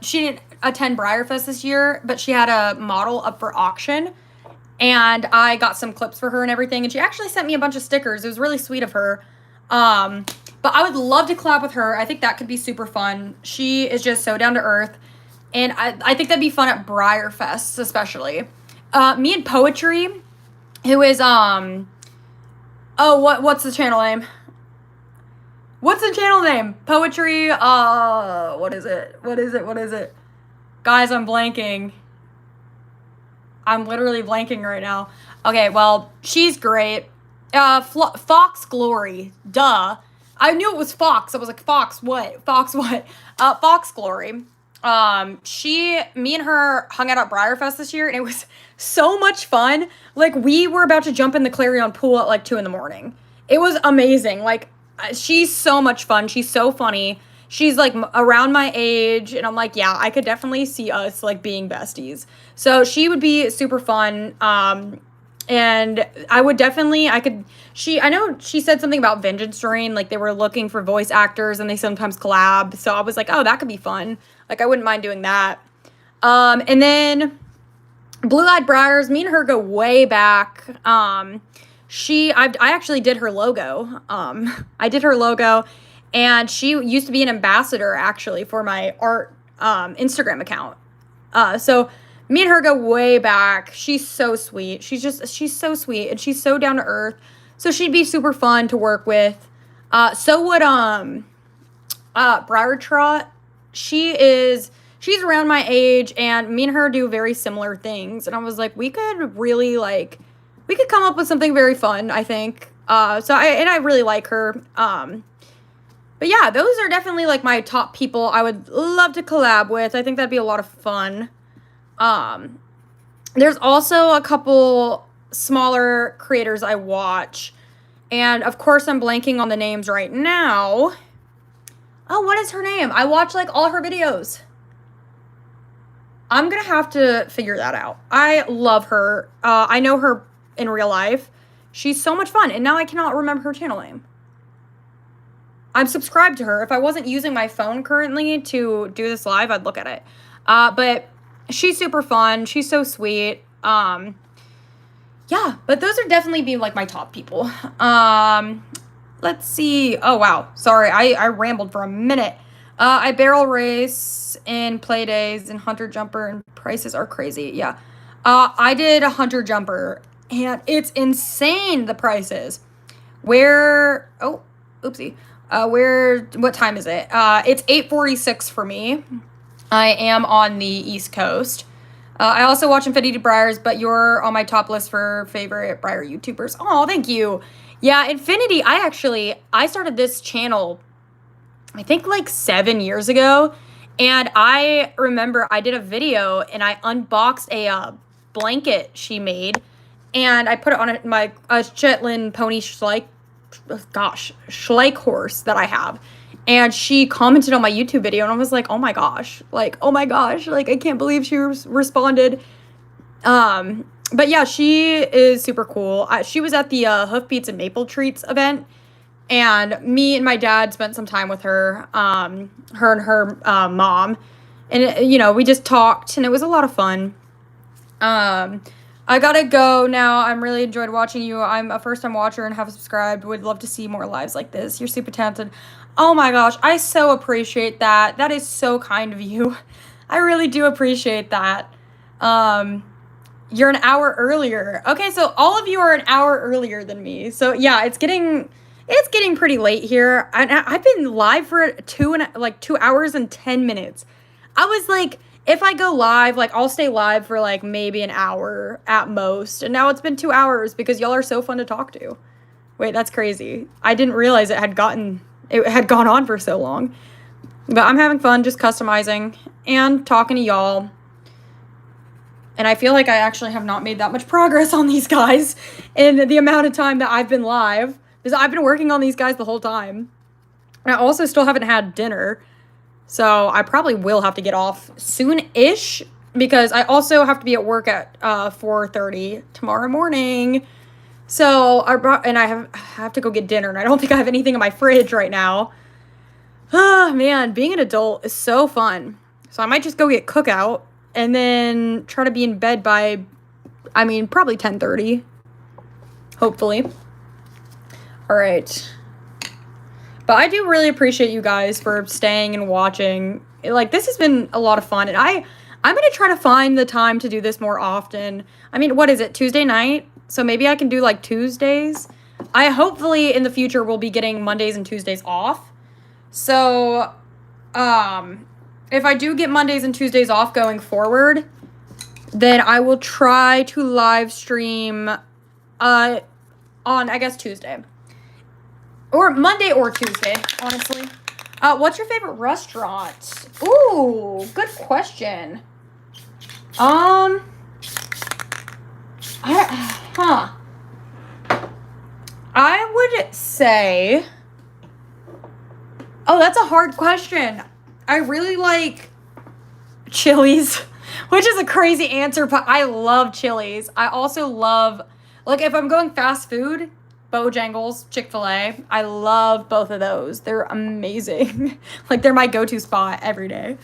she didn't attend Briarfest this year, but she had a model up for auction, and I got some clips for her and everything, and she actually sent me a bunch of stickers. It was really sweet of her. But I would love to collab with her. I think that could be super fun. She is just so down to earth, and I think that'd be fun at Briarfest, especially. Me and Poetry, who is, what's the channel name? What's the channel name? Poetry, what is it? Guys, I'm blanking. I'm literally blanking right now. Okay, well, she's great. Fox Glory. Duh. I knew it was Fox. I was like, Fox what? Fox what? Fox Glory. Me and her hung out at Briarfest this year, and it was so much fun. Like, we were about to jump in the Clarion pool at like 2 a.m. It was amazing. Like, she's so much fun. She's so funny. She's like around my age, and I'm like, yeah, I could definitely see us like being besties. So she would be super fun. And I know she said something about Vengeance Drain, like they were looking for voice actors and they sometimes collab. So I was like, oh, that could be fun. Like, I wouldn't mind doing that. And then Blue Eyed Briars, me and her go way back. I actually did her logo. I did her logo, and she used to be an ambassador actually for my art Instagram account. So me and her go way back. She's so sweet. She's so sweet, and she's so down to earth. So she'd be super fun to work with. So would Briar Trot. She's around my age, and me and her do very similar things. And I was like, we could come up with something very fun, I think. I really like her. But yeah, those are definitely like my top people I would love to collab with. I think that'd be a lot of fun. There's also a couple smaller creators I watch, and of course I'm blanking on the names right now. Oh, what is her name? I watch like all her videos. I'm gonna have to figure that out. I love her. I know her in real life. She's so much fun, and now I cannot remember her channel name. I'm subscribed to her. If I wasn't using my phone currently to do this live, I'd look at it. But she's super fun. She's so sweet. Yeah, but those are definitely be like my top people. Let's see. Oh, wow. Sorry, I rambled for a minute. I barrel race in play days and hunter jumper, and prices are crazy. Yeah. I did a hunter jumper, and it's insane, the prices. Oopsie. What time is it? It's 8:46 for me. I am on the East Coast. I also watch Infinity Briars, but you're on my top list for favorite Briar YouTubers. Oh, thank you. Yeah, Infinity, I started this channel, I think like 7 years ago. And I remember I did a video and I unboxed a blanket she made. And I put it on my Shetland pony Schleich horse that I have. And she commented on my YouTube video, and I was like, oh my gosh, like, I can't believe she responded. But yeah, she is super cool. She was at the Hoofbeats and Maple Treats event, and me and my dad spent some time with her, her and her mom, and we just talked, and it was a lot of fun. I gotta go now. I'm really enjoyed watching you. I'm a first-time watcher and have subscribed. Would love to see more lives like this. You're super talented. Oh my gosh, I so appreciate that. That is so kind of you. I really do appreciate that. You're an hour earlier. Okay, so all of you are an hour earlier than me. So yeah, it's getting pretty late here. I've been live for 2 hours and 10 minutes. I was like, if I go live, like, I'll stay live for like maybe an hour at most. And now it's been 2 hours because y'all are so fun to talk to. Wait, that's crazy. I didn't realize it had gone on for so long. But I'm having fun just customizing and talking to y'all. And I feel like I actually have not made that much progress on these guys in the amount of time that I've been live. Because I've been working on these guys the whole time. And I also still haven't had dinner. So I probably will have to get off soon-ish. Because I also have to be at work at 4:30 tomorrow morning. So I have to go get dinner, and I don't think I have anything in my fridge right now. Ah, man, being an adult is so fun. So I might just go get cookout and then try to be in bed by, probably 10:30. Hopefully. All right. But I do really appreciate you guys for staying and watching. Like, this has been a lot of fun, and I'm going to try to find the time to do this more often. What is it, Tuesday night? So maybe I can do, like, Tuesdays. I hopefully in the future will be getting Mondays and Tuesdays off. So, if I do get Mondays and Tuesdays off going forward, then I will try to live stream on, I guess, Tuesday. Or Monday or Tuesday, honestly. What's your favorite restaurant? Ooh, good question. I would say... Oh, that's a hard question. I really like Chili's, which is a crazy answer, but I love Chili's. I also love, like, if I'm going fast food, Bojangles, Chick-fil-A. I love both of those. They're amazing. Like, they're my go-to spot every day.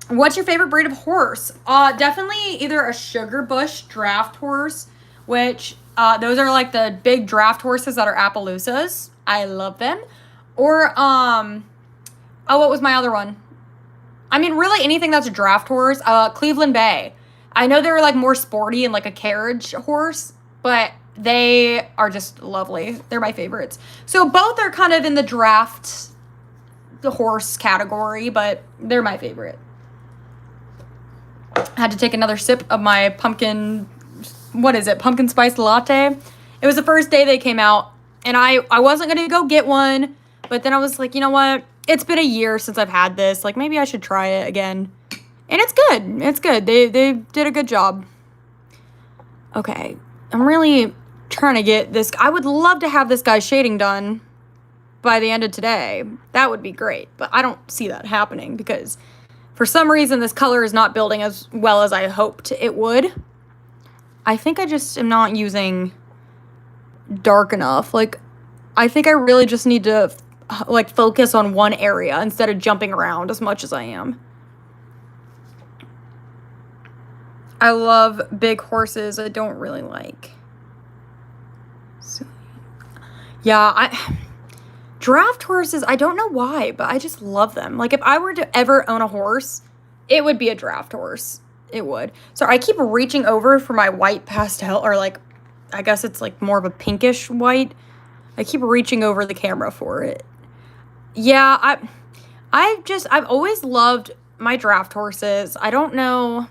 What's your favorite breed of horse? Definitely either a Sugar Bush draft horse, which those are like the big draft horses that are Appaloosas. I love them. Or what was my other one? I mean, really anything that's a draft horse. Cleveland Bay. I know they're like more sporty and like a carriage horse, but they are just lovely. They're my favorites. So both are kind of in the draft, the horse category, but they're my favorite. I had to take another sip of my pumpkin spice latte. It was the first day they came out, and I wasn't going to go get one, but then I was like, you know what? It's been a year since I've had this. Like, maybe I should try it again. And it's good. It's good. They did a good job. Okay. I'm really trying to get this. I would love to have this guy's shading done by the end of today. That would be great. But I don't see that happening because for some reason this color is not building as well as I hoped it would. I think I just am not using dark enough. Like, I think I really just need to like focus on one area instead of jumping around as much as I am. I love big horses. I don't really like. So, yeah, draft horses, I don't know why, but I just love them. Like, if I were to ever own a horse, it would be a draft horse. It would. So I keep reaching over for my white pastel, or like, I guess it's like more of a pinkish white. I keep reaching over the camera for it. Yeah, I've always loved my draft horses. I don't know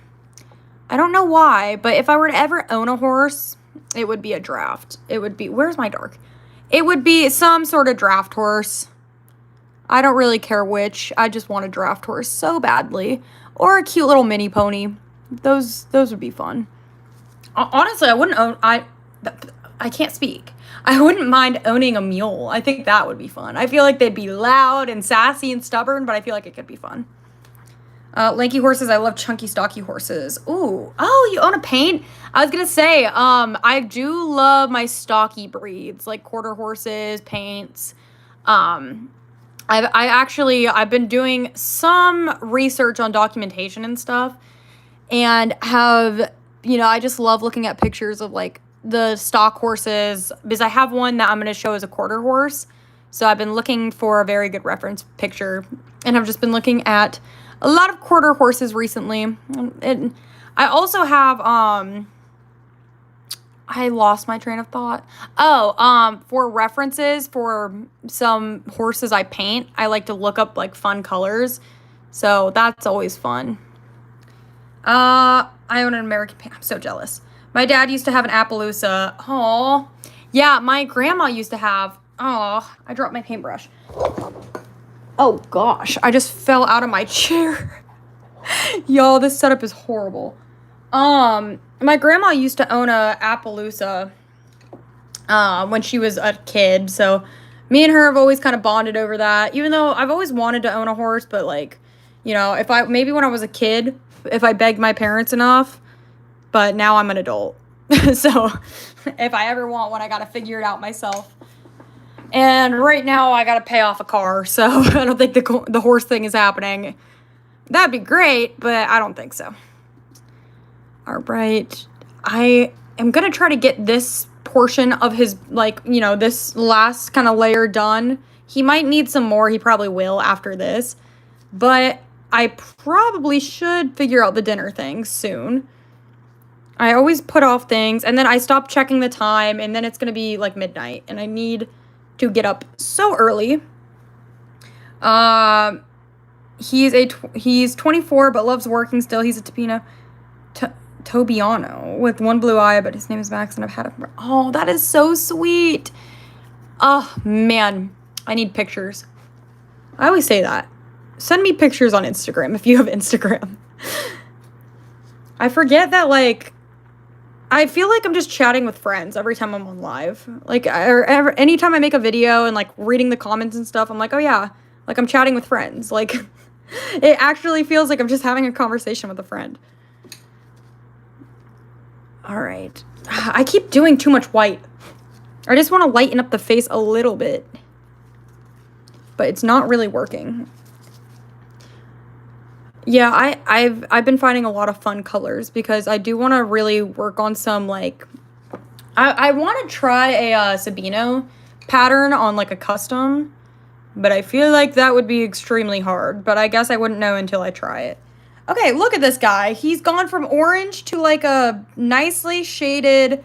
why, but if I were to ever own a horse, it would be a draft. It would be, where's my dark? It would be some sort of draft horse. I don't really care which. I just want a draft horse so badly. Or a cute little mini pony. Those would be fun. Honestly, I wouldn't own, I can't speak. I wouldn't mind owning a mule. I think that would be fun. I feel like they'd be loud and sassy and stubborn, but I feel like it could be fun. Lanky horses. I love chunky, stocky horses. Ooh. Oh, you own a paint? I was going to say, I do love my stocky breeds, like quarter horses, paints. I've been doing some research on documentation and stuff, and I just love looking at pictures of like the stock horses, because I have one that I'm going to show as a quarter horse. So I've been looking for a very good reference picture, and I've just been looking at a lot of quarter horses recently. And I also have, I lost my train of thought. For references for some horses I paint, I like to look up like fun colors. So that's always fun. I own an American paint. I'm so jealous. My dad used to have an Appaloosa. Aw. Yeah, my grandma used to have, I dropped my paintbrush. Oh gosh, I just fell out of my chair. Y'all, this setup is horrible. My grandma used to own a Appaloosa when she was a kid, so me and her have always kind of bonded over that, even though I've always wanted to own a horse, but like, maybe when I was a kid, if I begged my parents enough, but now I'm an adult. So if I ever want one, I gotta figure it out myself. And right now I gotta pay off a car, so I don't think the horse thing is happening. That'd be great, but I don't think so. All right. I am gonna try to get this portion of his, this last kind of layer done. He might need some more. He probably will after this. But I probably should figure out the dinner thing soon. I always put off things, and then I stop checking the time, and then it's gonna be like midnight, and I need to get up so early. He's 24 but loves working still. He's a Tobiano with one blue eye, but his name is Max, and I've had him. Oh, that is so sweet. Oh, man. I need pictures. I always say that. Send me pictures on Instagram if you have Instagram. I forget that, like, I feel like I'm just chatting with friends every time I'm on live. Like, anytime I make a video and, like, reading the comments and stuff, I'm like, oh, yeah. Like, I'm chatting with friends. Like, it actually feels like I'm just having a conversation with a friend. All right. I keep doing too much white. I just want to lighten up the face a little bit. But it's not really working. Yeah, I've been finding a lot of fun colors because I do want to really work on some, like, I want to try a Sabino pattern on, like, a custom, but I feel like that would be extremely hard, but I guess I wouldn't know until I try it. Okay, look at this guy. He's gone from orange to, like, a nicely shaded,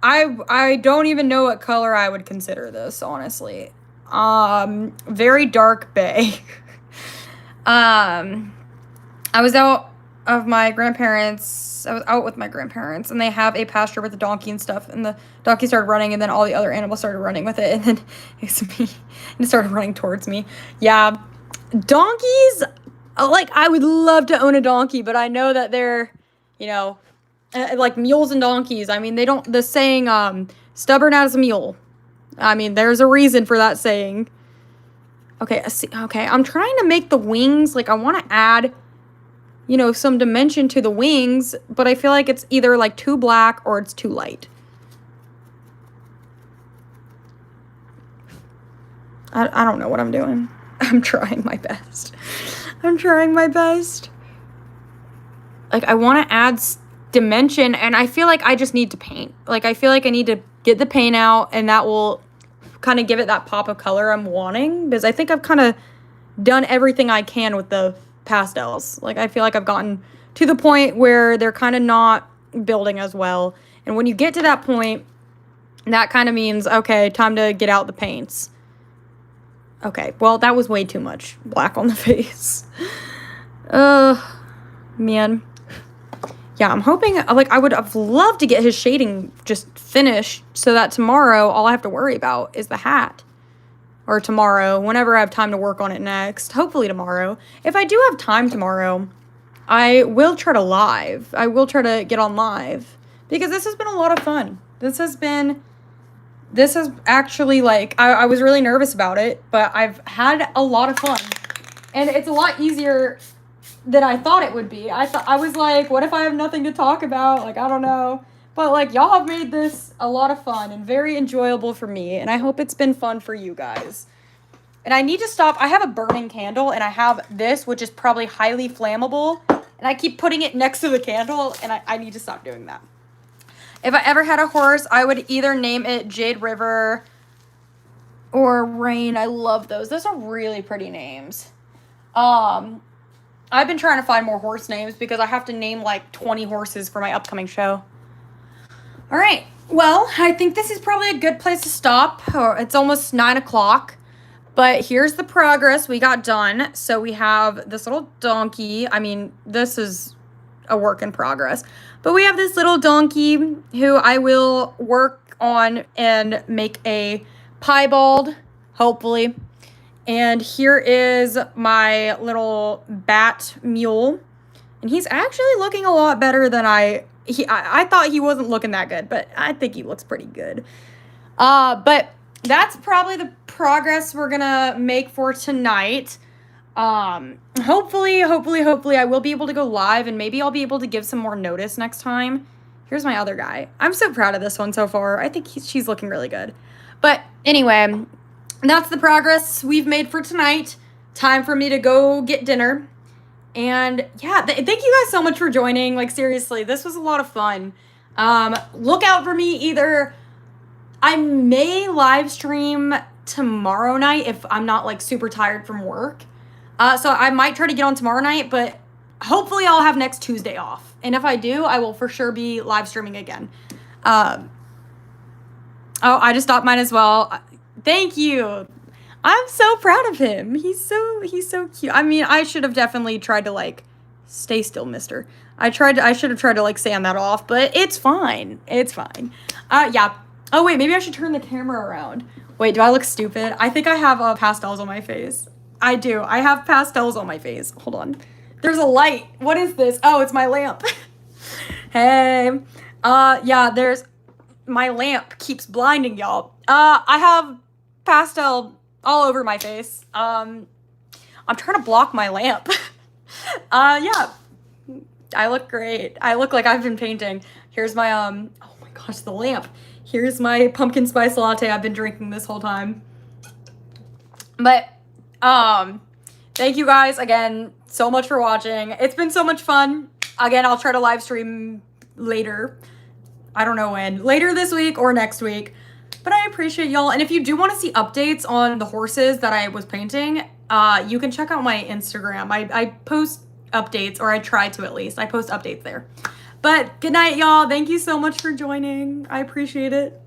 I don't even know what color I would consider this, honestly. Very dark bay. I was out with my grandparents, and they have a pasture with a donkey and stuff, and the donkey started running, and then all the other animals started running with it, and then it's me, and it started running towards me. Yeah, donkeys, like, I would love to own a donkey, but I know that they're, you know, like mules and donkeys. I mean, the saying, stubborn as a mule. I mean, there's a reason for that saying. Okay, I'm trying to make the wings, like, I want to add, you know, some dimension to the wings, but I feel like it's either, like, too black or it's too light. I don't know what I'm doing. I'm trying my best. Like, I want to add dimension, and I feel like I just need to paint. Like, I feel like I need to get the paint out, and that will kind of give it that pop of color I'm wanting, because I think I've kind of done everything I can with the pastels. Like, I feel like I've gotten to the point where they're kind of not building as well, and when you get to that point, that kind of means, okay, time to get out the paints. Okay, well, that was way too much black on the face. Man. Yeah, I'm hoping, like, I would have loved to get his shading just finished so that tomorrow all I have to worry about is the hat. Or tomorrow, whenever I have time to work on it next. Hopefully tomorrow. If I do have time tomorrow, I will try to live. I will try to get on live. Because this has been a lot of fun. This has actually, like, I was really nervous about it, but I've had a lot of fun. And it's a lot easier than I thought it would be. I was like, what if I have nothing to talk about? Like, I don't know. But, like, y'all have made this a lot of fun and very enjoyable for me, and I hope it's been fun for you guys. And I need to stop. I have a burning candle, and I have this, which is probably highly flammable, and I keep putting it next to the candle, and I need to stop doing that. If I ever had a horse, I would either name it Jade River or Rain. I love those. Those are really pretty names. I've been trying to find more horse names because I have to name like 20 horses for my upcoming show. All right. Well, I think this is probably a good place to stop. It's almost 9 o'clock. But here's the progress we got done. So we have this little donkey. I mean, this is a work in progress. But we have this little donkey who I will work on and make a piebald, hopefully. And here is my little bat mule. And he's actually looking a lot better than I thought he wasn't looking that good, but I think he looks pretty good. But that's probably the progress we're gonna make for tonight. Hopefully I will be able to go live, and maybe I'll be able to give some more notice next time. Here's my other guy. I'm so proud of this one so far. I think she's looking really good. But anyway, that's the progress we've made for tonight. Time for me to go get dinner. And yeah, thank you guys so much for joining. Like, seriously, this was a lot of fun. Look out for me. Either I may live stream tomorrow night if I'm not like super tired from work. So I might try to get on tomorrow night, but hopefully I'll have next Tuesday off. And if I do, I will for sure be live streaming again. Oh, I just stopped mine as well. Thank you. I'm so proud of him. He's so cute. I mean, I should have definitely tried to like stay still, mister. I should have tried to like sand that off, but it's fine. It's fine. Yeah. Oh wait, maybe I should turn the camera around. Wait, do I look stupid? I think I have pastels on my face. I do. I have pastels on my face. Hold on. There's a light. What is this? Oh, it's my lamp. Hey. Yeah, there's my lamp keeps blinding y'all. I have pastel all over my face. I'm trying to block my lamp. Yeah. I look great. I look like I've been painting. Here's my oh my gosh, the lamp. Here's my pumpkin spice latte I've been drinking this whole time. But thank you guys again so much for watching. It's been so much fun. Again, I'll try to live stream later. I don't know when. Later this week or next week. But I appreciate y'all. And if you do want to see updates on the horses that I was painting, you can check out my Instagram. I post updates, or I try to at least. I post updates there. But good night, y'all. Thank you so much for joining. I appreciate it.